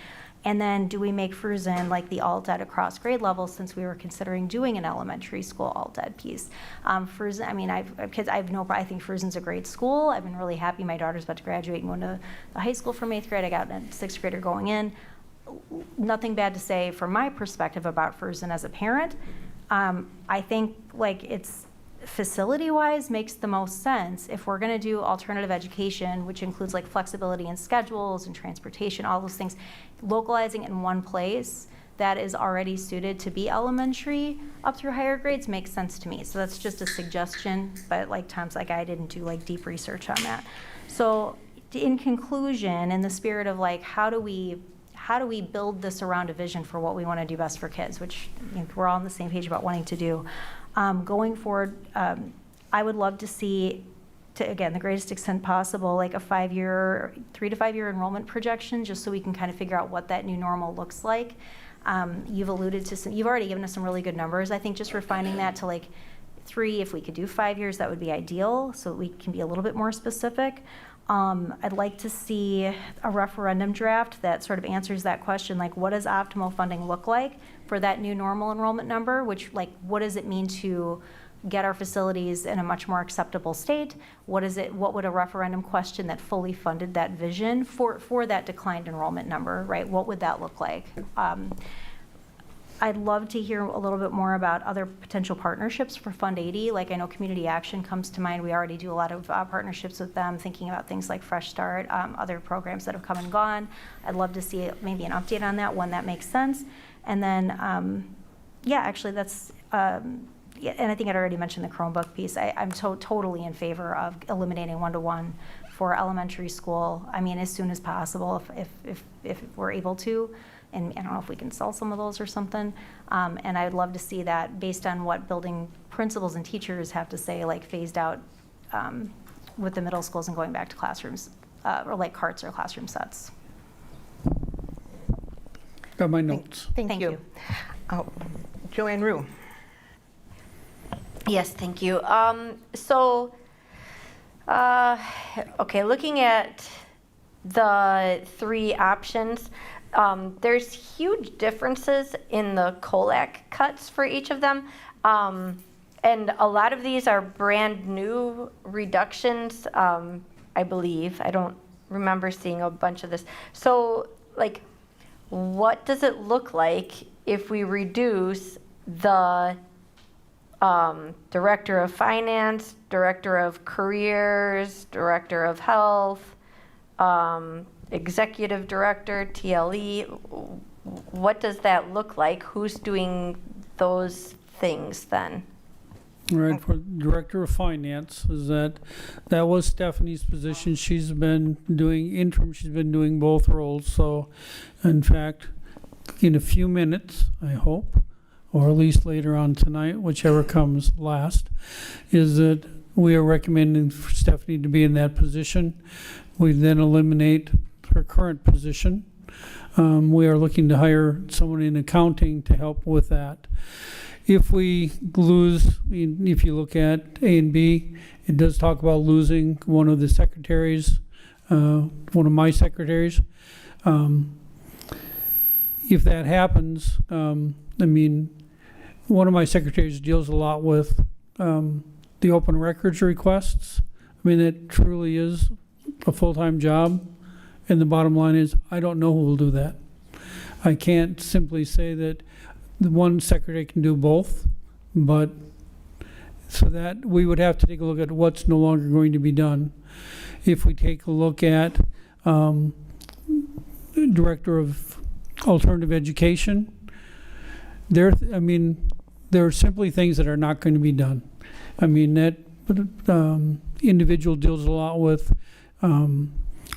And then do we make Frusen like the alt-ed across grade levels, since we were considering doing an elementary school alt-ed piece? Frusen, I think Frusen's a great school. I've been really happy. My daughter's about to graduate and go to the high school from 8th grade. I got a 6th grader going in. Nothing bad to say from my perspective about Frusen as a parent. I think like it's facility-wise makes the most sense if we're going to do alternative education, which includes like flexibility in schedules and transportation, all those things, localizing in one place that is already suited to be elementary up through higher grades makes sense to me. So that's just a suggestion, but like Tom's like, I didn't do like deep research on that. So in conclusion, in the spirit of like, how do we build this around a vision for what we want to do best for kids, which we're all on the same page about wanting to do. Going forward, I would love to see, to again, the greatest extent possible, like a 3 to 5 year enrollment projection, just so we can kind of figure out what that new normal looks like. You've alluded to you've already given us some really good numbers. I think just refining that to like 3, if we could do 5 years, that would be ideal, so that we can be a little bit more specific. I'd like to see a referendum draft that sort of answers that question, like what does optimal funding look like for that new normal enrollment number, which like what does it mean to get our facilities in a much more acceptable state? What would a referendum question that fully funded that vision for that declined enrollment number, right? What would that look like? I'd love to hear a little bit more about other potential partnerships for Fund 80. Like I know Community Action comes to mind. We already do a lot of partnerships with them, thinking about things like Fresh Start, other programs that have come and gone. I'd love to see maybe an update on that, one that makes sense. And then, yeah, actually that's, yeah, and I think I'd already mentioned the Chromebook piece. I'm totally in favor of eliminating one-to-one for elementary school. I mean, as soon as possible, if we're able to. And I don't know if we can sell some of those or something. And I'd love to see that based on what building principals and teachers have to say, like phased out with the middle schools and going back to classrooms, or like carts or classroom sets. Got my notes. Thank you. Joanne Rue. Yes, thank you. Okay, looking at the 3 options, there's huge differences in the COLAC cuts for each of them. And a lot of these are brand new reductions, I believe. I don't remember seeing a bunch of this. So, like, what does it look like if we reduce the Director of Finance, Director of Careers, Director of Health, Executive Director, TLE? What does that look like? Who's doing those things then? All right, for Director of Finance, that was Stephanie's position. She's been doing interim, she's been doing both roles. So, in fact, in a few minutes, I hope, or at least later on tonight, whichever comes last, is that we are recommending for Stephanie to be in that position. We then eliminate her current position. We are looking to hire someone in accounting to help with that. If we lose, if you look at A and B, it does talk about losing one of the secretaries, one of my secretaries. If that happens, I mean, one of my secretaries deals a lot with the open records requests. I mean, it truly is a full-time job. And the bottom line is, I don't know who will do that. I can't simply say that the one secretary can do both, but so that we would have to take a look at what's no longer going to be done. If we take a look at Director of Alternative Education, there are simply things that are not going to be done. I mean, that individual deals a lot with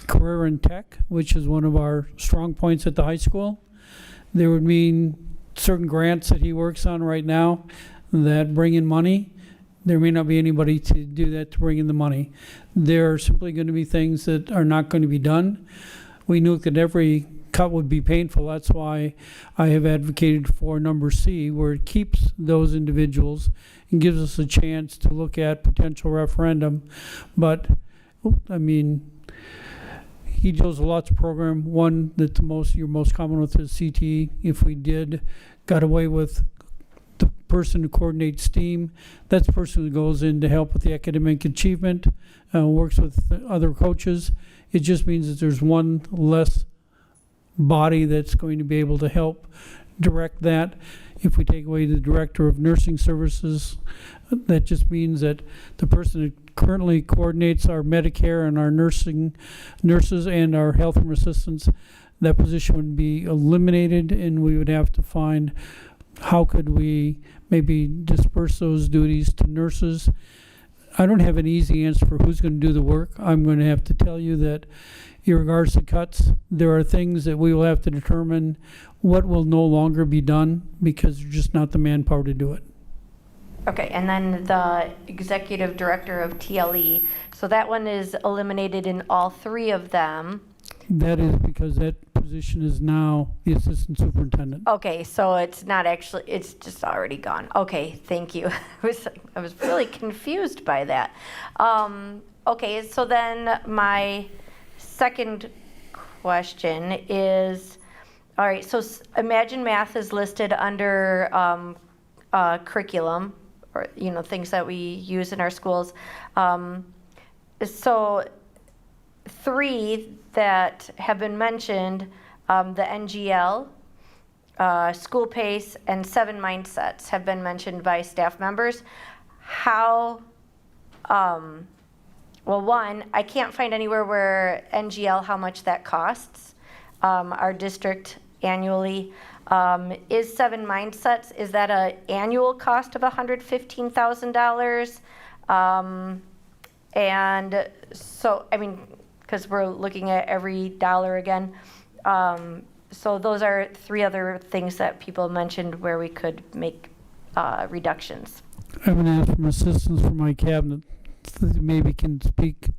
career and tech, which is one of our strong points at the high school. There would mean certain grants that he works on right now that bring in money. There may not be anybody to do that to bring in the money. There are simply going to be things that are not going to be done. We knew that every cut would be painful. That's why I have advocated for number C, where it keeps those individuals and gives us a chance to look at potential referendum. But, I mean, he deals with lots of program. One that you're most common with is CTE. If we got away with the person who coordinates STEAM, that's the person who goes in to help with the academic achievement, works with other coaches. It just means that there's one less body that's going to be able to help direct that. If we take away the Director of Nursing Services, that just means that the person who currently coordinates our Medicare and our nurses and our health room assistants, that position would be eliminated, and we would have to find how could we maybe disperse those duties to nurses. I don't have an easy answer for who's going to do the work. I'm going to have to tell you that in regards to cuts, there are things that we will have to determine what will no longer be done because there's just not the manpower to do it. Okay, and then the executive director of TLE, so that one is eliminated in all three of them. That is because that position is now the assistant superintendent. Okay, so it's not actually, it's just already gone. Okay, thank you. I was really confused by that. Okay, so then my second question is, all right, so Imagine Math is listed under curriculum, or, you know, things that we use in our schools. So 3 that have been mentioned, the NGL, School Pace, and 7 Mindsets have been mentioned by staff members. How, well, one, I can't find anywhere where NGL, how much that costs our district annually. Is 7 Mindsets, is that an annual cost of $115,000? And so, I mean, because we're looking at every dollar again. So those are 3 other things that people mentioned where we could make reductions. I'm going to ask for assistance from my cabinet, that maybe can speak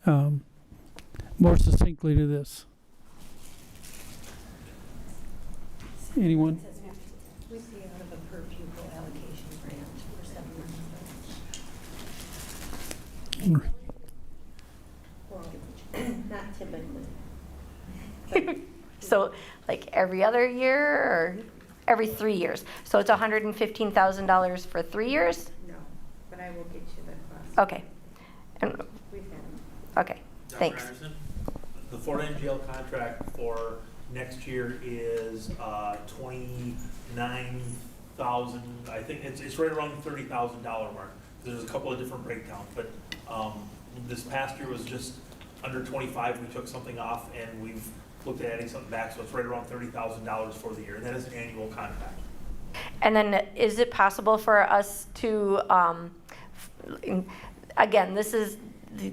more succinctly to this. Anyone? We pay out of a per pupil allocation grant for 7 months. Well, not typically. So like every other year or every 3 years? So it's $115,000 for 3 years? No, but I will get you the cost. Okay. And, We've had them. okay, Dr. thanks. Anderson, the Ford NGL contract for next year is $29,000. I think it's right around the $30,000 mark. There's a couple of different breakdowns, but this past year was just under 25. We took something off, and we've looked at adding something back, so it's right around $30,000 for the year. And that is an annual contract. And then is it possible for us to, again,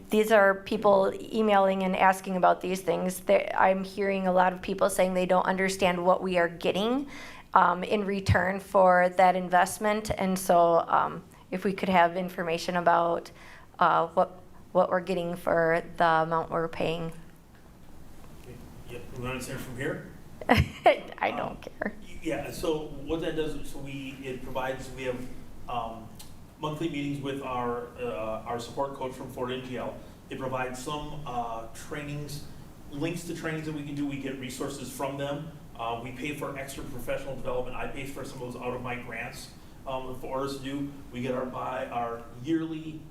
these are people emailing and asking about these things. I'm hearing a lot of people saying they don't understand what we are getting in return for that investment. And so if we could have information about what we're getting for the amount we're paying. Yep, we want to understand from here? I don't care. Yeah, so what that does, so we have monthly meetings with our support coach from Ford NGL. It provides some trainings, links to trainings that we can do. We get resources from them. We pay for extra professional development. I pay for some of those out of my grants for us to do. We get our yearly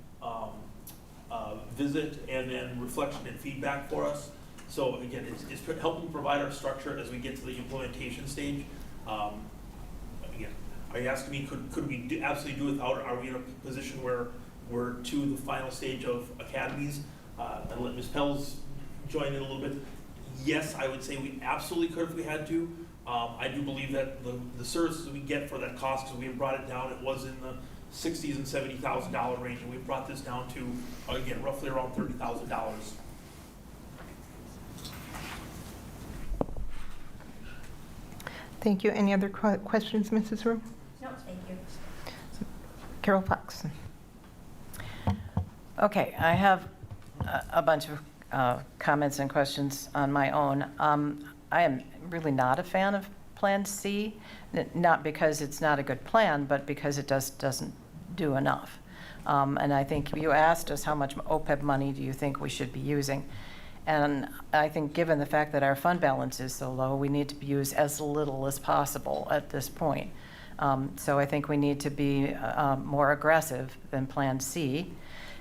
visit and then reflection and feedback for us. So again, it's helping provide our structure as we get to the implementation stage. Again, are you asking me, could we absolutely do without it? Are we in a position where we're to the final stage of academies? And let Ms. Pels join in a little bit. Yes, I would say we absolutely could if we had to. I do believe that the services we get for that cost, because we have brought it down, it was in the $60,000 and $70,000 range, and we brought this down to, again, roughly around $30,000. Thank you. Any other questions, Mrs. Rue? No, thank you. Carol Fox. Okay, I have a bunch of comments and questions on my own. I am really not a fan of Plan C, not because it's not a good plan, but because it doesn't do enough. And I think you asked us how much OPEB money do you think we should be using. And I think given the fact that our fund balance is so low, we need to use as little as possible at this point. So I think we need to be more aggressive than Plan C.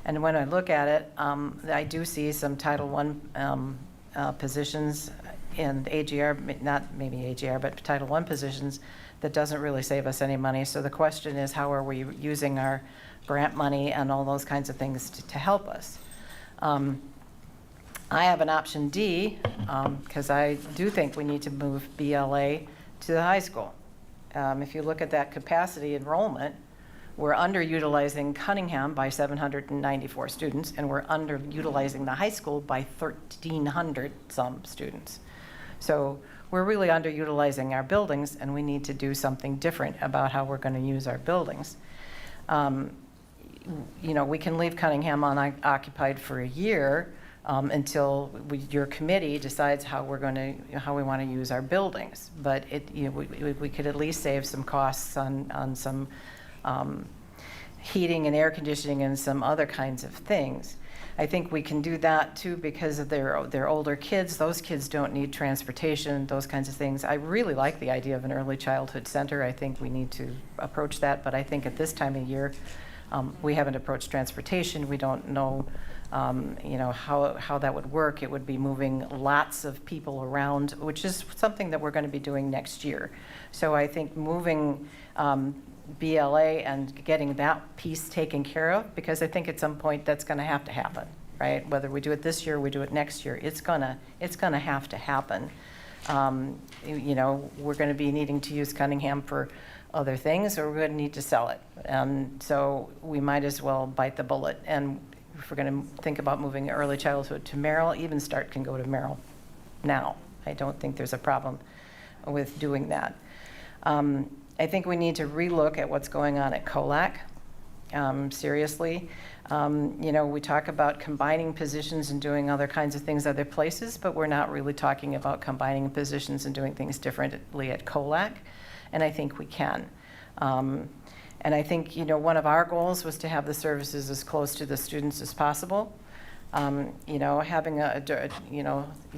And when I look at it, I do see some Title I positions in AGR, not maybe AGR, but Title I positions that doesn't really save us any money. So the question is, how are we using our grant money and all those kinds of things to help us? I have an option D, because I do think we need to move BLA to the high school. If you look at that capacity enrollment, we're underutilizing Cunningham by 794 students, and we're underutilizing the high school by 1,300 some students. So we're really underutilizing our buildings, and we need to do something different about how we're going to use our buildings. We can leave Cunningham unoccupied for a year until your committee decides how we want to use our buildings. But we could at least save some costs on some heating and air conditioning and some other kinds of things. I think we can do that too because of their older kids. Those kids don't need transportation, those kinds of things. I really like the idea of an early childhood center. I think we need to approach that, but I think at this time of year, we haven't approached transportation. We don't know, how that would work. It would be moving lots of people around, which is something that we're going to be doing next year. So I think moving BLA and getting that piece taken care of, because I think at some point that's going to have to happen, right? Whether we do it this year, we do it next year, it's gonna have to happen. We're going to be needing to use Cunningham for other things, or we're going to need to sell it. And so we might as well bite the bullet. And if we're going to think about moving early childhood to Merrill, Even Start can go to Merrill now. I don't think there's a problem with doing that. I think we need to relook at what's going on at COLAC, seriously. We talk about combining positions and doing other kinds of things other places, but we're not really talking about combining positions and doing things differently at COLAC, and I think we can. And I think, one of our goals was to have the services as close to the students as possible. Having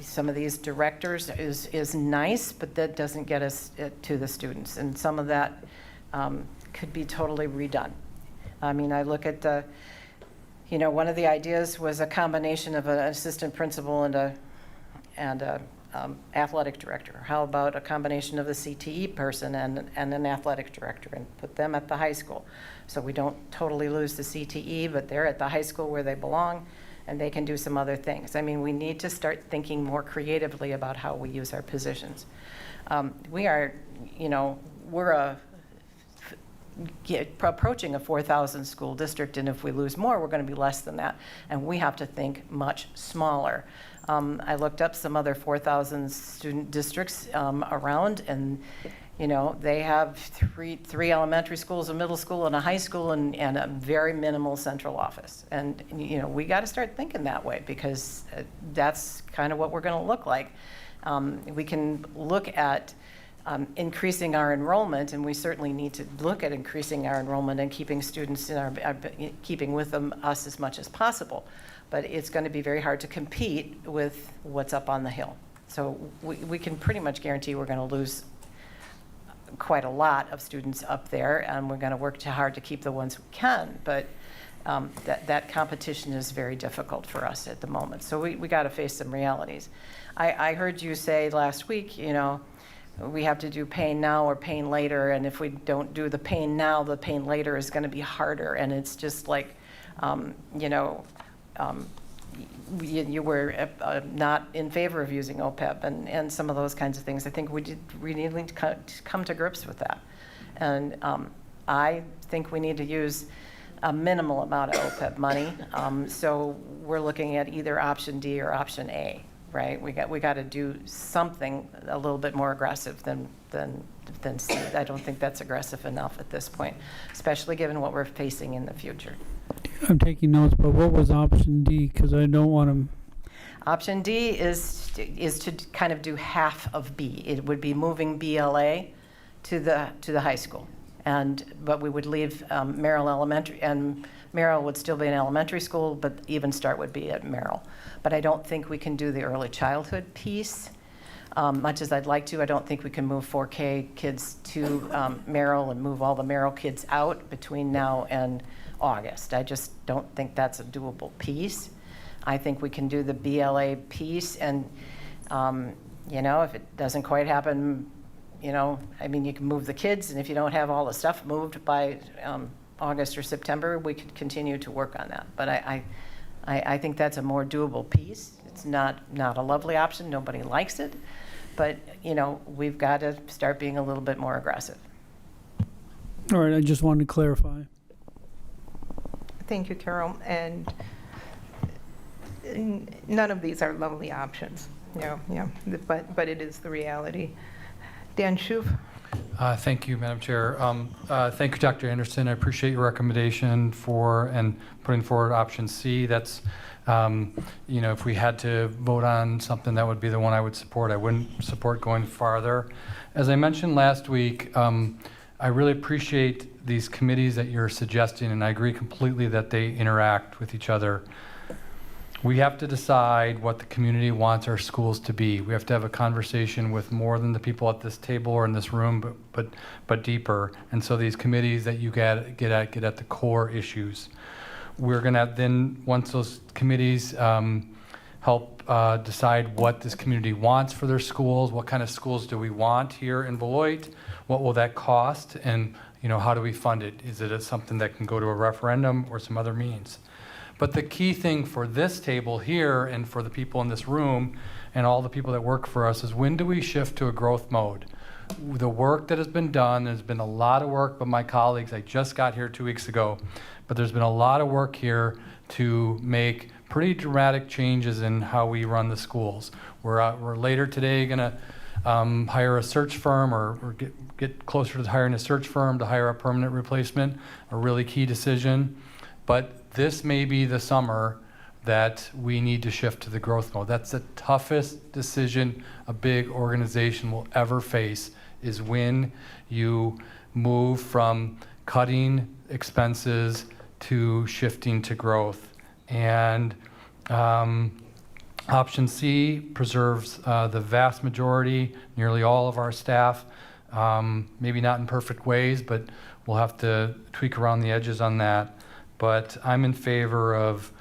some of these directors is nice, but that doesn't get us to the students. And some of that could be totally redone. I mean, I look at one of the ideas was a combination of an assistant principal and a athletic director. How about a combination of the CTE person and an athletic director and put them at the high school? So we don't totally lose the CTE, but they're at the high school where they belong, and they can do some other things. I mean, we need to start thinking more creatively about how we use our positions. We're approaching a 4,000 school district, and if we lose more, we're going to be less than that, and we have to think much smaller. I looked up some other 4,000 student districts around, and they have three elementary schools, a middle school, and a high school, and a very minimal central office. And we got to start thinking that way, because that's kind of what we're going to look like. We can look at increasing our enrollment, and we certainly need to look at increasing our enrollment and keeping students keeping with us as much as possible. But it's going to be very hard to compete with what's up on the hill. So we can pretty much guarantee we're going to lose quite a lot of students up there, and we're going to work too hard to keep the ones we can. But that competition is very difficult for us at the moment. So we got to face some realities. I heard you say last week, we have to do pain now or pain later, and if we don't do the pain now, the pain later is going to be harder. And it's just like, you were not in favor of using OPEB and some of those kinds of things. I think we need to come to grips with that. And I think we need to use a minimal amount of OPEB money. So we're looking at either option D or option A, right? We got to do something a little bit more aggressive than C. I don't think that's aggressive enough at this point, especially given what we're facing in the future. I'm taking notes, but what was option D? Because I don't want to. Option D is to kind of do half of B. It would be moving BLA to the high school, but we would leave Merrill Elementary, and Merrill would still be an elementary school, but Even Start would be at Merrill. But I don't think we can do the early childhood piece. Much as I'd like to, I don't think we can move 4K kids to Merrill and move all the Merrill kids out between now and August. I just don't think that's a doable piece. I think we can do the BLA piece, and if it doesn't quite happen, you can move the kids, and if you don't have all the stuff moved by August or September, we could continue to work on that. But I think that's a more doable piece. It's not a lovely option. Nobody likes it, but we've got to start being a little bit more aggressive. All right, I just wanted to clarify. Thank you, Carol. And none of these are lovely options, but it is the reality. Dan Schuf? Thank you, Madam Chair. Thank you, Dr. Anderson. I appreciate your recommendation for and putting forward option C. That's, if we had to vote on something, that would be the one I would support. I wouldn't support going farther. As I mentioned last week, I really appreciate these committees that you're suggesting, and I agree completely that they interact with each other. We have to decide what the community wants our schools to be. We have to have a conversation with more than the people at this table or in this room, but deeper. And so these committees that you get at the core issues. We're gonna then, once those committees help decide what this community wants for their schools, what kind of schools do we want here in Beloit, what will that cost, and how do we fund it? Is it something that can go to a referendum or some other means? But the key thing for this table here and for the people in this room and all the people that work for us is, when do we shift to a growth mode? The work that has been done, there's been a lot of work by my colleagues. I just got here 2 weeks ago, but there's been a lot of work here to make pretty dramatic changes in how we run the schools. We're later today gonna hire a search firm or get closer to hiring a search firm to hire a permanent replacement, a really key decision. But this may be the summer that we need to shift to the growth mode. That's the toughest decision a big organization will ever face, is when you move from cutting expenses to shifting to growth. And option C preserves the vast majority, nearly all of our staff, maybe not in perfect ways, but we'll have to tweak around the edges on that. But I'm in favor of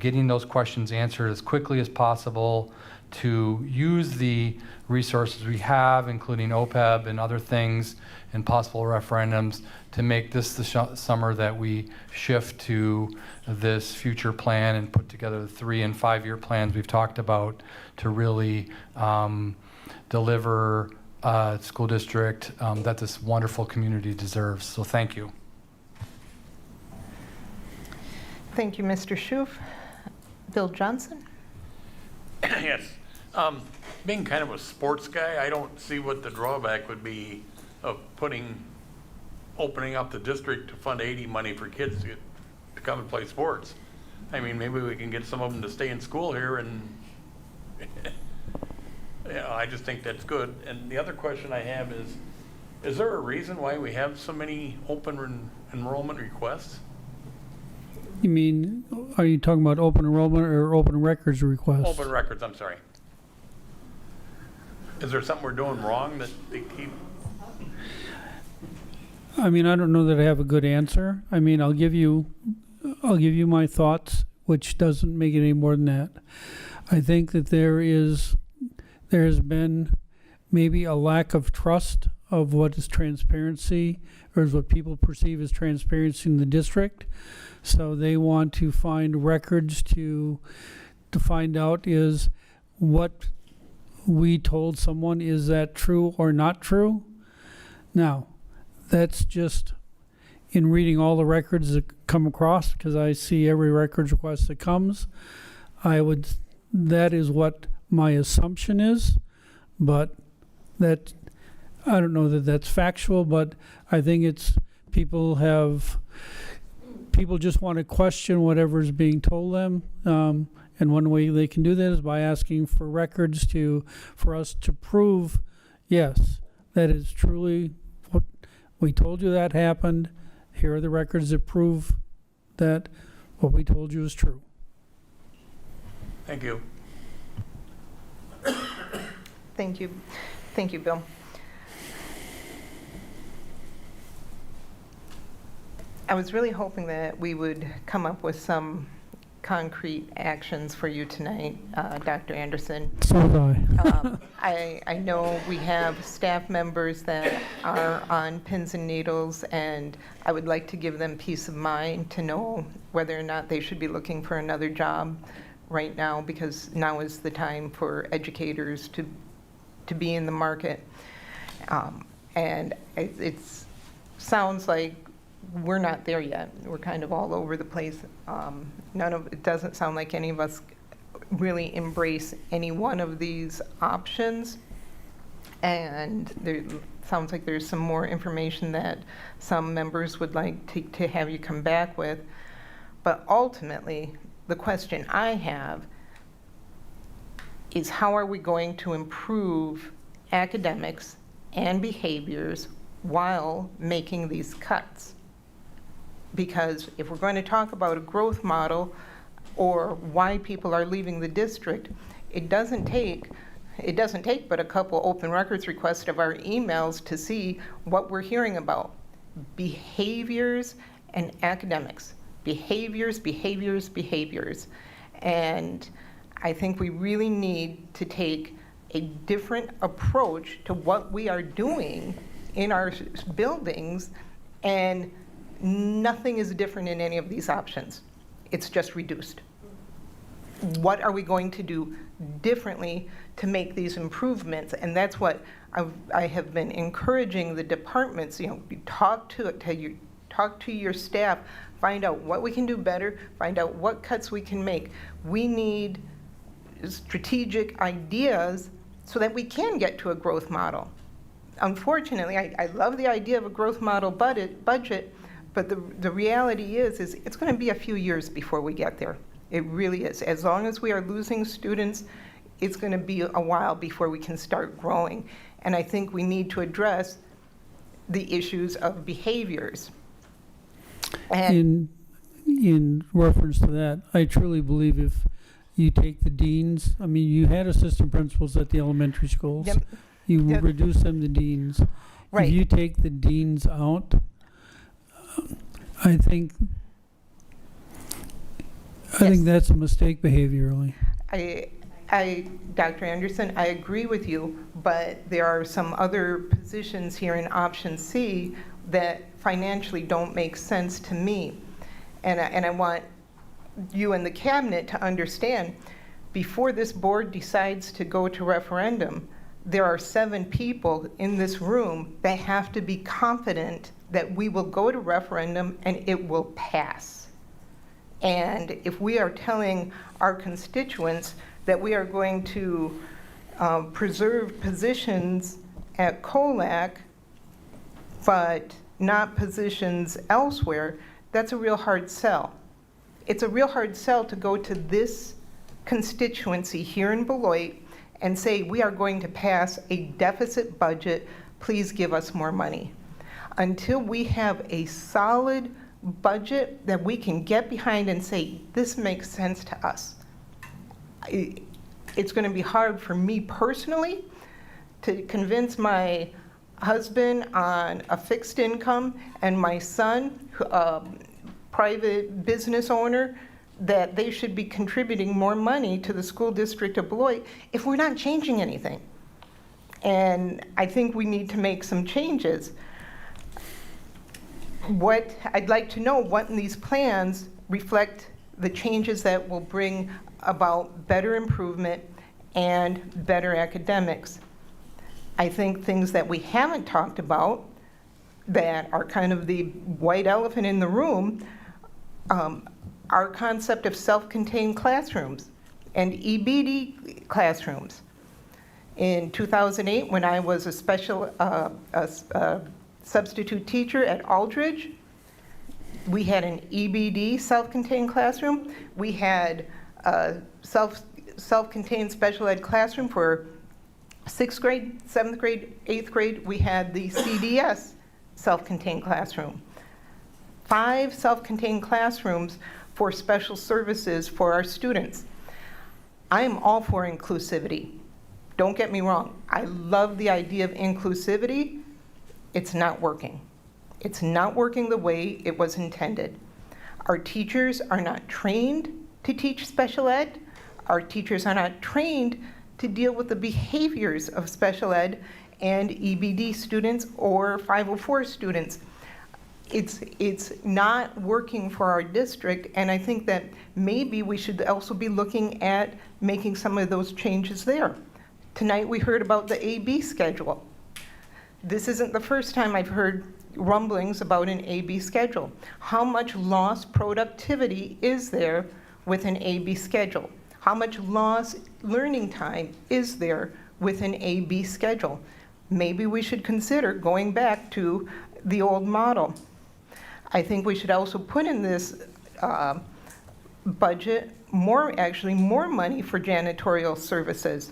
getting those questions answered as quickly as possible, to use the resources we have, including OPEB and other things and possible referendums, to make this the summer that we shift to this future plan and put together the 3- and 5-year plans we've talked about to really deliver a school district that this wonderful community deserves. So thank you. Thank you, Mr. Schoof. Bill Johnson? Yes. Being kind of a sports guy, I don't see what the drawback would be of opening up the district to fund 80 money for kids to come and play sports. I mean, maybe we can get some of them to stay in school here, and I just think that's good. And the other question I have is there a reason why we have so many open enrollment requests? You mean, are you talking about open enrollment or open records requests? Open records, I'm sorry. Is there something we're doing wrong that they keep? I mean, I don't know that I have a good answer. I mean, I'll give you my thoughts, which doesn't make it any more than that. I think that there has been maybe a lack of trust of what is transparency, or is what people perceive as transparency in the district. So they want to find records to find out, is what we told someone, is that true or not true? Now, that's just in reading all the records that come across, because I see every records request that comes. That is what my assumption is, but that, I don't know that that's factual, but I think it's people just want to question whatever is being told them. And one way they can do that is by asking for records for us to prove, yes, that is truly what we told you that happened. Here are the records that prove that what we told you is true. Thank you. Thank you. Thank you, Bill. I was really hoping that we would come up with some concrete actions for you tonight, Dr. Anderson. So would I. I know we have staff members that are on pins and needles, and I would like to give them peace of mind to know whether or not they should be looking for another job right now, because now is the time for educators to be in the market. And it sounds like we're not there yet. We're kind of all over the place. It doesn't sound like any of us really embrace any one of these options. And sounds like there's some more information that some members would like to have you come back with. But ultimately, the question I have is how are we going to improve academics and behaviors while making these cuts? Because if we're going to talk about a growth model or why people are leaving the district, it doesn't take but a couple open records requests of our emails to see what we're hearing about. Behaviors and academics. Behaviors, behaviors, behaviors. And I think we really need to take a different approach to what we are doing in our buildings, and nothing is different in any of these options. It's just reduced. What are we going to do differently to make these improvements? And that's what I have been encouraging the departments, you talk to your staff, find out what we can do better, find out what cuts we can make. We need strategic ideas so that we can get to a growth model. Unfortunately, I love the idea of a growth model budget, but the reality is it's going to be a few years before we get there. It really is. As long as we are losing students, it's going to be a while before we can start growing. And I think we need to address the issues of behaviors. And in reference to that, I truly believe if you take the deans, I mean, you had assistant principals at the elementary schools. Yep. You reduce them to deans. Right. If you take the deans out, I think that's a mistake behaviorally. Dr. Anderson, I agree with you, but there are some other positions here in option C that financially don't make sense to me. And I want you and the cabinet to understand, before this board decides to go to referendum, there are 7 people in this room that have to be confident that we will go to referendum and it will pass. And if we are telling our constituents that we are going to preserve positions at COLAC, but not positions elsewhere, that's a real hard sell. It's a real hard sell to go to this constituency here in Beloit and say, we are going to pass a deficit budget, please give us more money. Until we have a solid budget that we can get behind and say, this makes sense to us, it's going to be hard for me personally to convince my husband on a fixed income and my son, private business owner, that they should be contributing more money to the school district of Beloit if we're not changing anything. And I think we need to make some changes. What I'd like to know, what in these plans reflect the changes that will bring about better improvement and better academics. I think things that we haven't talked about that are kind of the white elephant in the room, our concept of self-contained classrooms and EBD classrooms. In 2008, when I was a substitute teacher at Aldridge, we had an EBD self-contained classroom. We had a self-contained special ed classroom for 6th grade, 7th grade, 8th grade. We had the CDS self-contained classroom. 5 self-contained classrooms for special services for our students. I am all for inclusivity. Don't get me wrong. I love the idea of inclusivity. It's not working. It's not working the way it was intended. Our teachers are not trained to teach special ed. Our teachers are not trained to deal with the behaviors of special ed and EBD students or 504 students. It's not working for our district, and I think that maybe we should also be looking at making some of those changes there. Tonight we heard about the AB schedule. This isn't the first time I've heard rumblings about an AB schedule. How much lost productivity is there with an AB schedule? How much lost learning time is there with an AB schedule? Maybe we should consider going back to the old model. I think we should also put in this budget more money for janitorial services.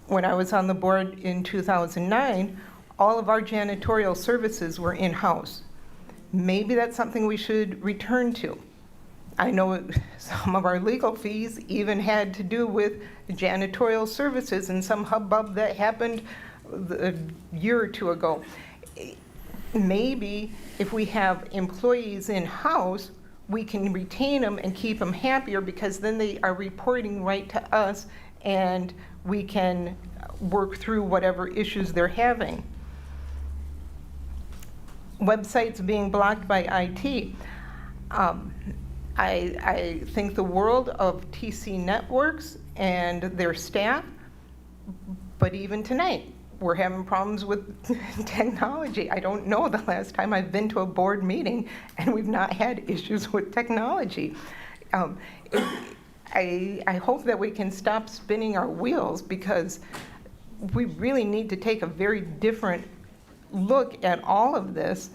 When I was on the board in 2009, all of our janitorial services were in-house. Maybe that's something we should return to. I know some of our legal fees even had to do with janitorial services and some hubbub that happened a year or two ago. Maybe if we have employees in-house, we can retain them and keep them happier, because then they are reporting right to us and we can work through whatever issues they're having. Websites being blocked by IT. I think the world of TC Networks and their staff, but even tonight, we're having problems with technology. I don't know the last time I've been to a board meeting and we've not had issues with technology. I hope that we can stop spinning our wheels, because we really need to take a very different look at all of this.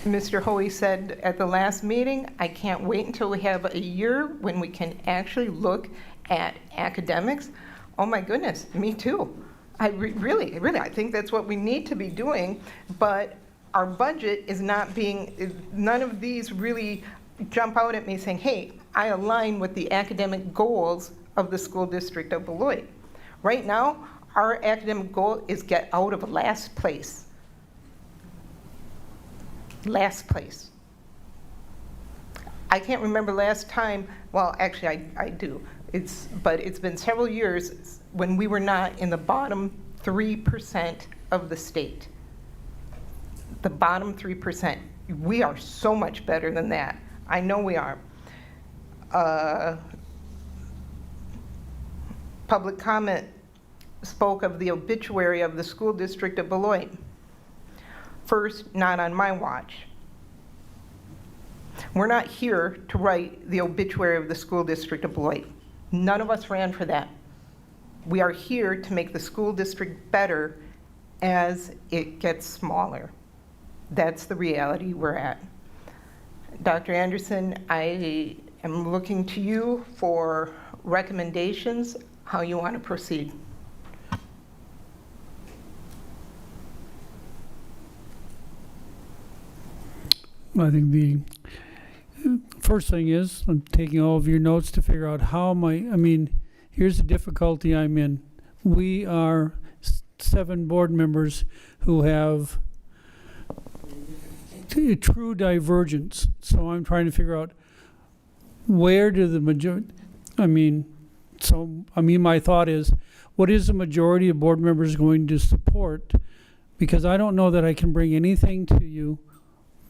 Mr. Hoey said at the last meeting, I can't wait until we have a year when we can actually look at academics. Oh my goodness, me too. I really, I think that's what we need to be doing, but our budget is not being, none of these really jump out at me saying, hey, I align with the academic goals of the school district of Beloit. Right now, our academic goal is get out of last place. Last place. I can't remember last time, well, actually I do. But it's been several years when we were not in the bottom 3% of the state. The bottom 3%. We are so much better than that. I know we are. Public comment spoke of the obituary of the school district of Beloit. First, not on my watch. We're not here to write the obituary of the school district of Beloit. None of us ran for that. We are here to make the school district better as it gets smaller. That's the reality we're at. Dr. Anderson, I am looking to you for recommendations, how you want to proceed. I think the first thing is, I'm taking all of your notes to figure out how here's the difficulty I'm in. We are 7 board members who have true divergence. So I'm trying to figure out where do the majority, my thought is, what is the majority of board members going to support? Because I don't know that I can bring anything to you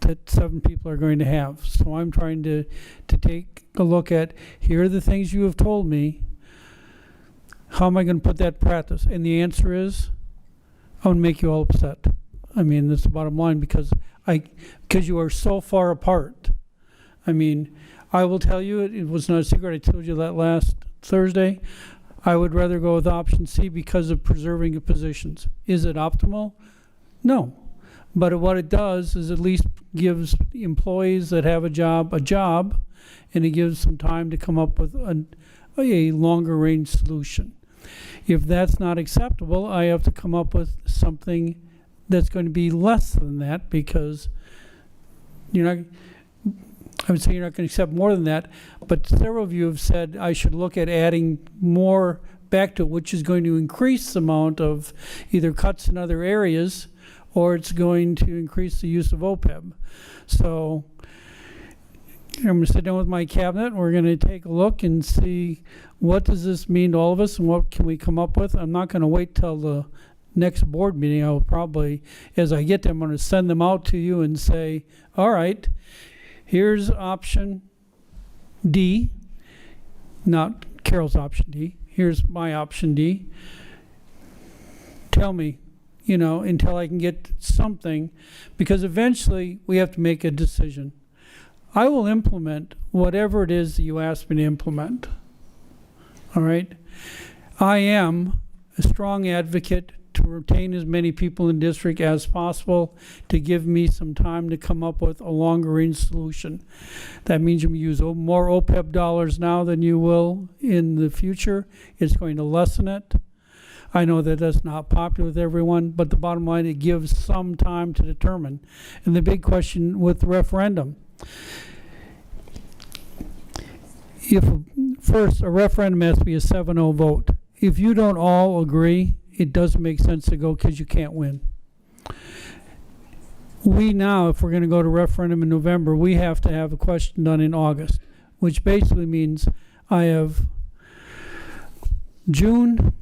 that 7 people are going to have. So I'm trying to take a look at, here are the things you have told me. How am I going to put that in practice? And the answer is, I'm going to make you all upset. That's the bottom line, because you are so far apart. I will tell you, it was not a secret, I told you that last Thursday. I would rather go with option C because of preserving the positions. Is it optimal? No. But what it does is at least gives employees that have a job, and it gives them time to come up with a longer range solution. If that's not acceptable, I have to come up with something that's going to be less than that, because I would say you're not going to accept more than that, but several of you have said I should look at adding more back to it, which is going to increase the amount of either cuts in other areas, or it's going to increase the use of OPEB. So I'm going to sit down with my cabinet, and we're going to take a look and see what does this mean to all of us and what can we come up with. I'm not going to wait till the next board meeting. I will probably, as I get them, I'm going to send them out to you and say, all right, here's option D, not Carol's option D. Here's my option D. Tell me, until I can get something, because eventually we have to make a decision. I will implement whatever it is that you ask me to implement. all right? I am a strong advocate to retain as many people in district as possible, to give me some time to come up with a longer range solution. That means you use more OPEB dollars now than you will in the future. It's going to lessen it. I know that that's not popular with everyone, but the bottom line, it gives some time to determine. And the big question with the referendum, first, a referendum has to be a 7-0 vote. If you don't all agree, it doesn't make sense to go because you can't win. We now, if we're going to go to referendum in November, we have to have a question done in August, which basically means I have June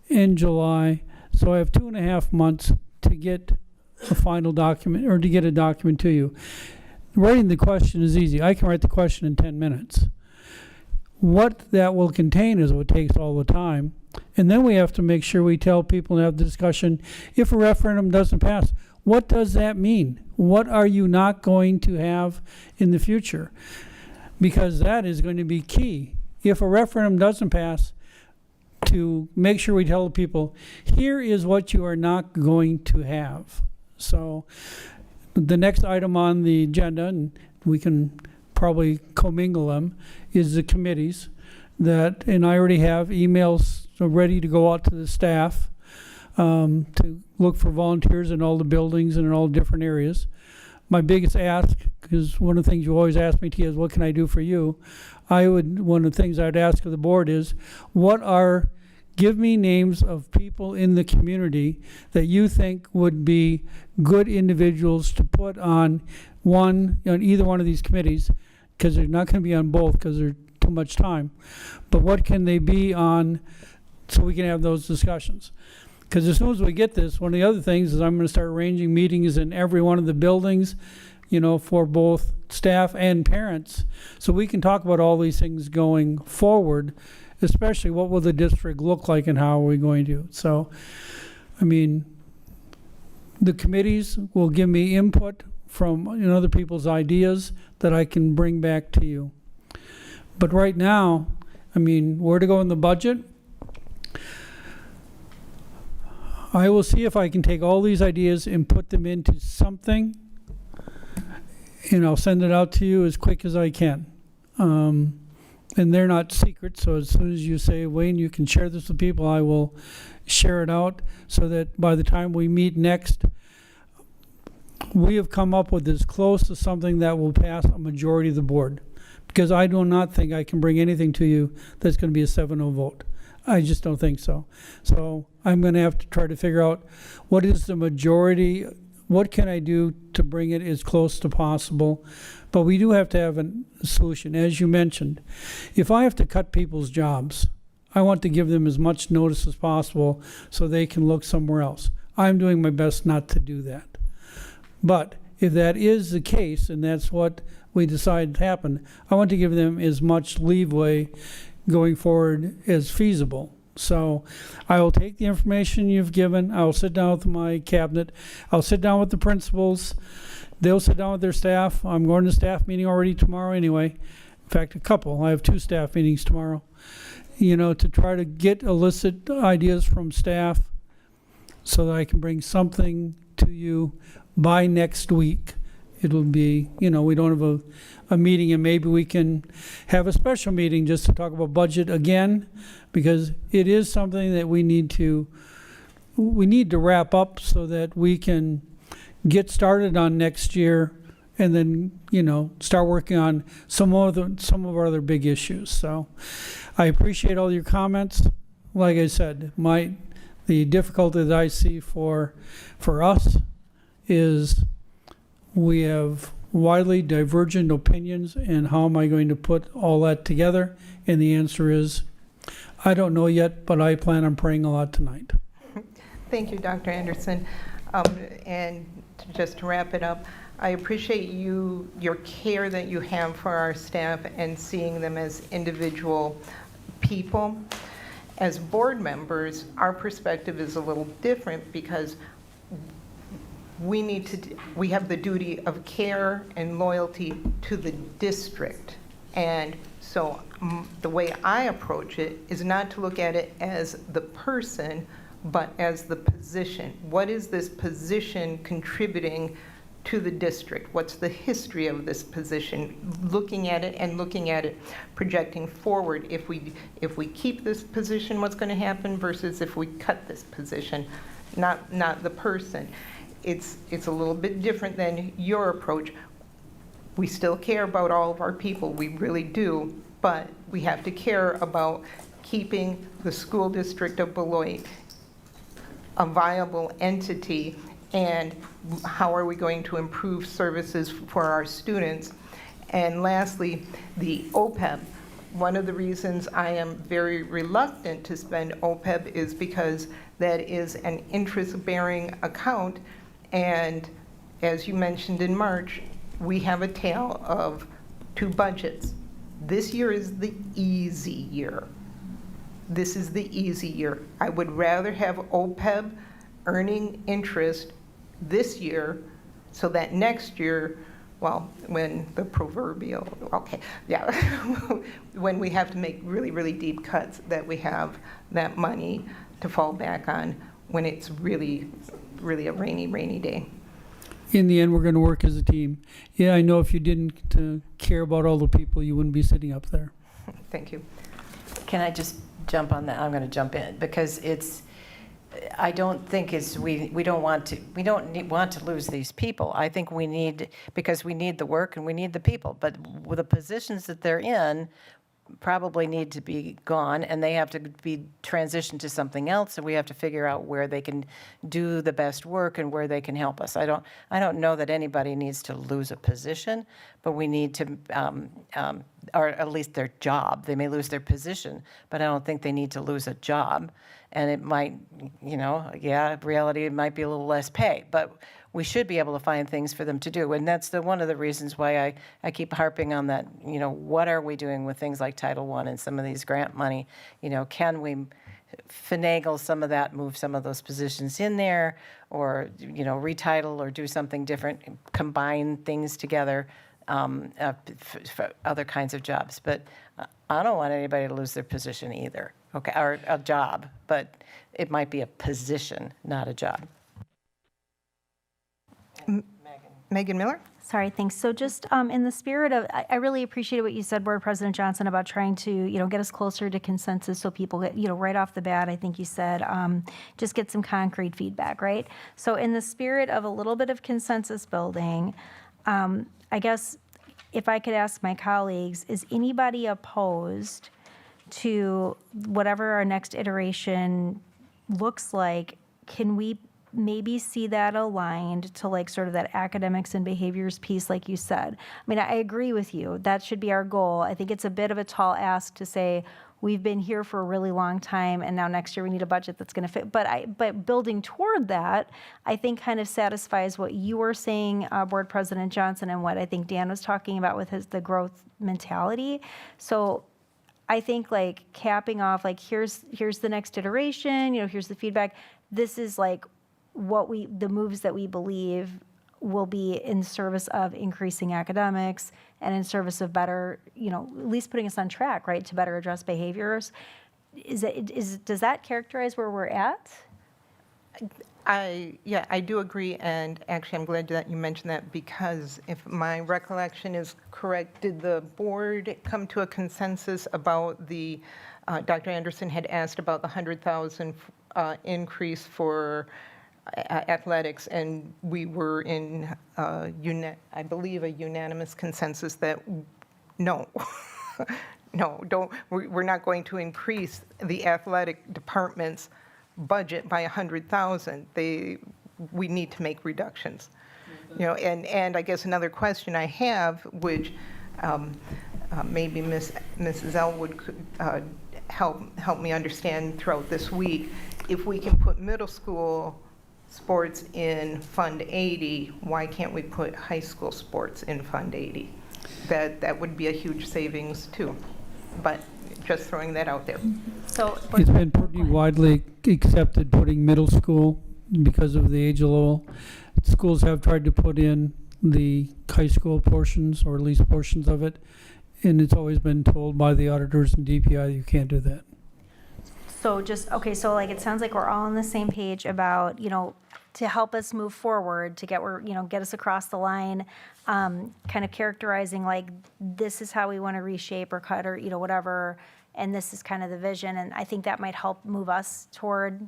and July, so I have 2.5 months to get a final document, or to get a document to you. Writing the question is easy. I can write the question in 10 minutes. What that will contain is what takes all the time. And then we have to make sure we tell people and have the discussion, if a referendum doesn't pass, what does that mean? What are you not going to have in the future? Because that is going to be key. If a referendum doesn't pass, to make sure we tell the people, here is what you are not going to have. So the next item on the agenda, and we can probably commingle them, is the committees that, and I already have emails ready to go out to the staff to look for volunteers in all the buildings and in all different areas. My biggest ask, because one of the things you always ask me, Tia, is what can I do for you? One of the things I'd ask of the board is, give me names of people in the community that you think would be good individuals to put on either one of these committees, because they're not going to be on both because they're too much time. But what can they be on so we can have those discussions? Because as soon as we get this, one of the other things is I'm going to start arranging meetings in every one of the buildings, for both staff and parents, so we can talk about all these things going forward, especially what will the district look like and how are we going to. So, the committees will give me input from other people's ideas that I can bring back to you. But right now, where to go in the budget? I will see if I can take all these ideas and put them into something, and I'll send it out to you as quick as I can. And they're not secret, so as soon as you say, Wayne, you can share this with people, I will share it out so that by the time we meet next, we have come up with as close to something that will pass a majority of the board. Because I do not think I can bring anything to you that's going to be a 7-0 vote. I just don't think so. So I'm going to have to try to figure out what is the majority, what can I do to bring it as close to possible. But we do have to have a solution. As you mentioned, if I have to cut people's jobs, I want to give them as much notice as possible so they can look somewhere else. I'm doing my best not to do that. But if that is the case, and that's what we decide to happen, I want to give them as much leeway going forward as feasible. So I will take the information you've given. I will sit down with my cabinet. I'll sit down with the principals. They'll sit down with their staff. I'm going to staff meeting already tomorrow anyway. In fact, a couple. I have 2 staff meetings tomorrow. To try to elicit ideas from staff so that I can bring something to you by next week. It'll be, we don't have a meeting, and maybe we can have a special meeting just to talk about budget again, because it is something that we need to wrap up so that we can get started on next year, and then, start working on some of our other big issues. So I appreciate all your comments. Like I said, the difficulty that I see for us is we have widely divergent opinions, and how am I going to put all that together? And the answer is, I don't know yet, but I plan on praying a lot tonight. Thank you, Dr. Anderson. And just to wrap it up, I appreciate your care that you have for our staff and seeing them as individual people. As board members, our perspective is a little different because we have the duty of care and loyalty to the district. And so the way I approach it is not to look at it as the person, but as the position. What is this position contributing to the district? What's the history of this position? Looking at it, projecting forward. If we keep this position, what's going to happen versus if we cut this position, not the person. It's a little bit different than your approach. We still care about all of our people, we really do, but we have to care about keeping the school district of Beloit a viable entity, and how are we going to improve services for our students. And lastly, the OPEB. One of the reasons I am very reluctant to spend OPEB is because that is an interest-bearing account, and as you mentioned in March, we have a tale of 2 budgets. This year is the easy year. This is the easy year. I would rather have OPEB earning interest this year so that next year, well, when the proverbial, okay, yeah, when we have to make really, really deep cuts, that we have that money to fall back on when it's really, really a rainy, rainy day. In the end, we're going to work as a team. Yeah, I know if you didn't care about all the people, you wouldn't be sitting up there. Thank you. Can I just jump on that? I'm going to jump in because I don't think we don't want to lose these people. I think because we need the work and we need the people, but with the positions that they're in probably need to be gone, and they have to be transitioned to something else, and we have to figure out where they can do the best work and where they can help us. I don't know that anybody needs to lose a position, but we need to, or at least their job. They may lose their position, but I don't think they need to lose a job. And it might, reality, it might be a little less pay, but we should be able to find things for them to do. And that's one of the reasons why I keep harping on that, what are we doing with things like Title I and some of these grant money? Can we finagle some of that, move some of those positions in there, or, retitle or do something different, combine things together for other kinds of jobs. But I don't want anybody to lose their position either, okay, or a job, but it might be a position, not a job. Megan Miller? Sorry, thanks. So just in the spirit of, I really appreciated what you said, Board President Johnson, about trying to, get us closer to consensus so people get, right off the bat, I think you said, just get some concrete feedback, right? So in the spirit of a little bit of consensus building, I guess if I could ask my colleagues, is anybody opposed to whatever our next iteration looks like? Can we maybe see that aligned to sort of that academics and behaviors piece, like you said? I mean, I agree with you. That should be our goal. I think it's a bit of a tall ask to say, we've been here for a really long time, and now next year we need a budget that's going to fit. But building toward that, I think kind of satisfies what you were saying, Board President Johnson, and what I think Dan was talking about with the growth mentality. So I think capping off, here's the next iteration, here's the feedback. This is the moves that we believe will be in service of increasing academics and in service of better, at least putting us on track, right, to better address behaviors. Does that characterize where we're at? I do agree, and actually I'm glad that you mentioned that, because if my recollection is correct, did the board come to a consensus about the, Dr. Anderson had asked about the 100,000 increase for athletics, and we were in, I believe, a unanimous consensus that no, we're not going to increase the athletic department's budget by 100,000. We need to make reductions. And I guess another question I have, which maybe Mrs. Elwood could help me understand throughout this week, if we can put middle school sports in Fund 80, why can't we put high school sports in Fund 80? That would be a huge savings too, but just throwing that out there. So it's been pretty widely accepted putting middle school because of the age level. Schools have tried to put in the high school portions, or at least portions of it, And it's always been told by the auditors and DPI, you can't do that. So just, okay, so like, it sounds like we're all on the same page about, to help us move forward, to get us across the line, kind of characterizing like, this is how we want to reshape or cut or, whatever, and this is kind of the vision. And I think that might help move us toward,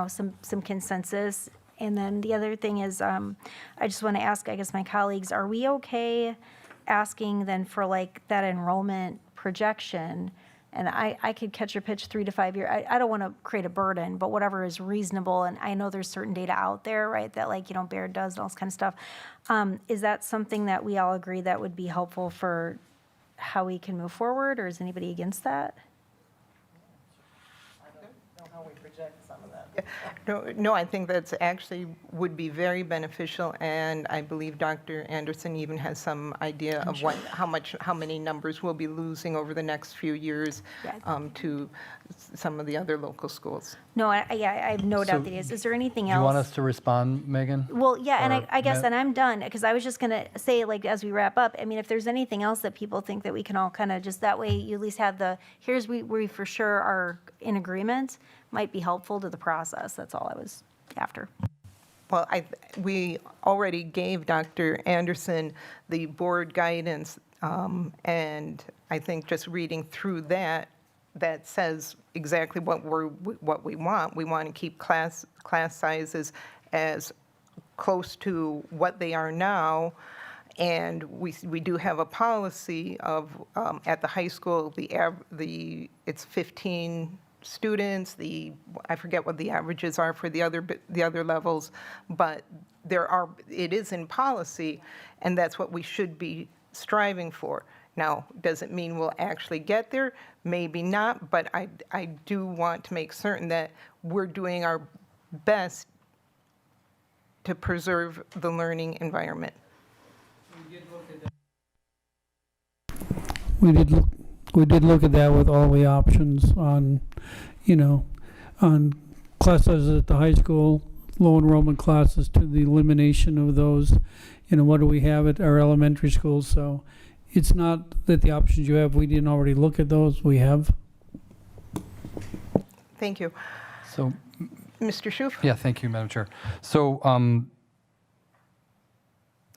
some consensus. And then the other thing is, I just want to ask, I guess, my colleagues, are we okay asking then for like that enrollment projection? And I could catch your pitch 3 to 5 years. I don't want to create a burden, but whatever is reasonable. And I know there's certain data out there, right, that like, Baird does and all this kind of stuff. Is that something that we all agree that would be helpful for how we can move forward, or is anybody against that? I don't know how we project some of that. No, I think that's actually would be very beneficial, and I believe Dr. Anderson even has some idea of how many numbers we'll be losing over the next few years to some of the other local schools. No, I have no doubt that it is. Is there anything Do else? you want us to respond, Megan? Well, yeah, and Or I guess Matt? then I'm done, because I was just going to say, like, as we wrap up, I mean, if there's anything else that people think that we can all kind of just, that way you at least have here's where we for sure are in agreement, might be helpful to the process. That's all I was after. Well, we already gave Dr. Anderson the board guidance, and I think just reading through that says exactly what we want. We want to keep class sizes as close to what they are now, and we do have a policy of at the high school it's 15 students. I forget what the averages are for the other levels, but it is in policy, and that's what we should be striving for. Now, does it mean we'll actually get there? Maybe not, but I do want to make certain that we're doing our best to preserve the learning environment. We did look at that with all the options on, on class sizes at the high school, low enrollment classes, to the elimination of those. What do we have at our elementary schools? So it's not that the options you have, we didn't already look at those. We have. Thank you. So, Mr. Schuf? yeah, thank you, Madam Chair. So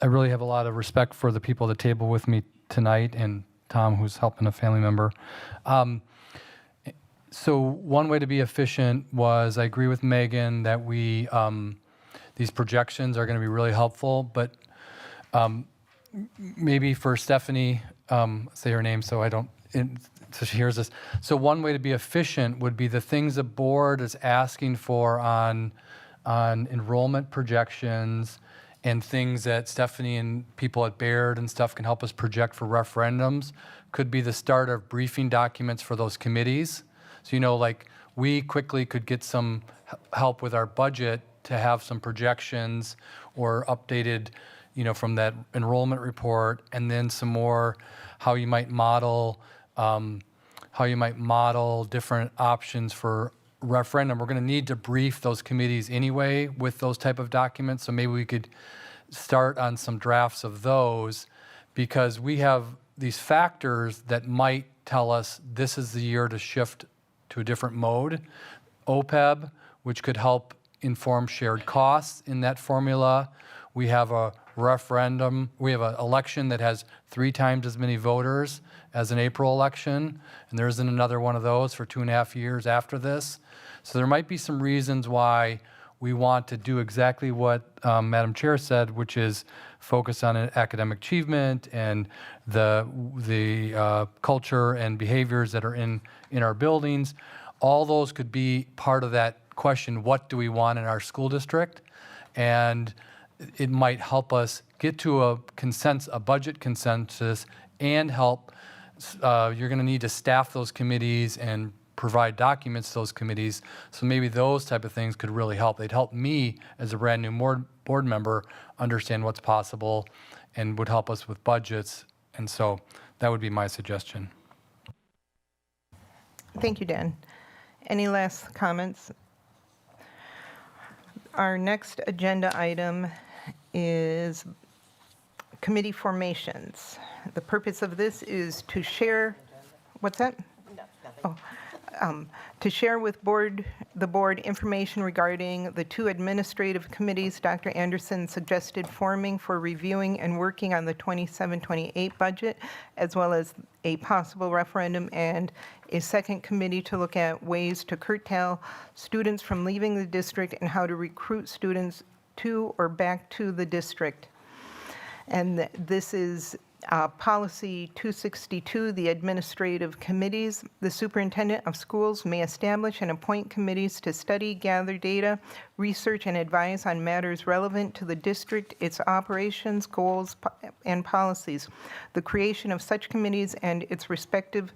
I really have a lot of respect for the people at the table with me tonight, and Tom, who's helping a family member. So one way to be efficient was, I agree with Megan that these projections are going to be really helpful, but maybe for Stephanie, say her name so so she hears this. So one way to be efficient would be the things the board is asking for on enrollment projections and things that Stephanie and people at Baird and stuff can help us project for referendums could be the start of briefing documents for those committees. So, like, we quickly could get some help with our budget to have some projections or updated, from that enrollment report, and then some more how you might model different options for referendum. We're going to need to brief those committees anyway with those type of documents, so maybe we could start on some drafts of those, because we have these factors that might tell us this is the year to shift to a different mode. OPEB, which could help inform shared costs in that formula. We have a referendum, we have an election that has 3 times as many voters as an April election, and there isn't another one of those for 2.5 years after this. So there might be some reasons why we want to do exactly what Madam Chair said, which is focus on academic achievement and the culture and behaviors that are in our buildings. All those could be part of that question, what do we want in our school district? And it might help us get to a budget consensus, and help, you're going to need to staff those committees and provide documents to those committees. So maybe those type of things could really help. They'd help me as a brand new board member understand what's possible and would help us with budgets. And so that would be my suggestion. Thank you, Dan. Any last comments? Our next agenda item is Committee formations. The purpose of this is to share, what's that? Oh, to share with the board information regarding the two administrative committees Dr. Anderson suggested forming for reviewing and working on the 27-28 budget, as well as a possible referendum, and a second committee to look at ways to curtail students from leaving the district and how to recruit students to or back to the district. And this is Policy 262, the administrative committees. The superintendent of schools may establish and appoint committees to study, gather data, research, and advise on matters relevant to the district, its operations, goals, and policies. The creation of such committees and its respective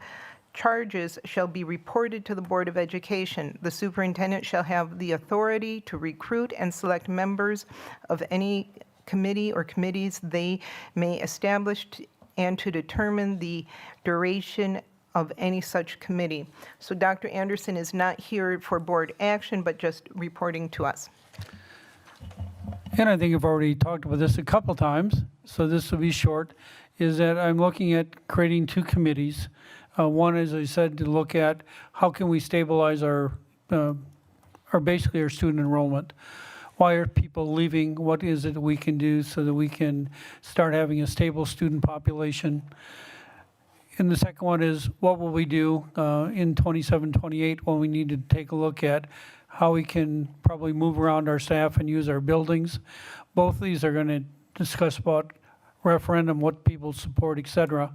charges shall be reported to the Board of Education. The superintendent shall have the authority to recruit and select members of any committee or committees they may establish and to determine the duration of any such committee. So Dr. Anderson is not here for board action, but just reporting to us. And I think I've already talked about this a couple times, so this will be short, is that I'm looking at creating two committees. One, as I said, to look at how can we stabilize our basically our student enrollment. Why are people leaving? What is it we can do so that we can start having a stable student population? And the second one is, what will we do in 27-28 when we need to take a look at how we can probably move around our staff and use our buildings? Both of these are going to discuss about referendum, what people support, et cetera.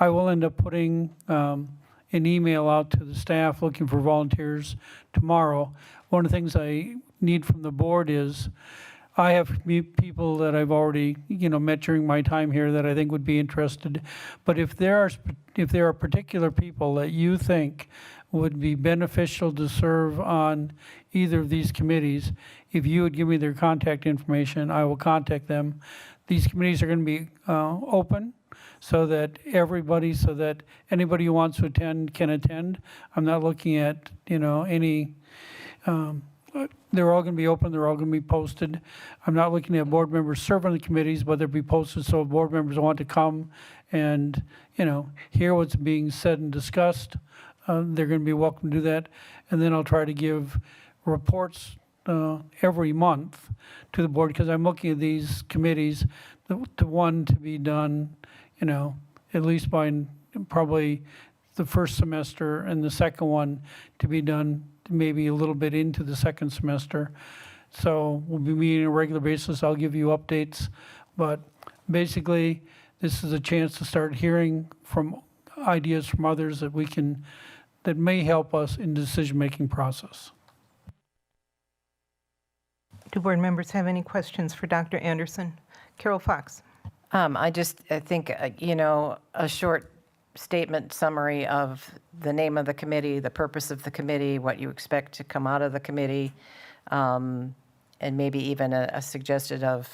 I will end up putting an email out to the staff looking for volunteers tomorrow. One of the things I need from the board is, I have people that I've already, met during my time here that I think would be interested. But if there are particular people that you think would be beneficial to serve on either of these committees, if you would give me their contact information, I will contact them. These committees are going to be open so that anybody who wants to attend can attend. I'm not looking at, any, they're all going to be open, they're all going to be posted. I'm not looking at board members serve on the committees, but they'll be posted so if board members want to come and, hear what's being said and discussed, they're going to be welcome to do that. And then I'll try to give reports every month to the board, because I'm looking at these committees, to be done, at least by probably the first semester, and the second one to be done maybe a little bit into the second semester. So we'll be meeting on a regular basis. I'll give you updates, but basically this is a chance to start hearing from ideas from others that may help us in the decision-making process. Do board members have any questions for Dr. Anderson? Carol Fox. I think, a short statement summary of the name of the committee, the purpose of the committee, what you expect to come out of the committee, and maybe even a suggestion of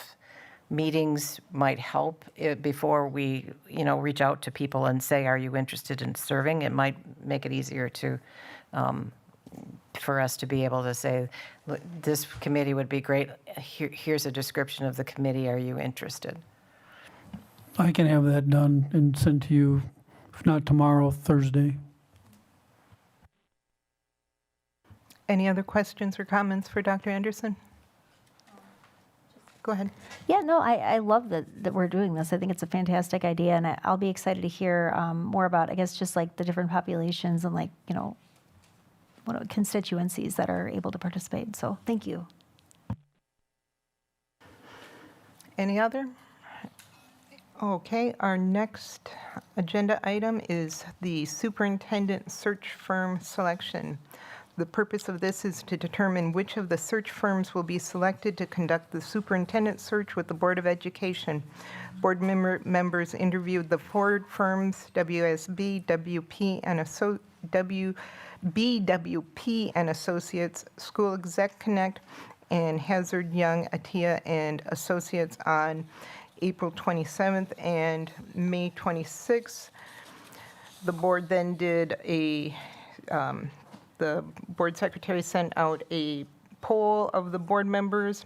meetings might help before we, reach out to people and say, are you interested in serving? It might make it easier to, for us to be able to say, look, this committee would be great. Here's a description of the committee. Are you interested? I can have that done and sent to you, if not tomorrow, Thursday. Any other questions or comments for Dr. Anderson? Go ahead. Yeah, no, I love that we're doing this. I think it's a fantastic idea, and I'll be excited to hear more about, I guess, just like the different populations and what constituencies that are able to participate. So thank you. Any other? Okay, our next agenda item is the superintendent search firm selection. The purpose of this is to determine which of the search firms will be selected to conduct the superintendent search with the Board of Education. Board members interviewed the four firms, WSB, BWP and Associates, School Exec Connect, and Hazard Young Atia and Associates on April 27th and May 26th. The board then did the board secretary sent out a poll of the board members,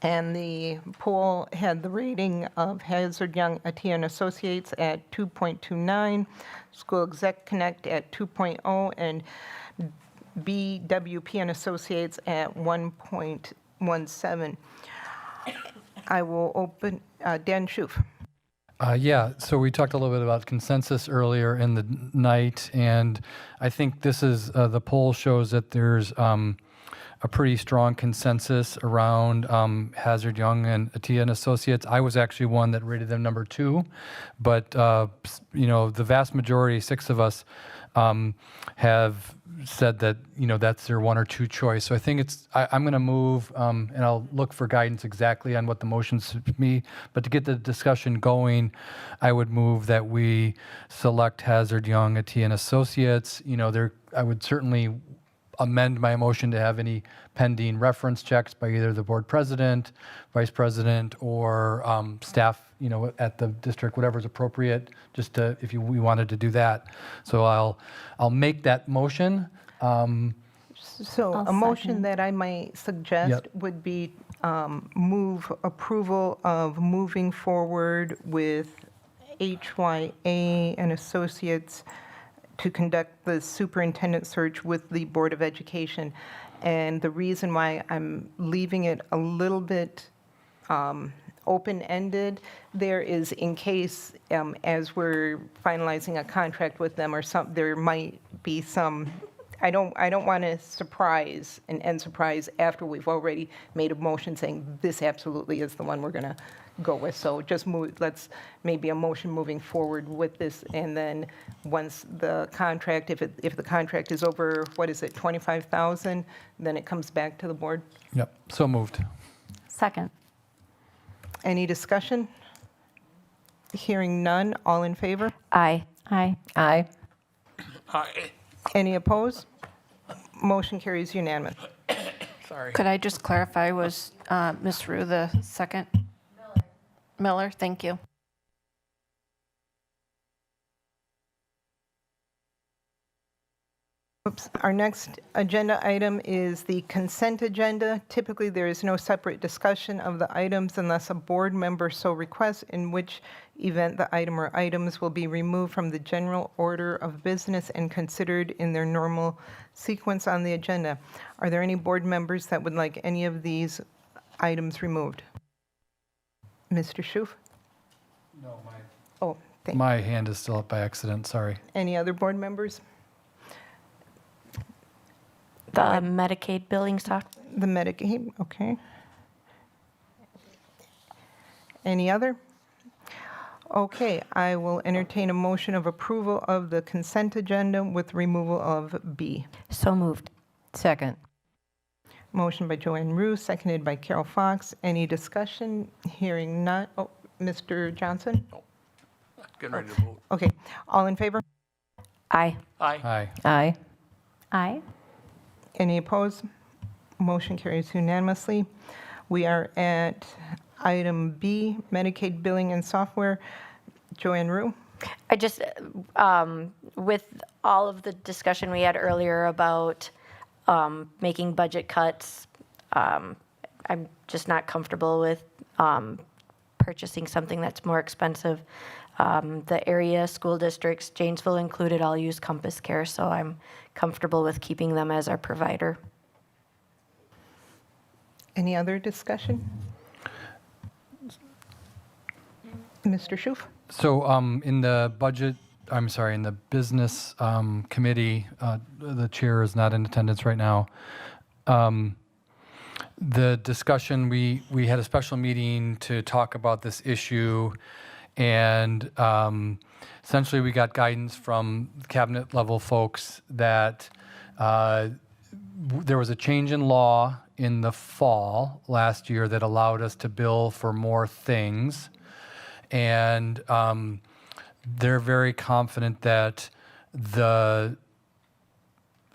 And the poll had the rating of Hazard Young Atia and Associates at 2.29, School Exec Connect at 2.0, and BWP and Associates at 1.17. I will open, Dan Schuf. Yeah, so we talked a little bit about consensus earlier in the night, and I think this is, the poll shows that there's a pretty strong consensus around Hazard Young and Atia and Associates. I was actually one that rated them number 2, but you know, the vast majority, 6 of us, have said that, you know, that's their 1 or 2 choice. So I think it's, I'm going to move, and I'll look for guidance exactly on what the motion should be. But to get the discussion going, I would move that we select Hazard Young, Atia and Associates. You know, I would certainly amend my motion to have any pending reference checks by either the board president, vice president, or staff, you know, at the district, whatever's appropriate, just to, if we wanted to do that. So I'll make that motion. So I'll a motion second. that I might suggest Yep. would be move approval of moving forward with HYA and Associates to conduct the superintendent search with the Board of Education. And the reason why I'm leaving it a little bit open-ended there is in case, as we're finalizing a contract with them or there might be some, I don't want to surprise and end surprise after we've already made a motion saying this absolutely is the one we're going to go with. So just let's maybe a motion moving forward with this, and then once the contract, if the contract is over, what is it, 25,000, then it comes back to the board. Yep, so moved. Second. Any discussion? Hearing none, all in favor? Aye. Aye. Aye. Aye. Any opposed? Motion carries unanimous. Sorry. Could I just clarify, was Ms. Rue the second? Miller, thank you. Oops. Our next agenda item is the consent agenda. Typically, there is no separate discussion of the items unless a board member so requests, in which event the item or items will be removed from the general order of business and considered in their normal sequence on the agenda. Are there any board members that would like any of these items removed? Mr. Schuf? No, Oh, thank you. my hand is still up by accident, sorry. Any other board members? The Medicaid billing software. The Medicaid, okay. Any other? Okay, I will entertain a motion of approval of the consent agenda with removal of B. So moved. Second. Motion by Joanne Rue, seconded by Carol Fox. Any discussion? Hearing none. Oh, Mr. Johnson? Getting ready to vote. Okay, all in favor? Aye. Aye. Aye. Aye. Aye. Any opposed? Motion carries unanimously. We are at item B, Medicaid billing and software. Joanne Rue? I just, with all of the discussion we had earlier about making budget cuts, I'm just not comfortable with purchasing something that's more expensive. The area school districts, Janesville included, all use Compass Care, so I'm comfortable with keeping them as our provider. Any other discussion? Mr. Schuf? So in the budget, I'm sorry, in the business committee, the chair is not in attendance right now. The discussion, we had a special meeting to talk about this issue, and essentially we got guidance from cabinet level folks that there was a change in law in the fall last year that allowed us to bill for more things. And they're very confident that the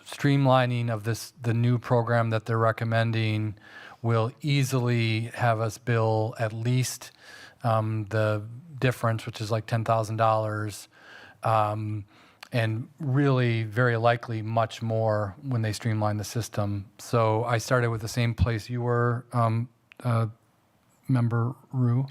streamlining of the new program that they're recommending will easily have us bill at least the difference, which is like $10,000, and really very likely much more when they streamline the system. So I started with the same place you were, Member Rue.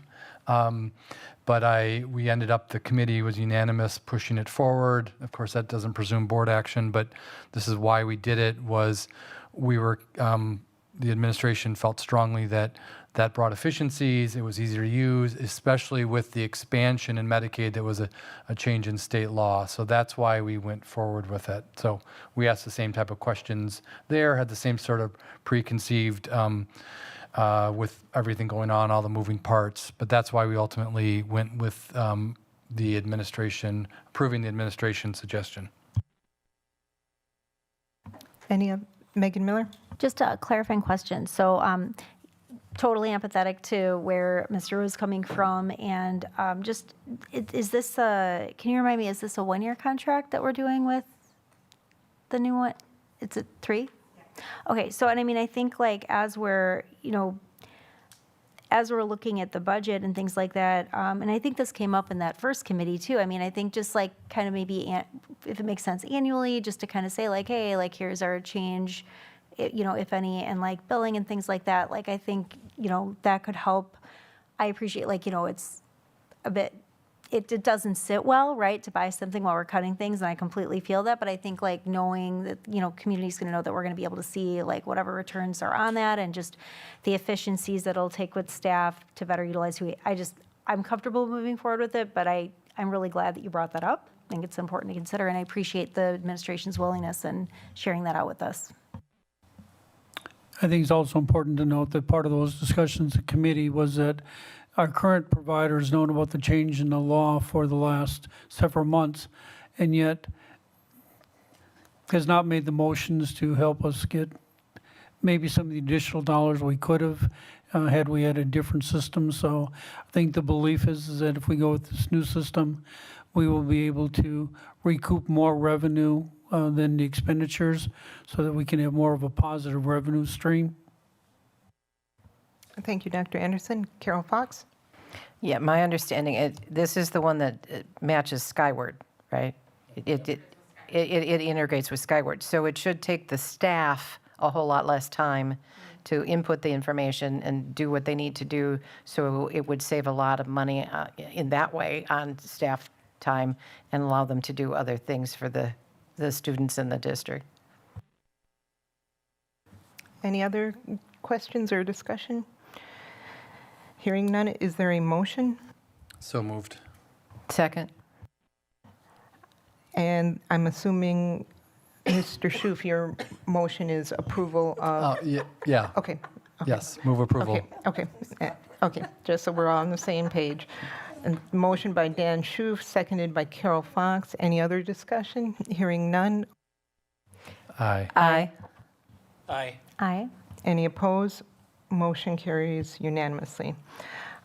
But we ended up, the committee was unanimous pushing it forward. Of course, that doesn't presume board action, but this is why we did it, was we were, the administration felt strongly that that brought efficiencies, it was easier to use, especially with the expansion in Medicaid, there was a change in state law. So that's why we went forward with it. So we asked the same type of questions there, had the same sort of preconceived with everything going on, all the moving parts. But that's why we ultimately went with the administration, approving the administration's suggestion. Megan Miller? Just a clarifying question. So totally empathetic to where Mr. was coming from. And is this can you remind me, is this a 1-year contract that we're doing with the new one? It's a 3? Yeah. Okay. So, and I mean, I think like as we're looking at the budget and things like that, and I think this came up in that first committee too. I mean, I think just like kind of maybe if it makes sense annually, just to kind of say like, hey, like here's our change, if any, and like billing and things like that. Like I think, that could help. I appreciate like, it's a bit, it doesn't sit well, right, to buy something while we're cutting things, and I completely feel that. But I think like knowing that, community's going to know that we're going to be able to see like whatever returns are on that, and just the efficiencies that it'll take with staff to better utilize I'm comfortable moving forward with it, but I'm really glad that you brought that up. I think it's important to consider, and I appreciate the administration's willingness and sharing that out with us. I think it's also important to note that part of those discussions at committee was that our current provider has known about the change in the law for the last several months, and yet has not made the motions to help us get maybe some of the additional dollars we could have had we had a different system. So I think the belief is that if we go with this new system, we will be able to recoup more revenue than the expenditures, so that we can have more of a positive revenue stream. Thank you, Dr. Anderson. Carol Fox? Yeah, my understanding, this is the one that matches Skyward, right? It integrates with Skyward. So it should take the staff a whole lot less time to input the information and do what they need to do. So it would save a lot of money in that way on staff time, and allow them to do other things for the students in the district. Any other questions or discussion? Hearing none, is there a motion? So moved. Second. And I'm assuming, Mr. Schoof, your motion is approval of? Yeah. Okay. Yes, move approval. Okay, just so we're all on the same page. And motion by Dan Schoof, seconded by Carol Fox. Any other discussion? Hearing none. Aye. Aye. Aye. Aye. Any opposed? Motion carries unanimously.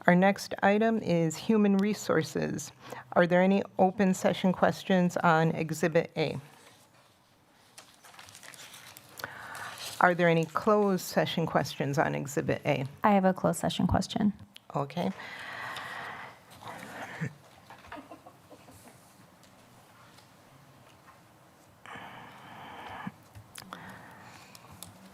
Our next item is Human Resources. Are there any open session questions on Exhibit A? Are there any closed session questions on Exhibit A? I have a closed session question. Okay.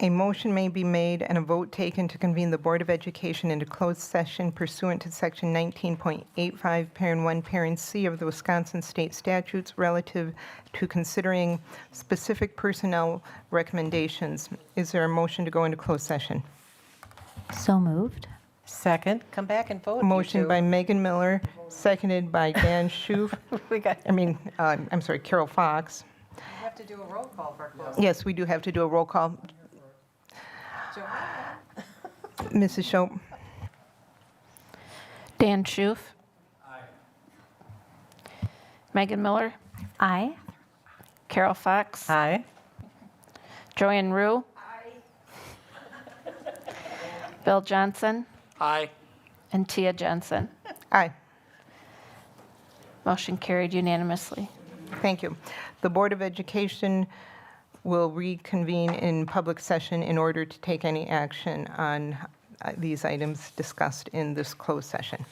A motion may be made and a vote taken to convene the Board of Education into closed session pursuant to Section 19.85, Parent 1, Parent C of the Wisconsin State Statutes relative to considering specific personnel recommendations. Is there a motion to go into closed session? So moved. Second. Come back and vote. Motion by Megan Miller, seconded by Dan Schoof. Carol Fox. We have to do a roll call for closed. Yes, we do have to do a roll call. Mrs. Shope? Dan Schoof? Aye. Megan Miller? Aye. Carol Fox? Aye. Joanne Rue? Aye. Bill Johnson? Aye. And Tia Johnson? Aye. Motion carried unanimously. Thank you. The Board of Education will reconvene in public session in order to take any action on these items discussed in this closed session.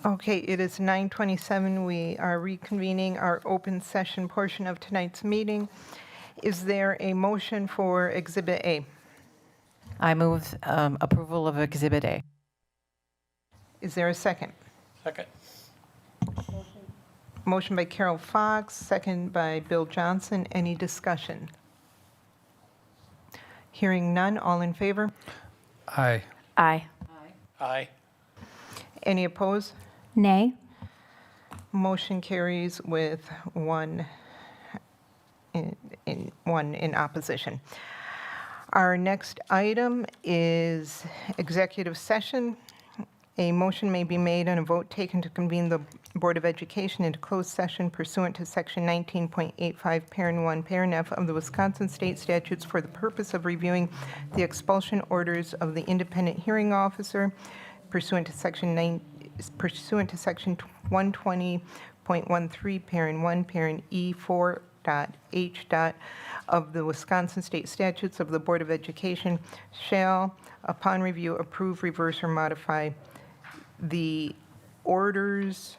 Okay, it is 9:27. We are reconvening our open session portion of tonight's meeting. Is there a motion for Exhibit A? I move approval of Exhibit A. Is there a second? Second. Motion by Carol Fox, second by Bill Johnson. Any discussion? Hearing none, all in favor? Aye. Aye. Aye. Any opposed? Nay. Motion carries with one in opposition. Our next item is executive session. A motion may be made and a vote taken to convene the Board of Education into closed session pursuant to Section 19.85, Parent 1, Parent F of the Wisconsin State Statutes for the purpose of reviewing the expulsion orders of the independent hearing officer pursuant to Section 120.13, Parent 1, Parent E4.H. of the Wisconsin State Statutes of the Board of Education shall, upon review, approve, reverse, or modify the orders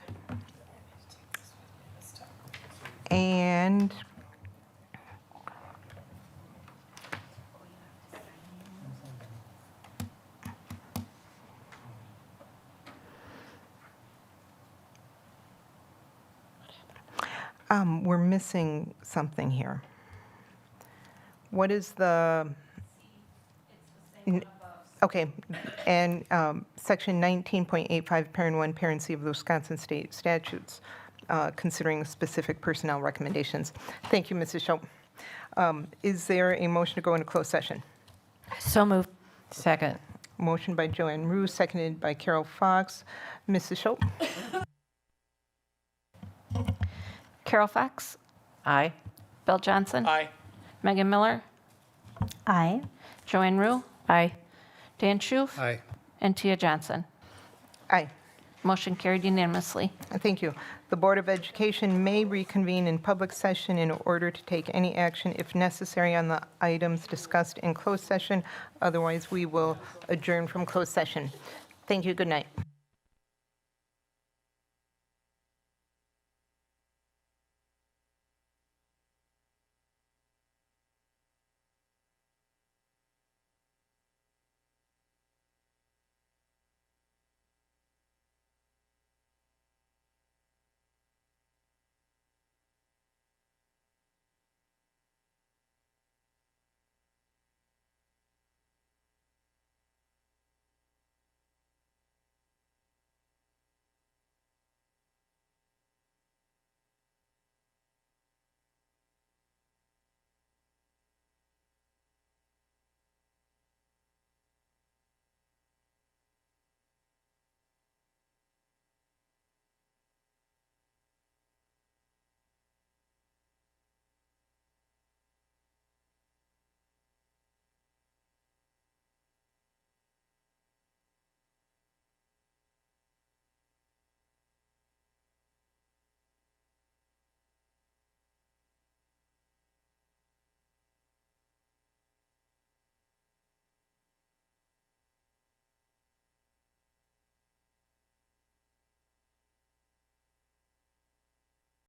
and we're missing something here. What is the? Okay, and Section 19.85, Parent 1, Parent C of the Wisconsin State Statutes, considering specific personnel recommendations. Thank you, Mrs. Schultz. Is there a motion to go into closed session? So moved. Second. Motion by Joanne Rue, seconded by Carol Fox. Mrs. Schultz? Carol Fox. Aye. Bill Johnson. Aye. Megan Miller. Aye. Joanne Rue. Aye. Dan Schuf. Aye. And Tia Johnson. Aye. Motion carried unanimously. Thank you. The Board of Education may reconvene in public session in order to take any action if necessary on the items discussed in closed session. Otherwise, we will adjourn from closed session. Thank you. Good night.